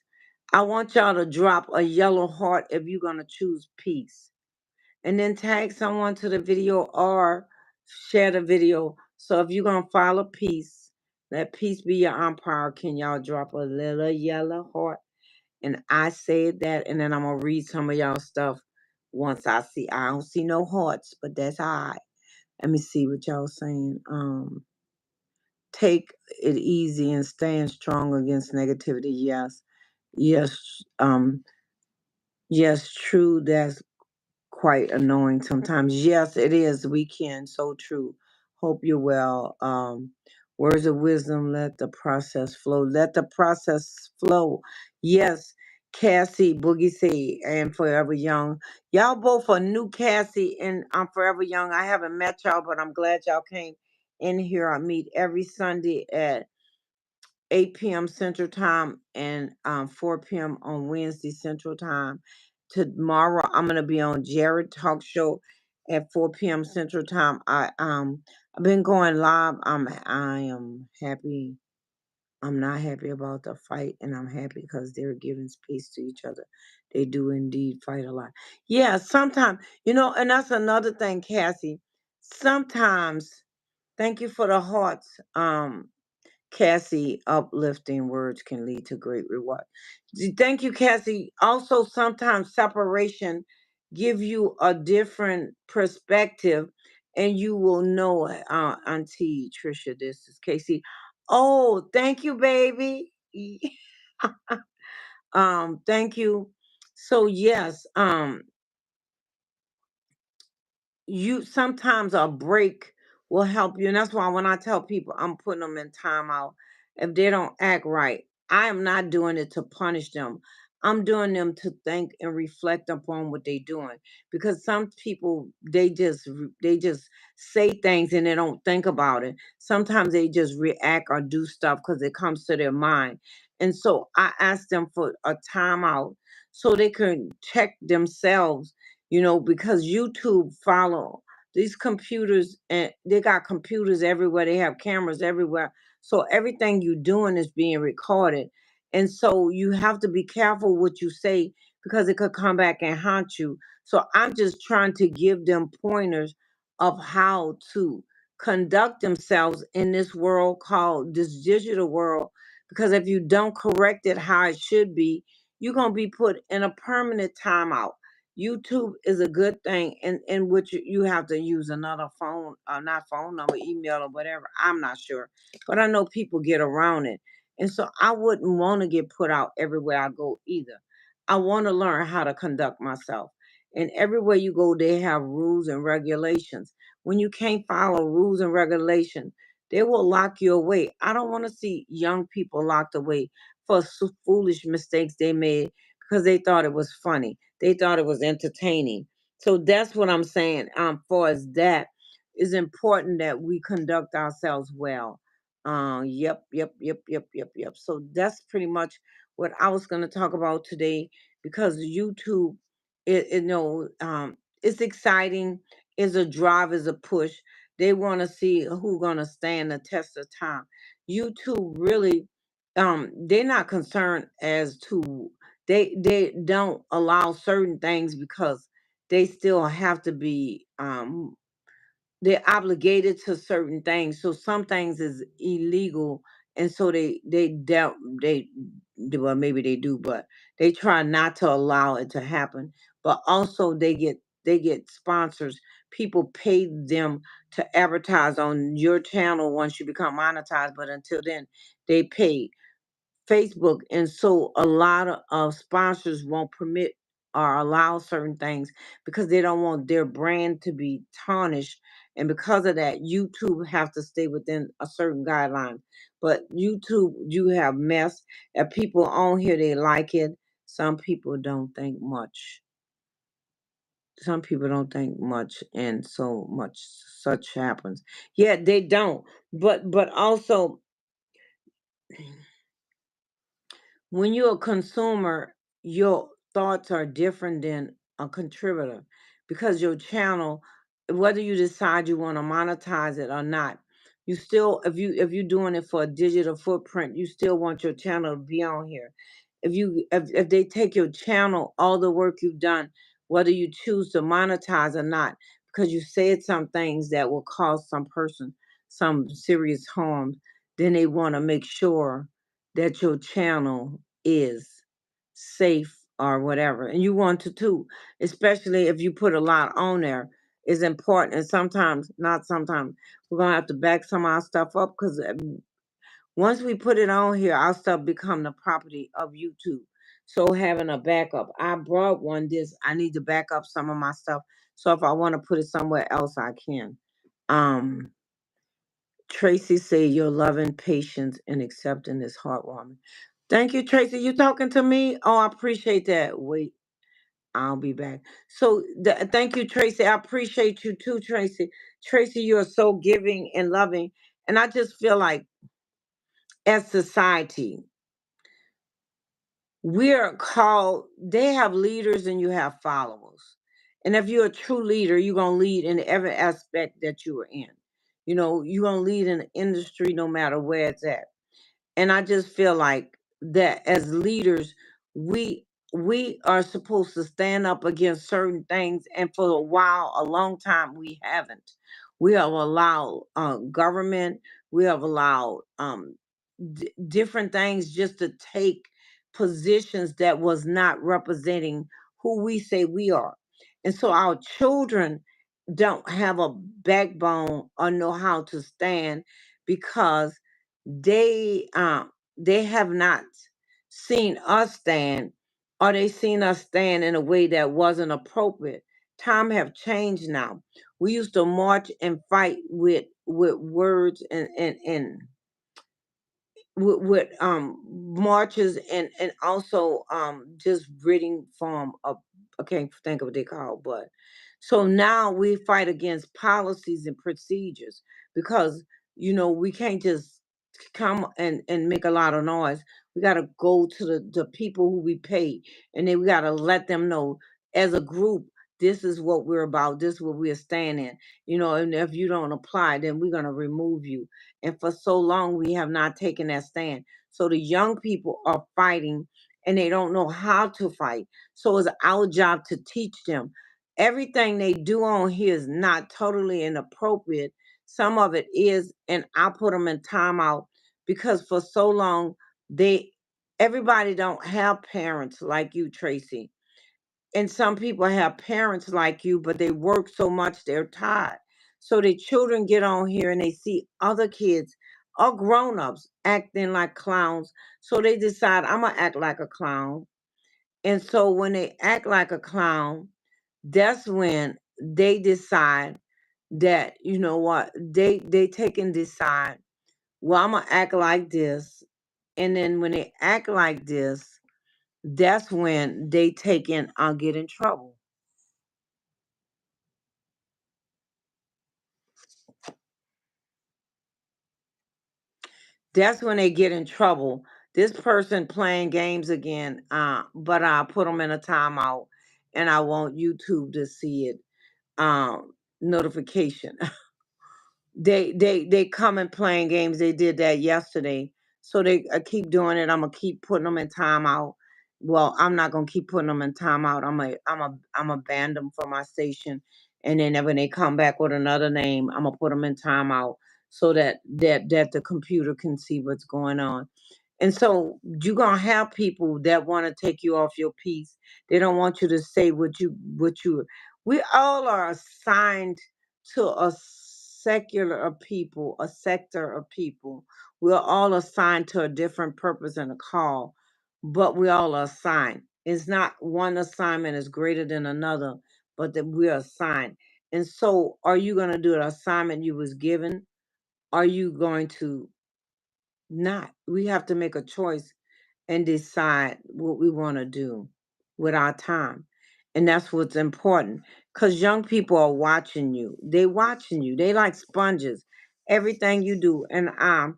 I want y'all to drop a yellow heart if you're going to choose peace. And then tag someone to the video or share the video. So if you're going to follow peace, let peace be your umpire. Can y'all drop a little yellow heart? And I said that, and then I'm gonna read some of y'all stuff once I don't see no hearts, but that's all right. Let me see what y'all saying. Take it easy and stand strong against negativity. Yes. Yes. Yes, true. That's quite annoying sometimes. Yes, it is. We can. So true. Hope you're well. Words of wisdom, let the process flow. Let the process flow. Yes, Cassie, Boogie C, and Forever Young. Y'all both are new Cassie and I'm Forever Young. I haven't met y'all, but I'm glad y'all came in here. I meet every Sunday at 8 p.m. Central Time and 4 p.m. on Wednesday Central Time. Tomorrow I'm gonna be on Jared Talk Show at 4 p.m. Central Time. I've been going live. I am happy. I'm not happy about the fight, and I'm happy because they're giving space to each other. They do indeed fight a lot. Yeah, sometimes and that's another thing, Cassie. Sometimes, thank you for the hearts. Cassie, uplifting words can lead to great reward. Thank you, Cassie. Also, sometimes separation give you a different perspective, and you will know it. Auntie Trisha, this is Casey. Oh, thank you, baby. Thank you. So yes, you sometimes a break will help you, and that's why when I tell people I'm putting them in timeout if they don't act right, I am not doing it to punish them. I'm doing them to think and reflect upon what they're doing, because some people they just say things and they don't think about it. Sometimes they just react or do stuff because it comes to their mind. And so I ask them for a timeout so they can check themselves, because YouTube follow these computers, and they got computers everywhere. They have cameras everywhere. So everything you're doing is being recorded. And so you have to be careful what you say, because it could come back and haunt you. So I'm just trying to give them pointers of how to conduct themselves in this world, called this digital world. Because if you don't correct it how it should be, you're going to be put in a permanent timeout. YouTube is a good thing, in which you have to use another phone, not phone number, email, or whatever. I'm not sure. But I know people get around it. And so I wouldn't want to get put out everywhere I go either. I want to learn how to conduct myself. And everywhere you go, they have rules and regulations. When you can't follow rules and regulations, they will lock you away. I don't want to see young people locked away for foolish mistakes they made because they thought it was funny. They thought it was entertaining. So that's what I'm saying. For as that is important that we conduct ourselves well. Yep. So that's pretty much what I was going to talk about today, because YouTube, it's exciting. It's a drive, is a push. They want to see who gonna stand the test of time. YouTube really, they're not concerned as to they don't allow certain things because they still have to be they're obligated to certain things. So some things is illegal, and so they doubt they well, maybe they do, but they try not to allow it to happen. But also they get sponsors. People pay them to advertise on your channel once you become monetized, but until then, they pay Facebook. And so a lot of sponsors won't permit or allow certain things because they don't want their brand to be tarnished. And because of that, YouTube have to stay within a certain guideline. But YouTube, you have mess. And people on here, they like it. Some people don't think much. Some people don't think much, and so much such happens. Yeah, they don't. But also, when you're a consumer, your thoughts are different than a contributor, because your channel, whether you decide you want to monetize it or not, you still, if you're doing it for a digital footprint, you still want your channel to be on here. If they take your channel, all the work you've done, whether you choose to monetize or not, because you said some things that will cause some person some serious harm, then they want to make sure that your channel is safe or whatever. And you want to too, especially if you put a lot on there, is important. And sometimes, not sometimes, we're going to have to back some of our stuff up, because once we put it on here, our stuff become the property of YouTube. So having a backup, I brought one. I need to back up some of my stuff. So if I want to put it somewhere else, I can. Um, Tracy say your loving patience and accepting is heartwarming. Thank you, Tracy. You talking to me? Oh, I appreciate that. Wait, I'll be back. So thank you, Tracy. I appreciate you too, Tracy. Tracy, you are so giving and loving. And I just feel like, as society, we're called, they have leaders and you have followers. And if you're a true leader, you're going to lead in every aspect that you are in. You're going to lead in the industry no matter where it's at. And I just feel like that as leaders, we are supposed to stand up against certain things, and for a while, a long time, we haven't. We have allowed government, we have allowed different things just to take positions that was not representing who we say we are. And so our children don't have a backbone or know how to stand, because they have not seen us stand, or they seen us stand in a way that wasn't appropriate. Time have changed now. We used to march and fight with words and with marches and also just reading from a, I can't think of what they call, but so now we fight against policies and procedures because we can't just come and make a lot of noise. We got to go to the people who we pay, and then we got to let them know as a group, this is what we're about, this is what we're standing, and if you don't apply, then we're going to remove you. And for so long, we have not taken that stand. So the young people are fighting and they don't know how to fight. So it's our job to teach them. Everything they do on here is not totally inappropriate. Some of it is, and I put them in timeout because for so long, they everybody don't have parents like you, Tracy, and some people have parents like you, but they work so much they're tired. So the children get on here and they see other kids or grown-ups acting like clowns. So they decide, I'm gonna act like a clown. And so when they act like a clown, that's when they decide that, you know what, they take and decide, well, I'm gonna act like this. And then when they act like this, that's when they take in, I'll get in trouble. That's when they get in trouble. This person playing games again, but I put them in a timeout, and I want YouTube to see it. Notification. They come and playing games. They did that yesterday, so they I keep doing it. I'm gonna keep putting them in timeout. Well, I'm not gonna keep putting them in timeout. I'm a ban them from my station, and then when they come back with another name, I'm gonna put them in timeout so that the computer can see what's going on. And so you're gonna have people that want to take you off your piece. They don't want you to say what you. We all are assigned to a secular of people, a sector of people. We're all assigned to a different purpose and a call, but we all are assigned. It's not one assignment is greater than another, but that we're assigned. And so are you gonna do the assignment you was given? Are you going to not? We have to make a choice and decide what we want to do with our time. And that's what's important because young people are watching you. They watching you. They like sponges. Everything you do. And I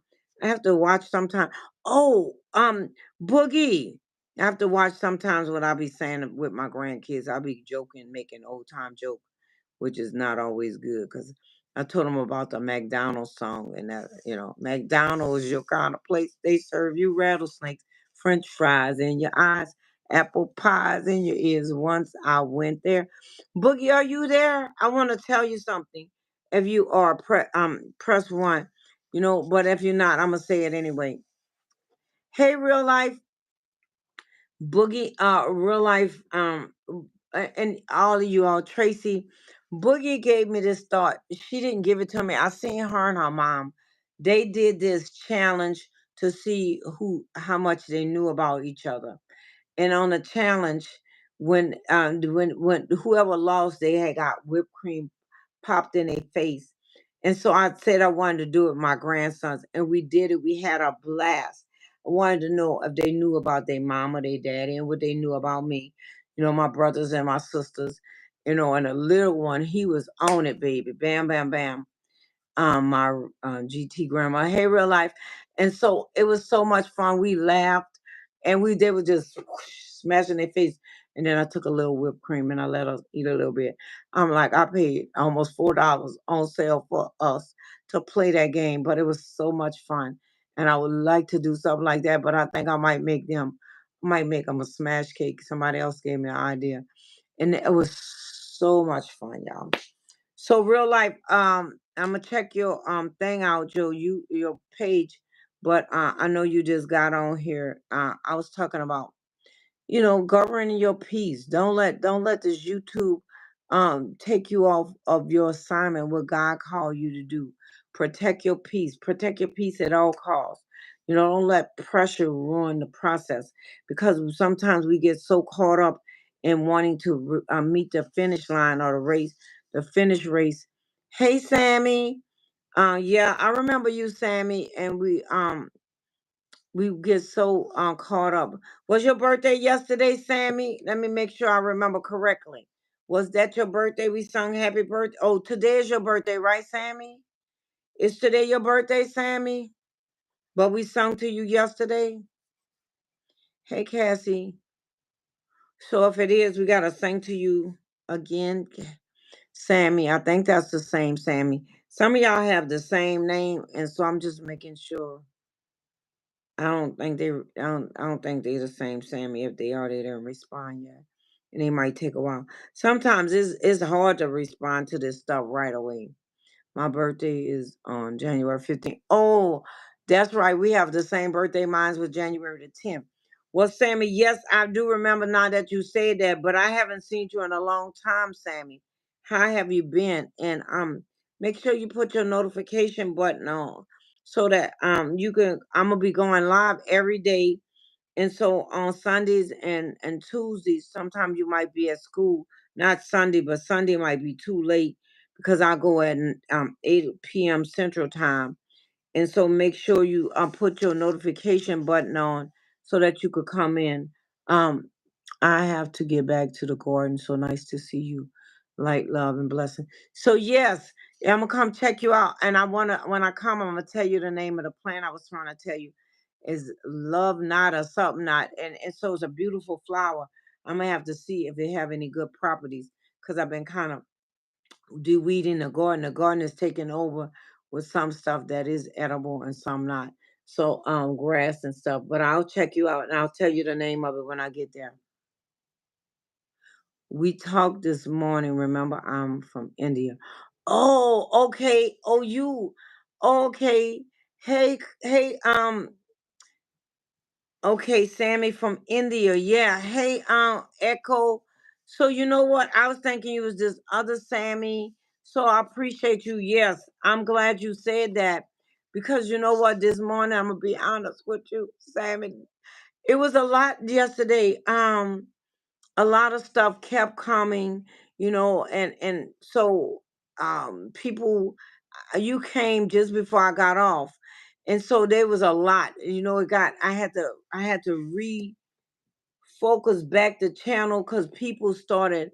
have to watch sometimes. Oh, Boogie. I have to watch sometimes what I'll be saying with my grandkids. I'll be joking, making old time jokes, which is not always good because I told them about the McDonald's song and that, McDonald's is your kind of place. They serve you rattlesnakes, French fries in your eyes, apple pies in your ears. Once I went there. Boogie, are you there? I want to tell you something. If you are, press one, but if you're not, I'm going to say it anyway. Hey, real life. Boogie, real life, and all of you all, Tracy, Boogie gave me this thought. She didn't give it to me. I seen her and her mom. They did this challenge to see how much they knew about each other. And on the challenge, when whoever lost, they had got whipped cream popped in their face. And so I said I wanted to do it with my grandsons, and we did it. We had a blast. I wanted to know if they knew about their mama, their daddy, and what they knew about me. My brothers and my sisters. And the little one, he was on it, baby. Bam, bam, bam. My GT grandma, hey, real life. And so it was so much fun. We laughed, and they were just smashing their face. And then I took a little whipped cream and I let us eat a little bit. I'm like, I paid almost $4 on sale for us to play that game, but it was so much fun. And I would like to do something like that, but I think I might make them a smash cake. Somebody else gave me an idea, and it was so much fun, y'all. So real life, I'm gonna check your thing out, Joe. Your page, but I know you just got on here. I was talking about governing your peace. Don't let this YouTube take you off of your assignment, what God called you to do. Protect your peace. Protect your peace at all costs. Don't let pressure ruin the process because sometimes we get so caught up in wanting to meet the finish line or the finish race. Hey, Sammy. Yeah, I remember you, Sammy, and We get so caught up. Was your birthday yesterday, Sammy? Let me make sure I remember correctly. Was that your birthday? We sung happy birthday. Oh, today is your birthday, right, Sammy? Is today your birthday, Sammy? But we sung to you yesterday. Hey, Cassie. So if it is, we gotta sing to you again, Sammy. I think that's the same Sammy. Some of y'all have the same name, and so I'm just making sure. I don't think they're the same Sammy. If they are, they didn't respond yet. And they might take a while. Sometimes it's hard to respond to this stuff right away. My birthday is on January 15th. Oh, that's right. We have the same birthday. Mine's was January the 10th. Well, Sammy, yes, I do remember now that you said that, but I haven't seen you in a long time, Sammy. How have you been? And make sure you put your notification button on so that you can I'm gonna be going live every day. And so on Sundays and Tuesdays, sometimes you might be at school, not Sunday, but Sunday might be too late because I go at 8 p.m. Central Time. And so make sure you put your notification button on so that you could come in. Um, I have to get back to the garden. So nice to see you. Light, love, and blessing. So yes, I'm gonna come check you out. And I wanna when I come, I'm gonna tell you the name of the plant I was trying to tell you is love knot or something knot. And so it's a beautiful flower. I'm gonna have to see if they have any good properties because I've been kind of de-weeding the garden. The garden is taken over with some stuff that is edible and some not. So grass and stuff. But I'll check you out and I'll tell you the name of it when I get there. We talked this morning. Remember, I'm from India. Oh, okay. Oh, you. Okay. Hey, hey. Okay, Sammy from India. Yeah. Hey, Echo. So you know what? I was thinking you was this other Sammy. So I appreciate you. Yes, I'm glad you said that because you know what? This morning I'm gonna be honest with you, Sammy. It was a lot yesterday. A lot of stuff kept coming, and so people, you came just before I got off, and so there was a lot. I had to refocus back the channel because people started,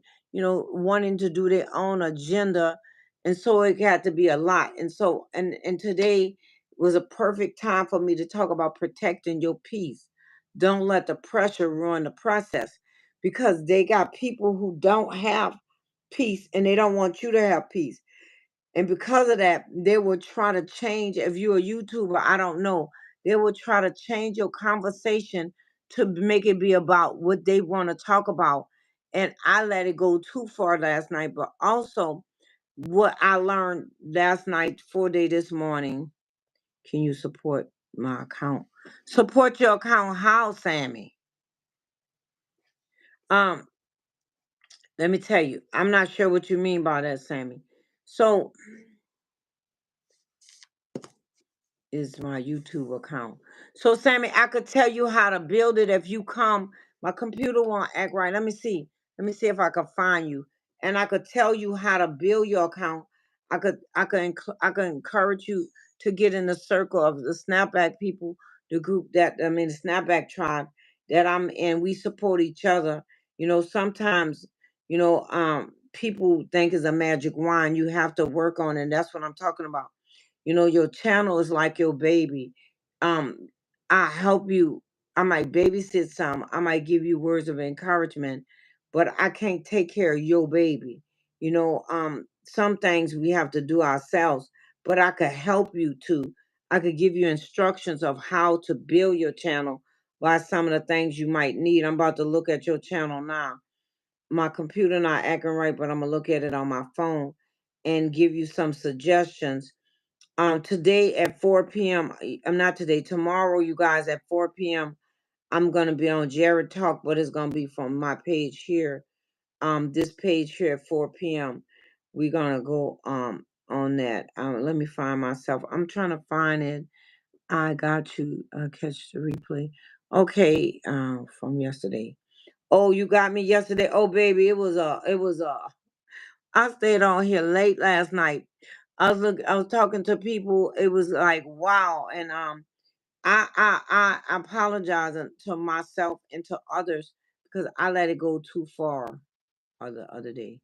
wanting to do their own agenda, and so it had to be a lot. And so and today was a perfect time for me to talk about protecting your peace. Don't let the pressure ruin the process because they got people who don't have peace and they don't want you to have peace. And because of that, they will try to change. If you're a YouTuber, I don't know. They will try to change your conversation to make it be about what they want to talk about. And I let it go too far last night. But also, what I learned last night, 4 day this morning. Can you support my account? Support your account how, Sammy? Um, Let me tell you, I'm not sure what you mean by that, Sammy. So is my YouTube account. So Sammy, I could tell you how to build it if you come. My computer won't act right. Let me see. Let me see if I can find you. And I could tell you how to build your account. I could encourage you to get in the circle of the Snapback people, the group the Snapback tribe that I'm in. We support each other. Sometimes, people think it's a magic wand. You have to work on it. And that's what I'm talking about. Your channel is like your baby. Um, I help you. I might babysit some. I might give you words of encouragement, but I can't take care of your baby. Some things we have to do ourselves, but I could help you too. I could give you instructions of how to build your channel by some of the things you might need. I'm about to look at your channel now. My computer not acting right, but I'm gonna look at it on my phone and give you some suggestions today at 4 p.m. I'm not today, tomorrow, you guys, at 4 p.m. I'm gonna be on Jared Talk, but it's gonna be from my page here. This page here at 4 p.m. We're gonna go on that. Let me find myself. I'm trying to find it. I got you. Catch the replay. Okay, from yesterday. Oh, you got me yesterday. Oh, baby, it was. I stayed on here late last night. I was talking to people. It was like wow, and I apologize to myself and to others because I let it go too far the other day.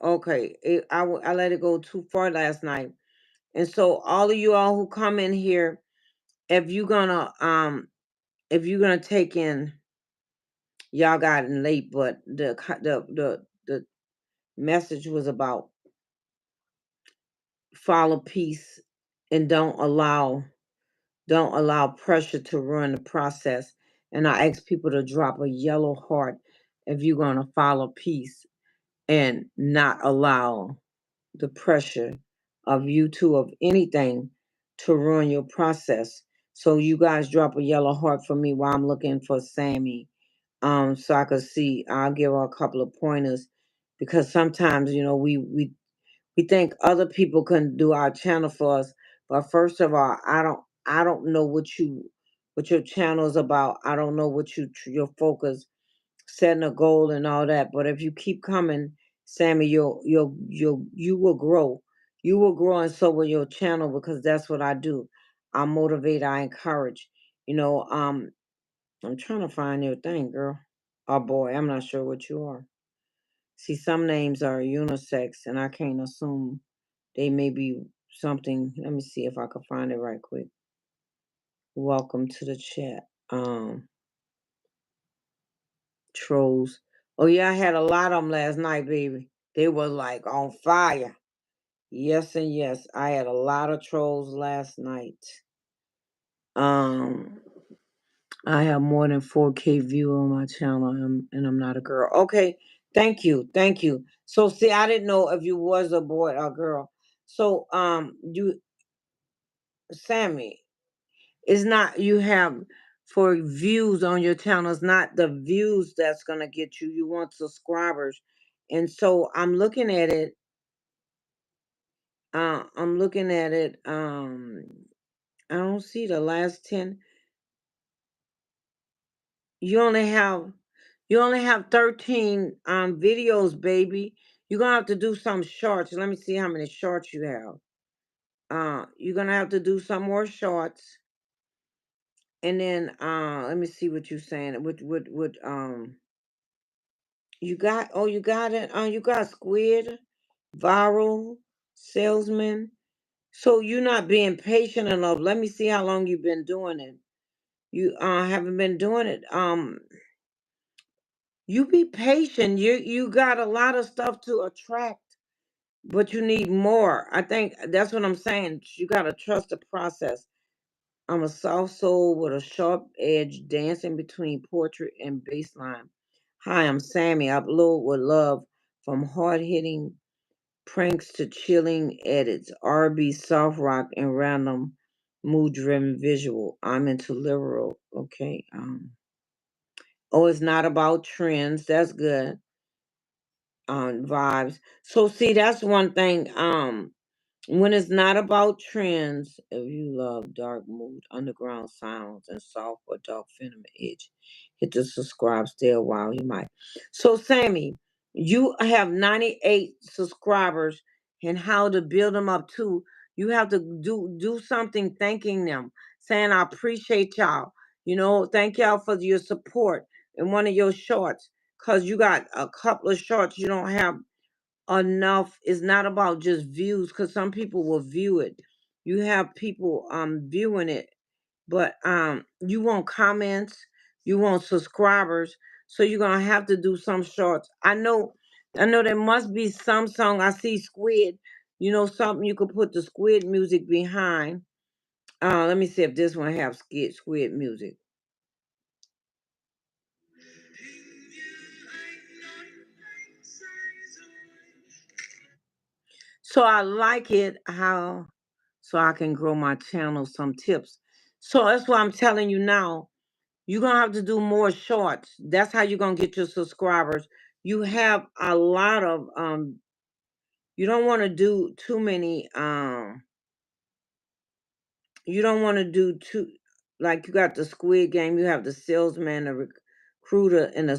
Okay, I let it go too far last night, and so all of you all who come in here, if you're gonna take in, y'all got in late, but the message was about follow peace and don't allow pressure to ruin the process. And I ask people to drop a yellow heart if you're going to follow peace and not allow the pressure of you two of anything to ruin your process. So you guys drop a yellow heart for me while I'm looking for Sammy. So I could see, I'll give her a couple of pointers because sometimes, we think other people can do our channel for us, but first of all, I don't know what your channel is about. I don't know what your focus, setting a goal and all that. But if you keep coming, Sammy, you will grow. You will grow, and so will your channel because that's what I do. I motivate, I encourage. I'm trying to find your thing, girl. Oh boy, I'm not sure what you are. See, some names are unisex, and I can't assume they may be something. Let me see if I can find it right quick. Welcome to the chat. Trolls. Oh yeah, I had a lot of them last night, baby. They were like on fire. Yes and yes, I had a lot of trolls last night. Um, I have more than 4K view on my channel, and I'm not a girl. Okay, thank you. So see, I didn't know if you was a boy or girl. So you, Sammy, it's not you have for views on your channel. It's not the views that's gonna get you. You want subscribers, and so I'm looking at it. I'm looking at it. I don't see the last 10. You only have you only have 13 videos, baby. You're gonna have to do some shorts. Let me see how many shorts you have. You're gonna have to do some more shorts. And then let me see what you're saying. What you got, oh, you got it. You got squid, viral, salesman. So you're not being patient enough. Let me see how long you've been doing it. You haven't been doing it. You be patient. You got a lot of stuff to attract, but you need more. I think that's what I'm saying. You gotta trust the process. I'm a soft soul with a sharp edge dancing between portrait and baseline. Hi, I'm Sammy. I upload with love from hard hitting pranks to chilling edits, R&B, soft rock, and random mood driven visual. I'm into liberal. Okay. Oh, it's not about trends. That's good. Vibes. So see, that's one thing. When it's not about trends, if you love dark mood, underground sounds, and soft or dark venom edge, hit the subscribe, stay a while, you might. So, Sammy, you have 98 subscribers, and how to build them up too. You have to do something thanking them, saying, I appreciate y'all. Thank y'all for your support in one of your shorts. Because you got a couple of shorts you don't have enough. It's not about just views because some people will view it. You have people viewing it, but you want comments, you want subscribers, so you're gonna have to do some shorts. I know there must be some song. I see squid, something you could put the squid music behind. Let me see if this one have squid music. So I like it how so I can grow my channel some tips. So that's why I'm telling you now, you're gonna have to do more shorts. That's how you're gonna get your subscribers. You have a lot of you don't want to do too many you don't want to do too, like you got the squid game, you have the salesman, the recruiter, and the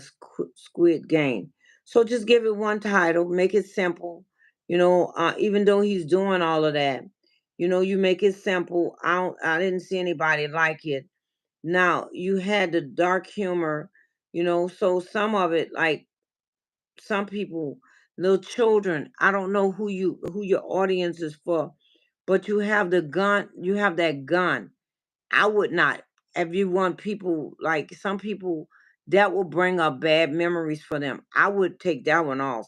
squid game. So just give it one title, make it simple. Even though he's doing all of that, You know, you make it simple. I didn't see anybody like it. Now you had the dark humor, you know, so some of it, like some people, little children, I don't know who your audience is for, but you have the gun, you have that gun. I would not. If you want people, like some people, that will bring up bad memories for them. I would take that one off.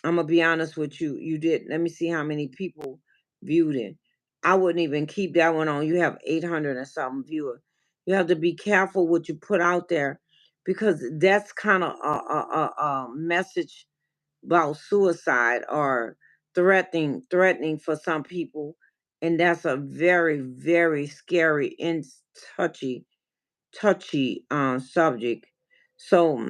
I'm gonna be honest with you. You did. Let me see how many people viewed it. I wouldn't even keep that one on. You have 800 and something viewers. You have to be careful what you put out there, because that's kind of a message about suicide or threatening for some people, and that's a very very scary and touchy subject. So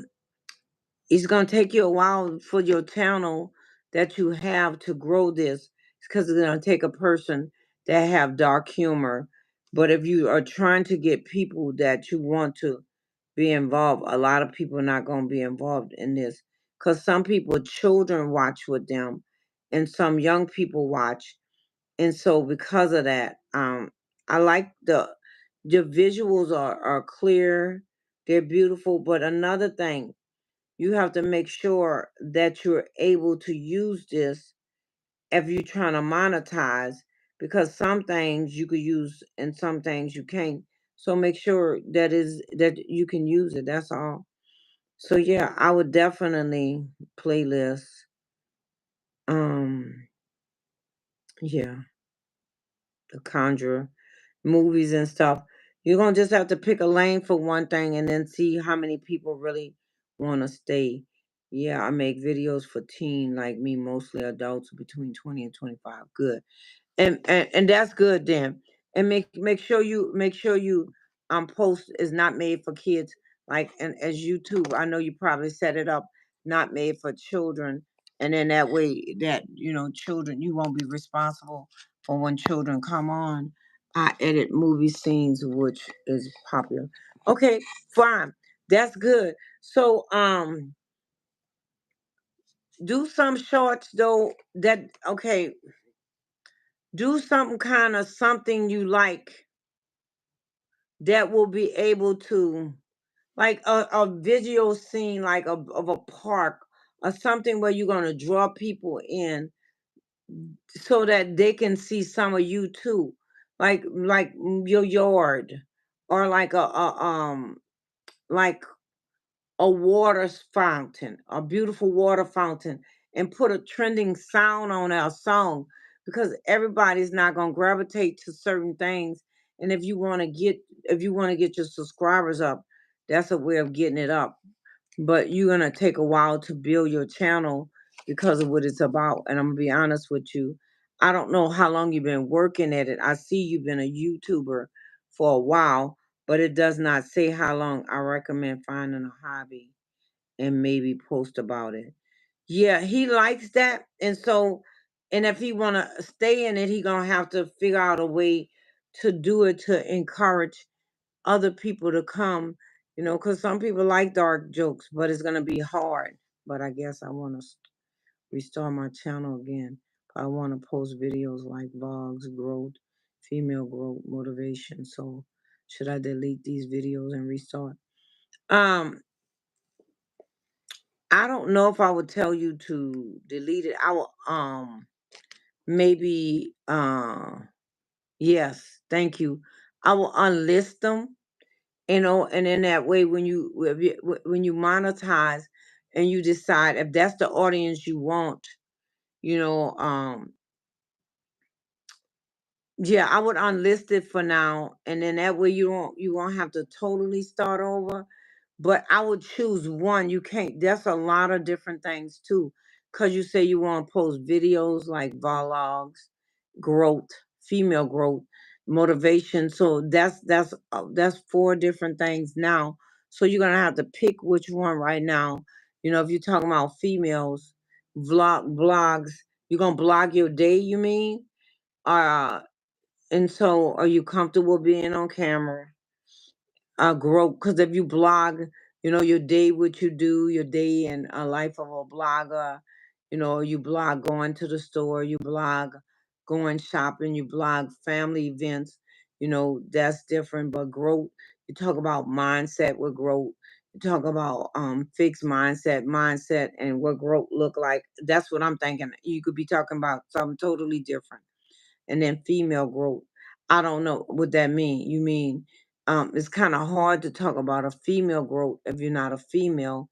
it's going to take you a while for your channel that you have to grow this, because it's going to take a person that have dark humor. But if you are trying to get people that you want to be involved, a lot of people are not going to be involved in this, because some people, children watch with them, and some young people watch. And so because of that, I like the visuals are clear, they're beautiful. But another thing, you have to make sure that you're able to use this if you're trying to monetize, because some things you could use and some things you can't. So make sure that you can use it. That's all. So yeah, I would definitely playlist. Um, yeah, The Conjurer movies and stuff. You're gonna just have to pick a lane for one thing and then see how many people really want to stay. Yeah, I make videos for teen like me, mostly adults between 20 and 25. Good. And that's good then. And make sure you post is not made for kids, like, and as YouTube, I know you probably set it up not made for children, and then that way that children, you won't be responsible for when children come on. I edit movie scenes, which is popular. Okay, fine. That's good. So do some shorts though, that okay, do something kind of something you like that will be able to, like a video scene, like of a park or something, where you're going to draw people in so that they can see some of you too, like your yard, or like a water fountain, a beautiful water fountain, and put a trending sound on our song, because everybody's not going to gravitate to certain things. And if you want to get your subscribers up, that's a way of getting it up. But you're going to take a while to build your channel because of what it's about. And I'm going to be honest with you. I don't know how long you've been working at it. I see you've been a YouTuber for a while, but it does not say how long. I recommend finding a hobby and maybe post about it. Yeah, he likes that. And so, and if he want to stay in it, he going to have to figure out a way to do it to encourage other people to come, because some people like dark jokes, but it's going to be hard. But I guess I want to restart my channel again. I want to post videos like vlogs, growth, female growth, motivation. So should I delete these videos and restart? Um, I don't know if I would tell you to delete it. I will maybe yes, thank you. I will unlist them, and in that way, when you monetize and you decide if that's the audience you want, you know, yeah, I would unlist it for now, and then that way you won't have to totally start over. But I would choose one. You can't. That's a lot of different things too, because you say you want to post videos like vlogs, growth, female growth, motivation. So that's four different things now. So you're gonna have to pick which one right now. If you're talking about females, blogs, you're gonna blog your day. You mean? Uh, and so, are you comfortable being on camera? Grow, because if you blog, your day, what you do, your day in a life of a blogger. You blog going to the store. You blog. going shopping, you blog family events, that's different. But growth, you talk about mindset with growth. You talk about fixed mindset and what growth look like. That's what I'm thinking. You could be talking about something totally different. And then female growth. I don't know what that mean. You mean it's kind of hard to talk about a female growth if you're not a female,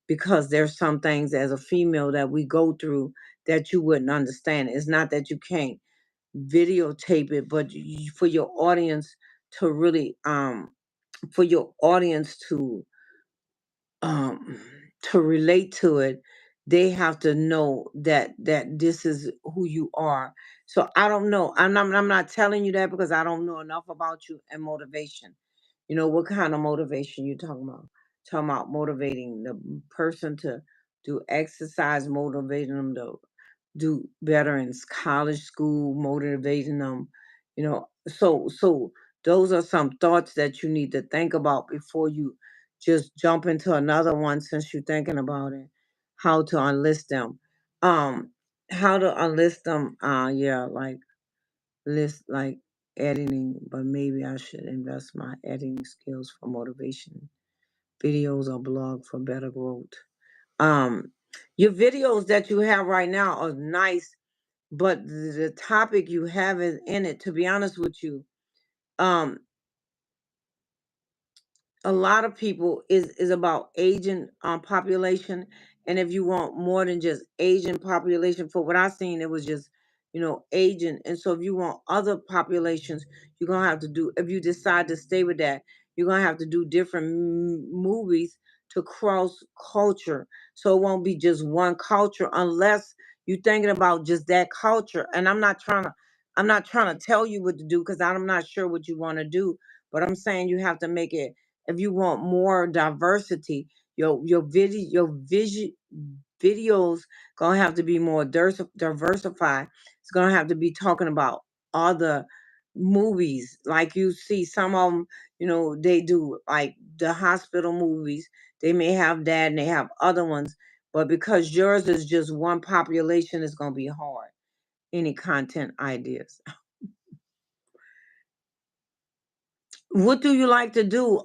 because there's some things as a female that we go through that you wouldn't understand. It's not that you can't videotape it, but for your audience to really for your audience um to relate to it, they have to know that this is who you are. So I don't know. I'm not telling you that because I don't know enough about you and motivation. What kind of motivation you talking about? Talking about motivating the person to do exercise, motivating them to do better in college school, motivating them, so those are some thoughts that you need to think about before you just jump into another one, since you're thinking about it. How to enlist them. Um, how to enlist them, yeah, like list like editing, but maybe I should invest my editing skills for motivation. Videos or blog for better growth. Um, your videos that you have right now are nice, but the topic you have is in it, to be honest with you. um a lot of people is about Asian population. And if you want more than just Asian population, for what I seen, it was just Asian. And so if you want other populations, you're gonna have to do, if you decide to stay with that, you're gonna have to do different movies to cross culture, so it won't be just one culture, unless you're thinking about just that culture. And I'm not trying to tell you what to do, because I'm not sure what you want to do. But I'm saying you have to make it, if you want more diversity, your videos gonna have to be more diversified. It's gonna have to be talking about other movies. Like you see some of them, they do like the hospital movies. They may have that and they have other ones, but because yours is just one population, it's gonna be hard. Any content ideas? What do you like to do?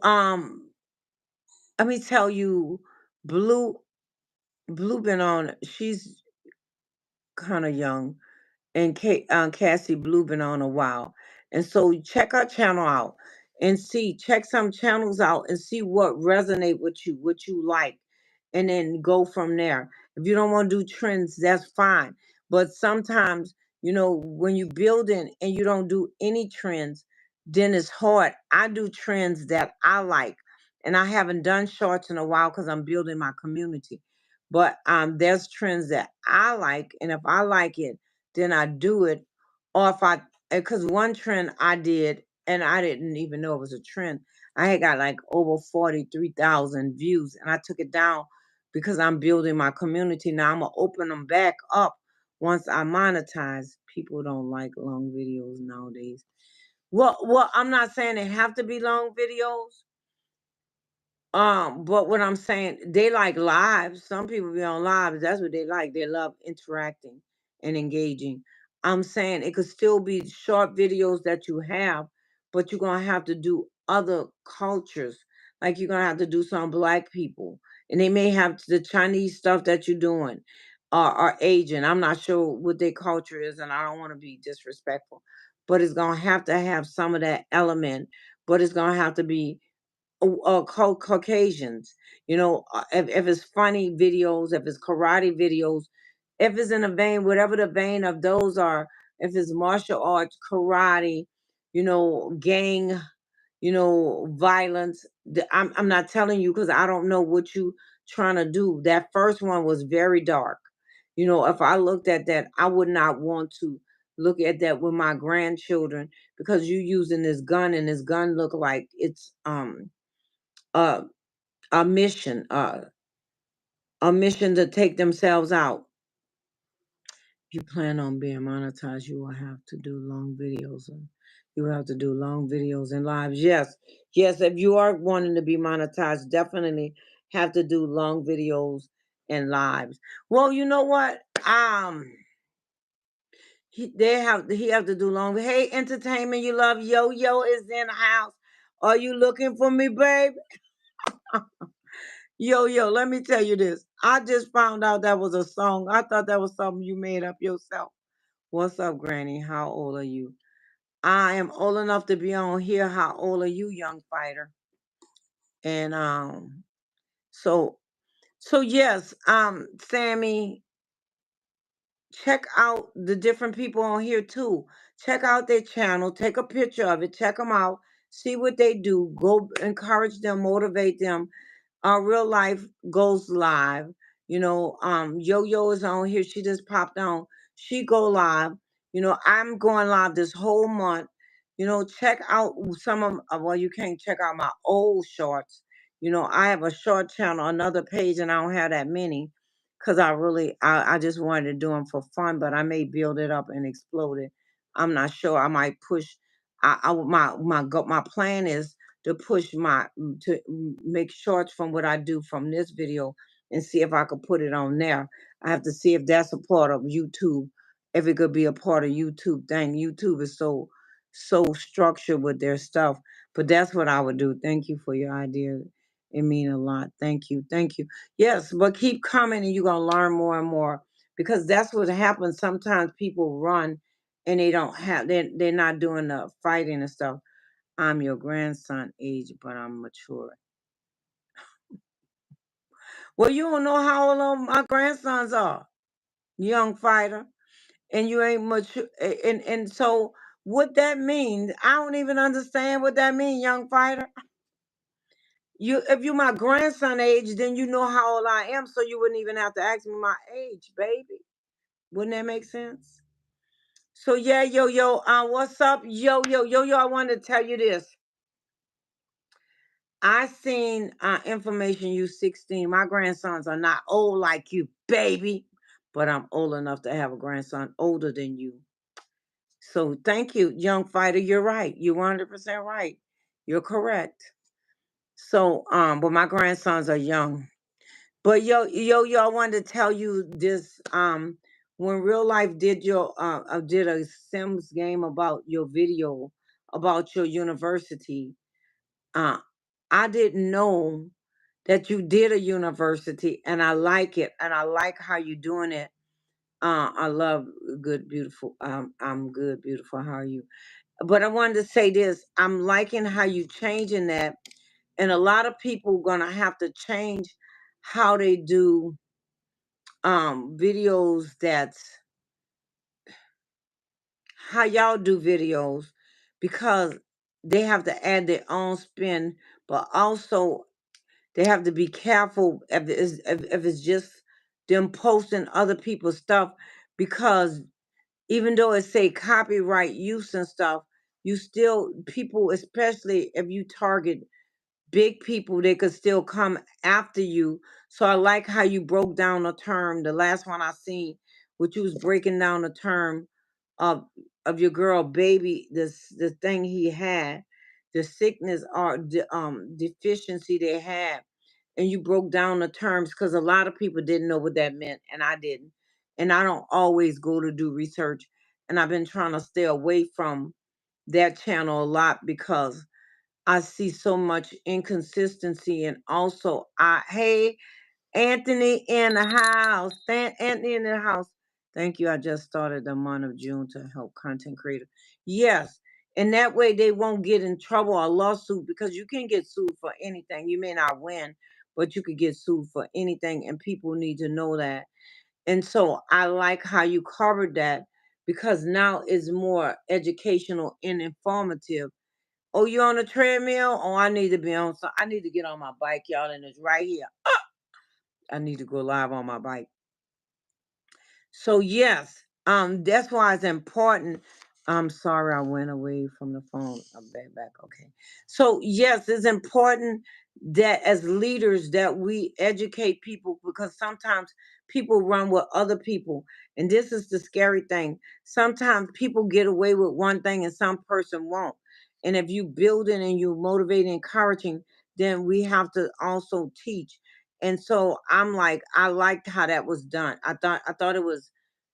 Let me tell you, Blue Blue been on. She's kind of young, and Cassie Blue been on a while, and so check our channel out and check some channels out and see what resonate with you, what you like, and then go from there. If you don't want to do trends, that's fine. But sometimes, when you build in and you don't do any trends, then it's hard. I do trends that I like, and I haven't done shorts in a while because I'm building my community. But there's trends that I like, and if I like it, then I do it. Or if I, because one trend I did, and I didn't even know it was a trend. I had got like over 43,000 views, and I took it down because I'm building my community. Now I'm gonna open them back up once I monetize. People don't like long videos nowadays. Well, I'm not saying they have to be long videos. But what I'm saying, they like lives. Some people be on lives. That's what they like. They love interacting and engaging. I'm saying it could still be short videos that you have, but you're gonna have to do other cultures. Like you're gonna have to do some black people, and they may have the Chinese stuff that you're doing, or Asian. I'm not sure what their culture is, and I don't want to be disrespectful, but it's gonna have to have some of that element. But it's gonna have to be Caucasians. If it's funny videos, if it's karate videos, if it's in a vein, whatever the vein of those are, if it's martial arts, karate, gang, violence. I'm not telling you because I don't know what you trying to do. That first one was very dark. If I looked at that, I would not want to look at that with my grandchildren, because you using this gun, and this gun look like it's uh a mission, a mission to take themselves out. If you plan on being monetized, you will have to do long videos, and you will have to do long videos and lives. Yes, yes. If you are wanting to be monetized, definitely have to do long videos and lives. Well, you know what? he have to do long. Hey, entertainment, you love Yo Yo is in the house. Are you looking for me, babe? Yo Yo, let me tell you this. I just found out that was a song. I thought that was something you made up yourself. What's up, Granny? How old are you? I am old enough to be on here. How old are you, young fighter? And so yes, Sammy, check out the different people on here too. Check out their channel, take a picture of it, check them out, see what they do, go encourage them, motivate them. Real life goes live. Yo Yo is on here. She just popped on. She go live. I'm going live this whole month. Check out some of well, you can't check out my old shorts. I have a short channel, another page, and I don't have that many because I just wanted to do them for fun, but I may build it up and explode it. I'm not sure. I might push. My plan is to push make shorts from what I do from this video and see if I could put it on there. I have to see if that's a part of YouTube, if it could be a part of YouTube thing. YouTube is so structured with their stuff, but that's what I would do. Thank you for your idea. It mean a lot. Thank you. Thank you. Yes, but keep coming and you're gonna learn more and more because that's what happens. Sometimes people run and they don't have they're not doing the fighting and stuff. I'm your grandson age, but I'm mature. Well, you don't know how old my grandsons are, young fighter, and you ain't mature. And so what that means, I don't even understand what that means, young fighter. If you my grandson age, then you know how old I am, so you wouldn't even have to ask me my age, baby. Wouldn't that make sense? So yeah, yo yo, what's up, yo yo yo yo? I wanted to tell you this. I seen information you 16. My grandsons are not old like you, baby, but I'm old enough to have a grandson older than you. So thank you, young fighter. You're right. You're 100% right. You're correct. So but my grandsons are young. But yo, I wanted to tell you this. When real life did a Sims game about your video about your university, uh, I didn't know that you did a university, and I like it, and I like how you're doing it. I love good, beautiful. I'm good, beautiful. How are you? But I wanted to say this. I'm liking how you changing that, and a lot of people gonna have to change how they do videos. That's how y'all do videos because they have to add their own spin, but also they have to be careful if it's just them posting other people's stuff because even though it say copyright use and stuff, you still people, especially if you target big people, they could still come after you. So I like how you broke down a term. The last one I seen, which you was breaking down the term of your girl baby, the thing he had, the sickness or the deficiency they had, and you broke down the terms because a lot of people didn't know what that meant, and I didn't, and I don't always go to do research, and I've been trying to stay away from that channel a lot because I see so much inconsistency and also hey, Anthony in the house. Anthony in the house. Thank you. I just started the month of June to help content creators. Yes. And that way they won't get in trouble or lawsuit because you can get sued for anything. You may not win, but you could get sued for anything and people need to know that. And so I like how you covered that because now it's more educational and informative. Oh, you on a treadmill? Oh, I need to be on. So I need to get on my bike, y'all, and it's right here. I need to go live on my bike. So yes, that's why it's important. I'm sorry I went away from the phone. I'm back. Okay. So yes, it's important that as leaders that we educate people because sometimes people run with other people. And this is the scary thing. Sometimes people get away with one thing and some person won't. And if you building and you motivating, encouraging, then we have to also teach. And so I'm like, I liked how that was done. I thought it was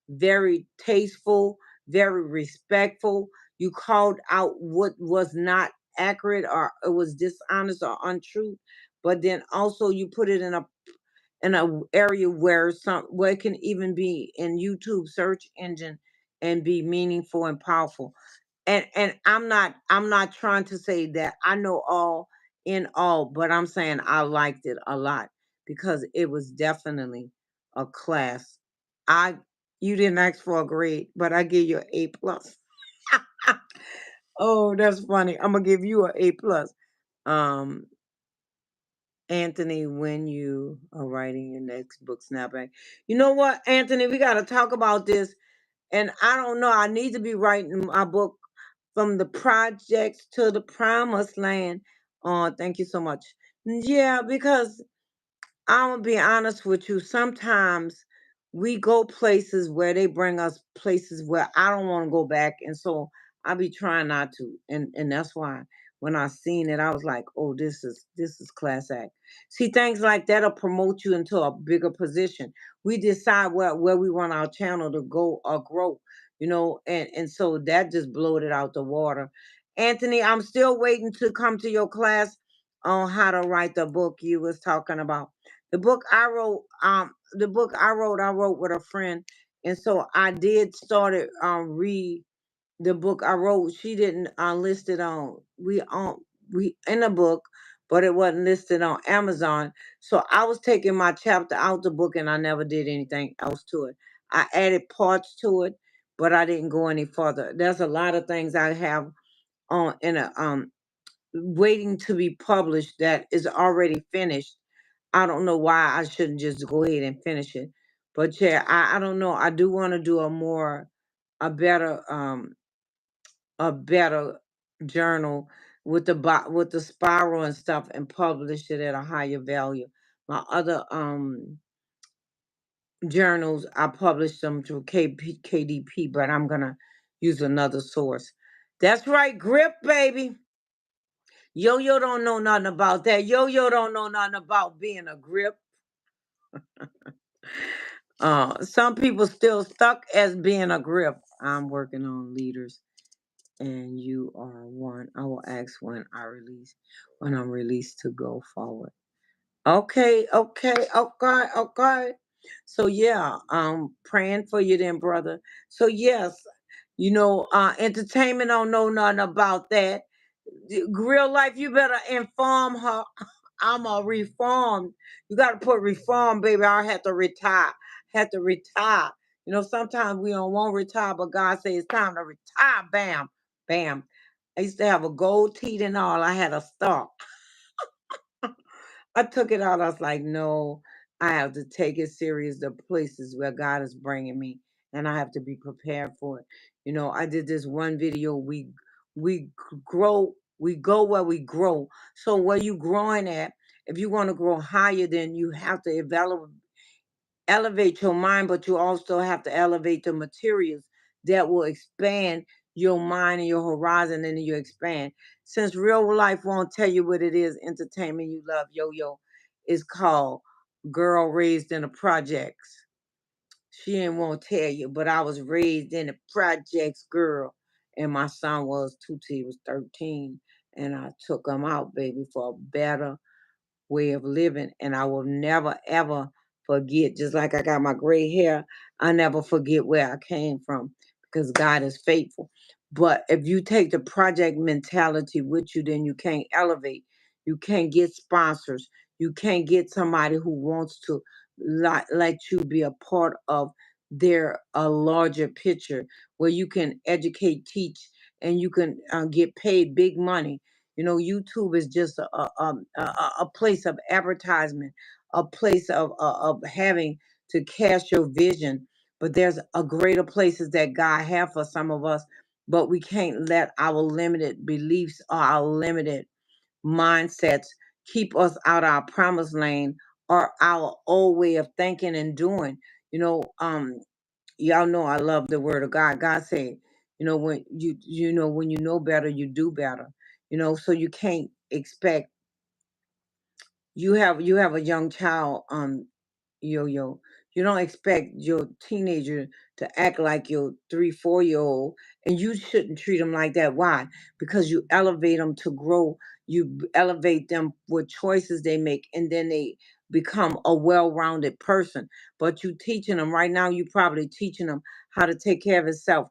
very tasteful very respectful. You called out what was not accurate or it was dishonest or untrue, but then also you put it in a area where it can even be in YouTube search engine and be meaningful and powerful. And I'm not trying to say that I know all in all, but I'm saying I liked it a lot because it was definitely a class. I You didn't ask for a grade, but I give you an A plus. Oh, that's funny. I'm gonna give you an A plus. Um, Anthony, when you are writing your next book, Snapback. You know what, Anthony, we gotta talk about this. And I don't know, I need to be writing my book from the projects to the promised land. Oh, thank you so much. Yeah, because I'm gonna be honest with you. Sometimes we go places where they bring us places where I don't want to go back, and so I be trying not to. And that's why when I seen it, I was like, "Oh, this is class act." See, things like that'll promote you into a bigger position. We decide where we want our channel to go or grow, and so that just blowed it out the water. Anthony, I'm still waiting to come to your class on how to write the book you was talking about. The book I wrote with a friend, and so I did started read the book I wrote. She didn't list it we in the book, but it wasn't listed on Amazon. So I was taking my chapter out the book, and I never did anything else to it. I added parts to it, but I didn't go any further. There's a lot of things I have on in a waiting to be published that is already finished. I don't know why I shouldn't just go ahead and finish it. But yeah, I don't know. I do want to do a better a better journal with with the spiral and stuff and publish it at a higher value. My other journals, I published them through KDP, but I'm gonna use another source. That's right, grip baby. Yo don't know nothing about that. Yo don't know nothing about being a grip. Some people still stuck as being a grip. I'm working on leaders, and you are one. I will ask when I'm released to go forward. Okay. So yeah, praying for you then, brother. So yes, entertainment don't know nothing about that. Real life, you better inform her. I'm a reform. You got to put reform, baby. I have to retire. Have to retire. Sometimes we don't want to retire, but God says it's time to retire. Bam, bam. I used to have a gold teeth and all. I had a star. I took it out. I was like, no, I have to take it serious. The places where God is bringing me, and I have to be prepared for it. I did this one video. We grow. We go where we grow. So where you growing at? If you want to grow higher, then you have to elevate your mind, but you also have to elevate the materials that will expand your mind and your horizon, and then you expand. Since real life won't tell you what it is, entertainment you love, yo, is called Girl Raised in the Projects. She ain't won't tell you, but I was raised in the projects, girl. And my son was two till he was 13. And I took him out, baby, for a better way of living. And I will never, ever forget, just like I got my gray hair, I never forget where I came from because God is faithful. But if you take the project mentality with you, then you can't elevate. You can't get sponsors. You can't get somebody who wants to let you be a part of their a larger picture where you can educate, teach, and you can get paid big money. YouTube is just a place of advertisement, a place of having to cast your vision. But there's a greater places that God have for some of us, but we can't let our limited beliefs or our limited mindsets keep us out our promised lane or our old way of thinking and doing. Y'all know I love the word of God. God said, when you know better, you do better. So you can't expect you have a young child, yo. You don't expect your teenager to act like your 3, 4-year-old, and you shouldn't treat them like that. Why? Because you elevate them to grow. Elevate them with choices they make, and then they become a well-rounded person. But you teaching them right now. You probably teaching them how to take care of himself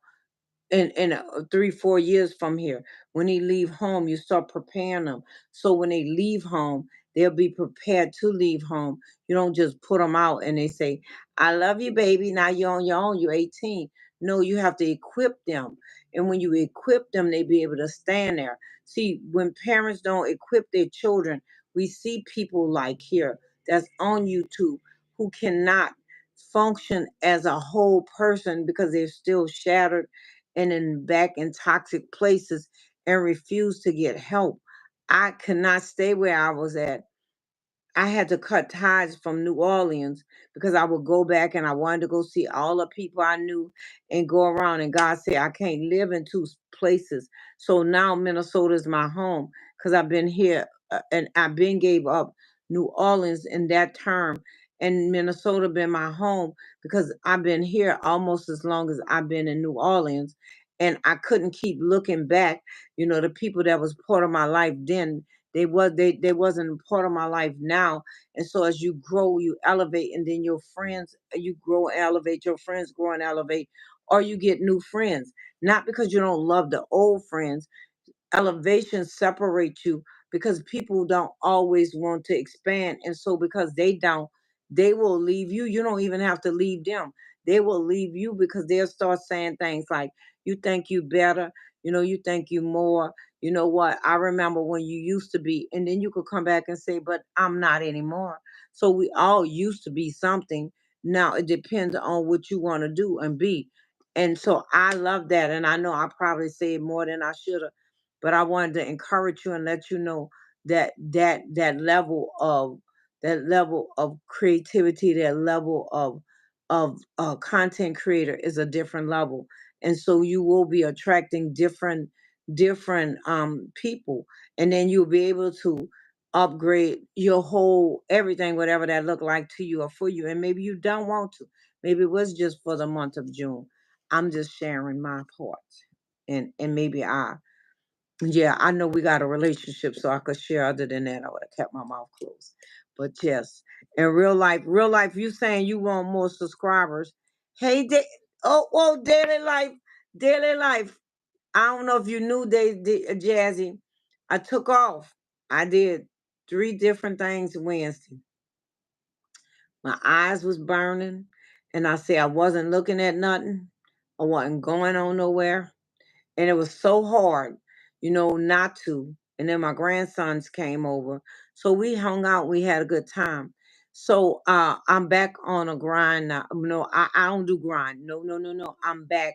in 3, 4 years from here. When he leave home, you start preparing them. So when they leave home, they'll be prepared to leave home. You don't just put them out and they say, I love you, baby. Now you're on your own. You're 18. No, you have to equip them. And when you equip them, they be able to stand there. See, when parents don't equip their children, we see people like here that's on YouTube who cannot function as a whole person because they're still shattered and then back in toxic places and refuse to get help. I could not stay where I was at. I had to cut ties from New Orleans because I would go back and I wanted to go see all the people I knew and go around. And God said, I can't live in two places. So now Minnesota is my home because I've been here and I've been gave up New Orleans in that term. And Minnesota been my home because I've been here almost as long as I've been in New Orleans. And I couldn't keep looking back. You know, the people that was part of my life then, they wasn't part of my life now. And so as you grow, you elevate, and then your friends, you grow and elevate, your friends grow and elevate, or you get new friends. Not because you don't love the old friends, elevation separates you because people don't always want to expand. And so because they don't, they will leave you. You don't even have to leave them. They will leave you because they'll start saying things like, you think you better, you think you more. You know what? I remember when you used to be, and then you could come back and say, but I'm not anymore. So we all used to be something. Now it depends on what you want to do and be. And so I love that. And I know I probably said more than I should have, but I wanted to encourage you and let you know that level of creativity, that level of content creator is a different level, and so you will be attracting different people, and then you'll be able to upgrade your whole everything, whatever that look like to you or for you, and maybe you don't want to. Maybe it was just for the month of June. I'm just sharing my thoughts, and maybe yeah, I know we got a relationship, so I could share. Other than that, I would have kept my mouth closed. But yes, in real life, you saying you want more subscribers. Hey, daily life. I don't know if you knew Jazzy. I took off. I did 3 different things Wednesday. My eyes was burning, and I said I wasn't looking at nothing. I wasn't going on nowhere, and it was so hard, not to. And then my grandsons came over, so we hung out. We had a good time. So I'm back on a grind now. No, I don't do grind. No, no, no, no. I'm back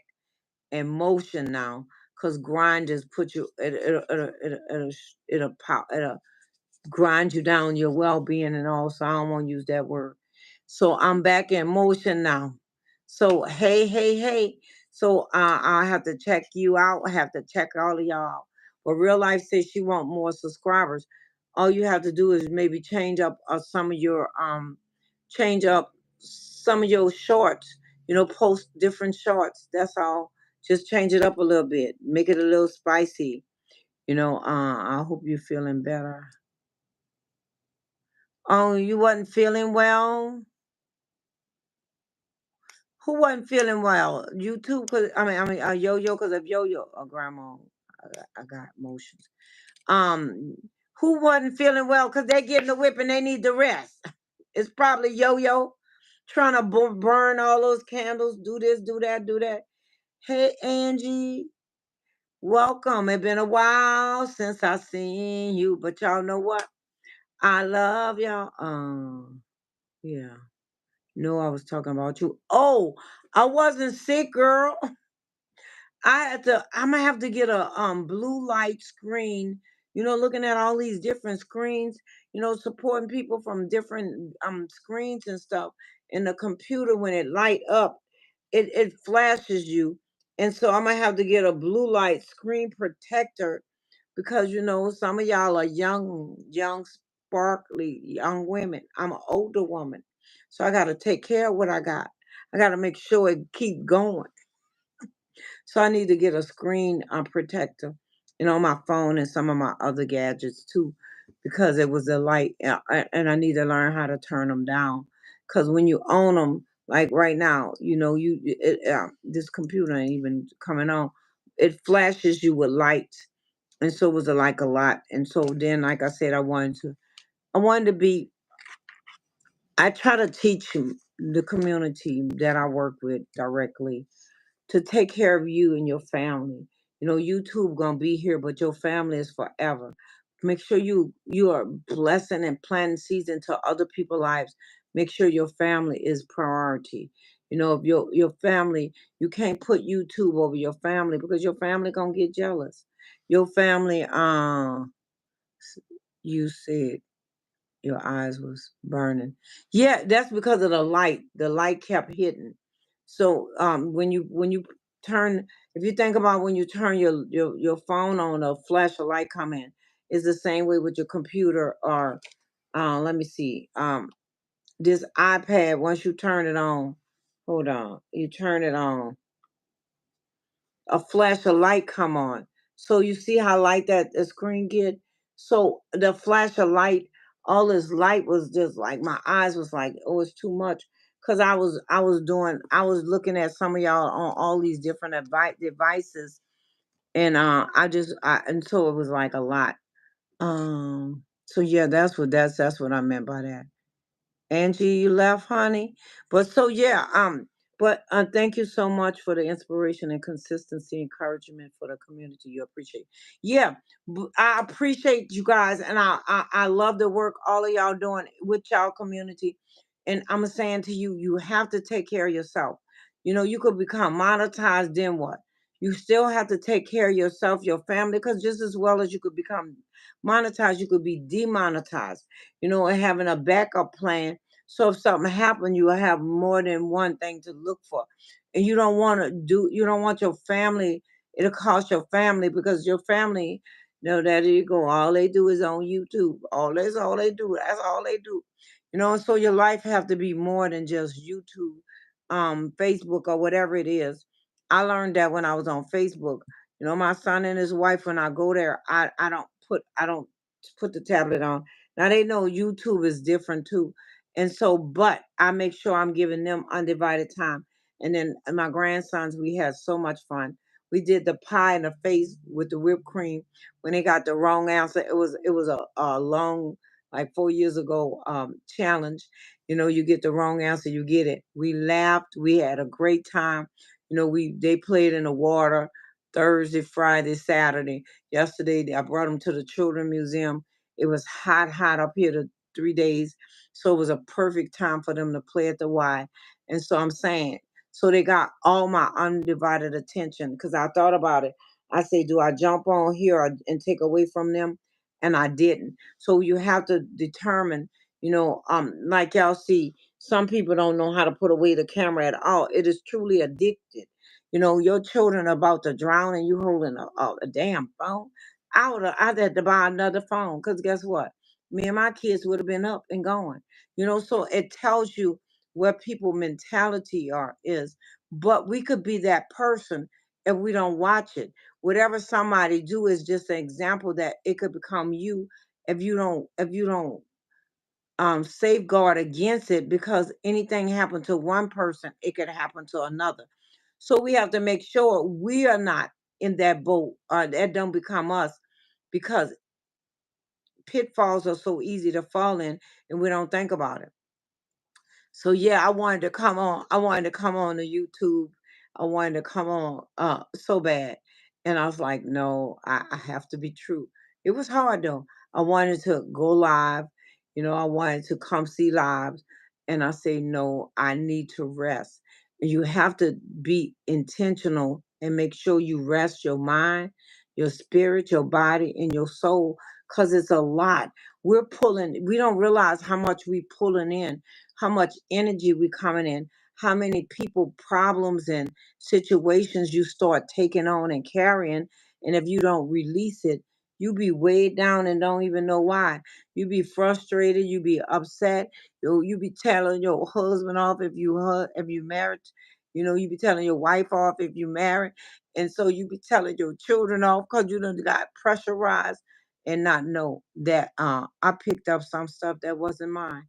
in motion now, because grind just put you it'll grind you down, your well-being and all. So I don't want to use that word. So I'm back in motion now. So hey. So I have to check you out. I have to check all of y'all. But real life says she want more subscribers. All you have to do is maybe change up some of your shorts. Post different shorts. That's all. Just change it up a little bit. Make it a little spicy. I hope you're feeling better. Oh, you wasn't feeling well? Who wasn't feeling well? You too? Cause Yo-Yo, cause of Yo-Yo or Grandma. I got emotions. Um, who wasn't feeling well? Cause they getting the whip and they need the rest. It's probably Yo-Yo trying to burn all those candles. Do this, do that, do that. Hey, Angie, welcome. It's been a while since I seen you, but y'all know what? I love y'all. Yeah. No, I was talking about you. Oh, I wasn't sick, girl. I'm gonna have to get a blue light screen, looking at all these different screens, supporting people from different screens and stuff. And the computer, when it light up, it flashes you. And so I'm gonna have to get a blue light screen protector because some of y'all are young, sparkly young women. I'm an older woman. So I got to take care of what I got. I got to make sure it keep going. So I need to get a screen protector, on my phone and some of my other gadgets too, because it was a light, and I need to learn how to turn them down. Because when you own them, like right now, this computer ain't even coming on. It flashes you with lights, and so it was like a lot. And so then, like I said, I wanted to be. I try to teach the community that I work with directly to take care of you and your family. YouTube gonna be here, but your family is forever. Make sure you are blessing and planting seeds into other people's lives. Make sure your family is priority. If your family, you can't put YouTube over your family because your family gonna get jealous. Your family, you said your eyes was burning. Yeah, that's because of the light. The light kept hitting. So when you turn, if you think about when you turn your phone on, a flash of light come in. It's the same way with your computer or let me see. This iPad, once you turn it on, hold on. You turn it on, a flash of light come on. So you see how light that the screen get? So the flash of light, all this light was just like my eyes was like, oh, it's too much. Cause I was looking at some of y'all on all these different devices, and and so it was like a lot. So yeah, that's what I meant by that. Angie, you left, honey. But so yeah, but thank you so much for the inspiration and consistency, encouragement for the community. You appreciate. Yeah, I appreciate you guys, and I love the work all of y'all doing with y'all community. And I'm saying to you, you have to take care of yourself. You could become monetized, then what? You still have to take care of yourself, your family, because just as well as you could become monetized, you could be demonetized. And having a backup plan, so if something happened, you will have more than one thing to look for. And you don't want your family, it'll cost your family because your family, that you go, all they do is on YouTube. All they do. That's all they do. So your life have to be more than just YouTube, Facebook or whatever it is. I learned that when I was on Facebook. My son and his wife, when I go there, I don't put the tablet on. Now they know YouTube is different too. And so, but I make sure I'm giving them undivided time. And then my grandsons, we had so much fun. We did the pie in the face with the whipped cream. When they got the wrong answer, it was a long, like 4 years ago, challenge. You get the wrong answer, you get it. We laughed. We had a great time. They played in the water Thursday, Friday, Saturday. Yesterday, I brought them to the Children's Museum. It was hot, hot up here the 3 days. So it was a perfect time for them to play at the Y. And so I'm saying, so they got all my undivided attention because I thought about it. I say, do I jump on here and take away from them? And I didn't. So you have to determine, like y'all see, some people don't know how to put away the camera at all. It is truly addicted. Your children are about to drown and you holding a damn phone. I'd had to buy another phone because guess what? Me and my kids would have been up and going. So it tells you where people mentality is. But we could be that person if we don't watch it. Whatever somebody do is just an example that it could become you if you don't safeguard against it, because anything happen to one person, it could happen to another. So we have to make sure we are not in that boat or that don't become us, because pitfalls are so easy to fall in and we don't think about it. So yeah, I wanted to come on. I wanted to come on to YouTube. I wanted to come on so bad. And I was like, no, I have to be true. It was hard though. I wanted to go live, I wanted to come see lives. And I say, no, I need to rest. And you have to be intentional and make sure you rest your mind, your spirit, your body, and your soul. Cause it's a lot. We don't realize how much we pulling in, how much energy we coming in, how many people, problems, and situations you start taking on and carrying. And if you don't release it, You be weighed down and don't even know why. You be frustrated. You be upset. You be telling your husband off if you married. You be telling your wife off if you married. And so you be telling your children off because you done got pressurized and not know that I picked up some stuff that wasn't mine.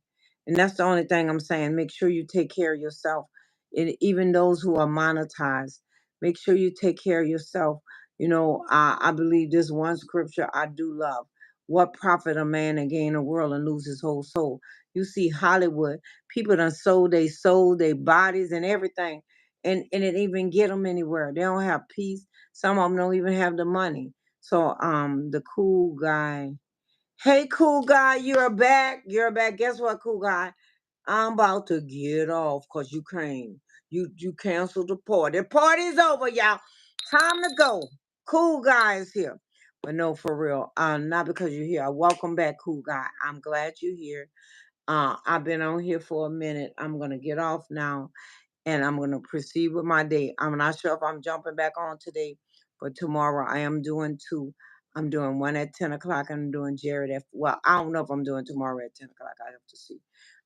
And that's the only thing I'm saying. Make sure you take care of yourself. And even those who are monetized, make sure you take care of yourself. I believe this one scripture I do love. What profit a man to gain the world and lose his whole soul? You see Hollywood, people done sold they sold their bodies and everything, and it even get them anywhere. They don't have peace. Some of them don't even have the money. So the cool guy, hey cool guy, you're back. You're back. Guess what, cool guy? I'm about to get off because you came. You canceled the party. The party's over, y'all. Time to go. Cool guy is here. But no, for real. Not because you're here. Welcome back, cool guy. I'm glad you're here. I've been on here for a minute. I'm gonna get off now and I'm going to proceed with my day. I'm not sure if I'm jumping back on today, but tomorrow I am doing two. I'm doing one at 10 o'clock and I'm doing Jared well, I don't know if I'm doing tomorrow at 10 o'clock. I have to see.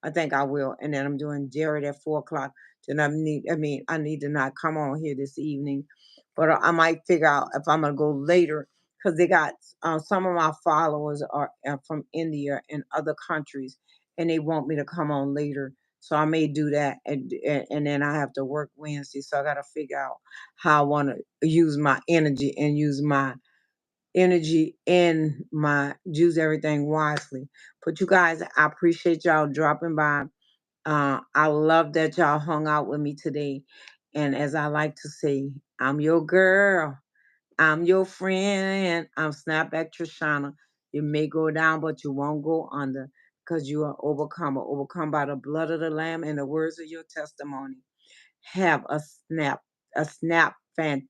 I think I will. And then I'm doing Jared at 4 o'clock. Then I need to not come on here this evening, but I might figure out if I'm going to go later because they got some of my followers are from India and other countries and they want me to come on later. So I may do that, and then I have to work Wednesday. So I got to figure out how I want to use my energy and use everything wisely. But you guys, I appreciate y'all dropping by. I love that y'all hung out with me today. And as I like to say, I'm your girl. I'm your friend. I'm Snapback Trishana. You may go down, but you won't go under because you are overcome by the blood of the Lamb and the words of your testimony. Have a snaptastic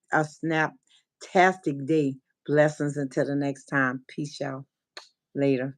day. Blessings until the next time. Peace, y'all. Later.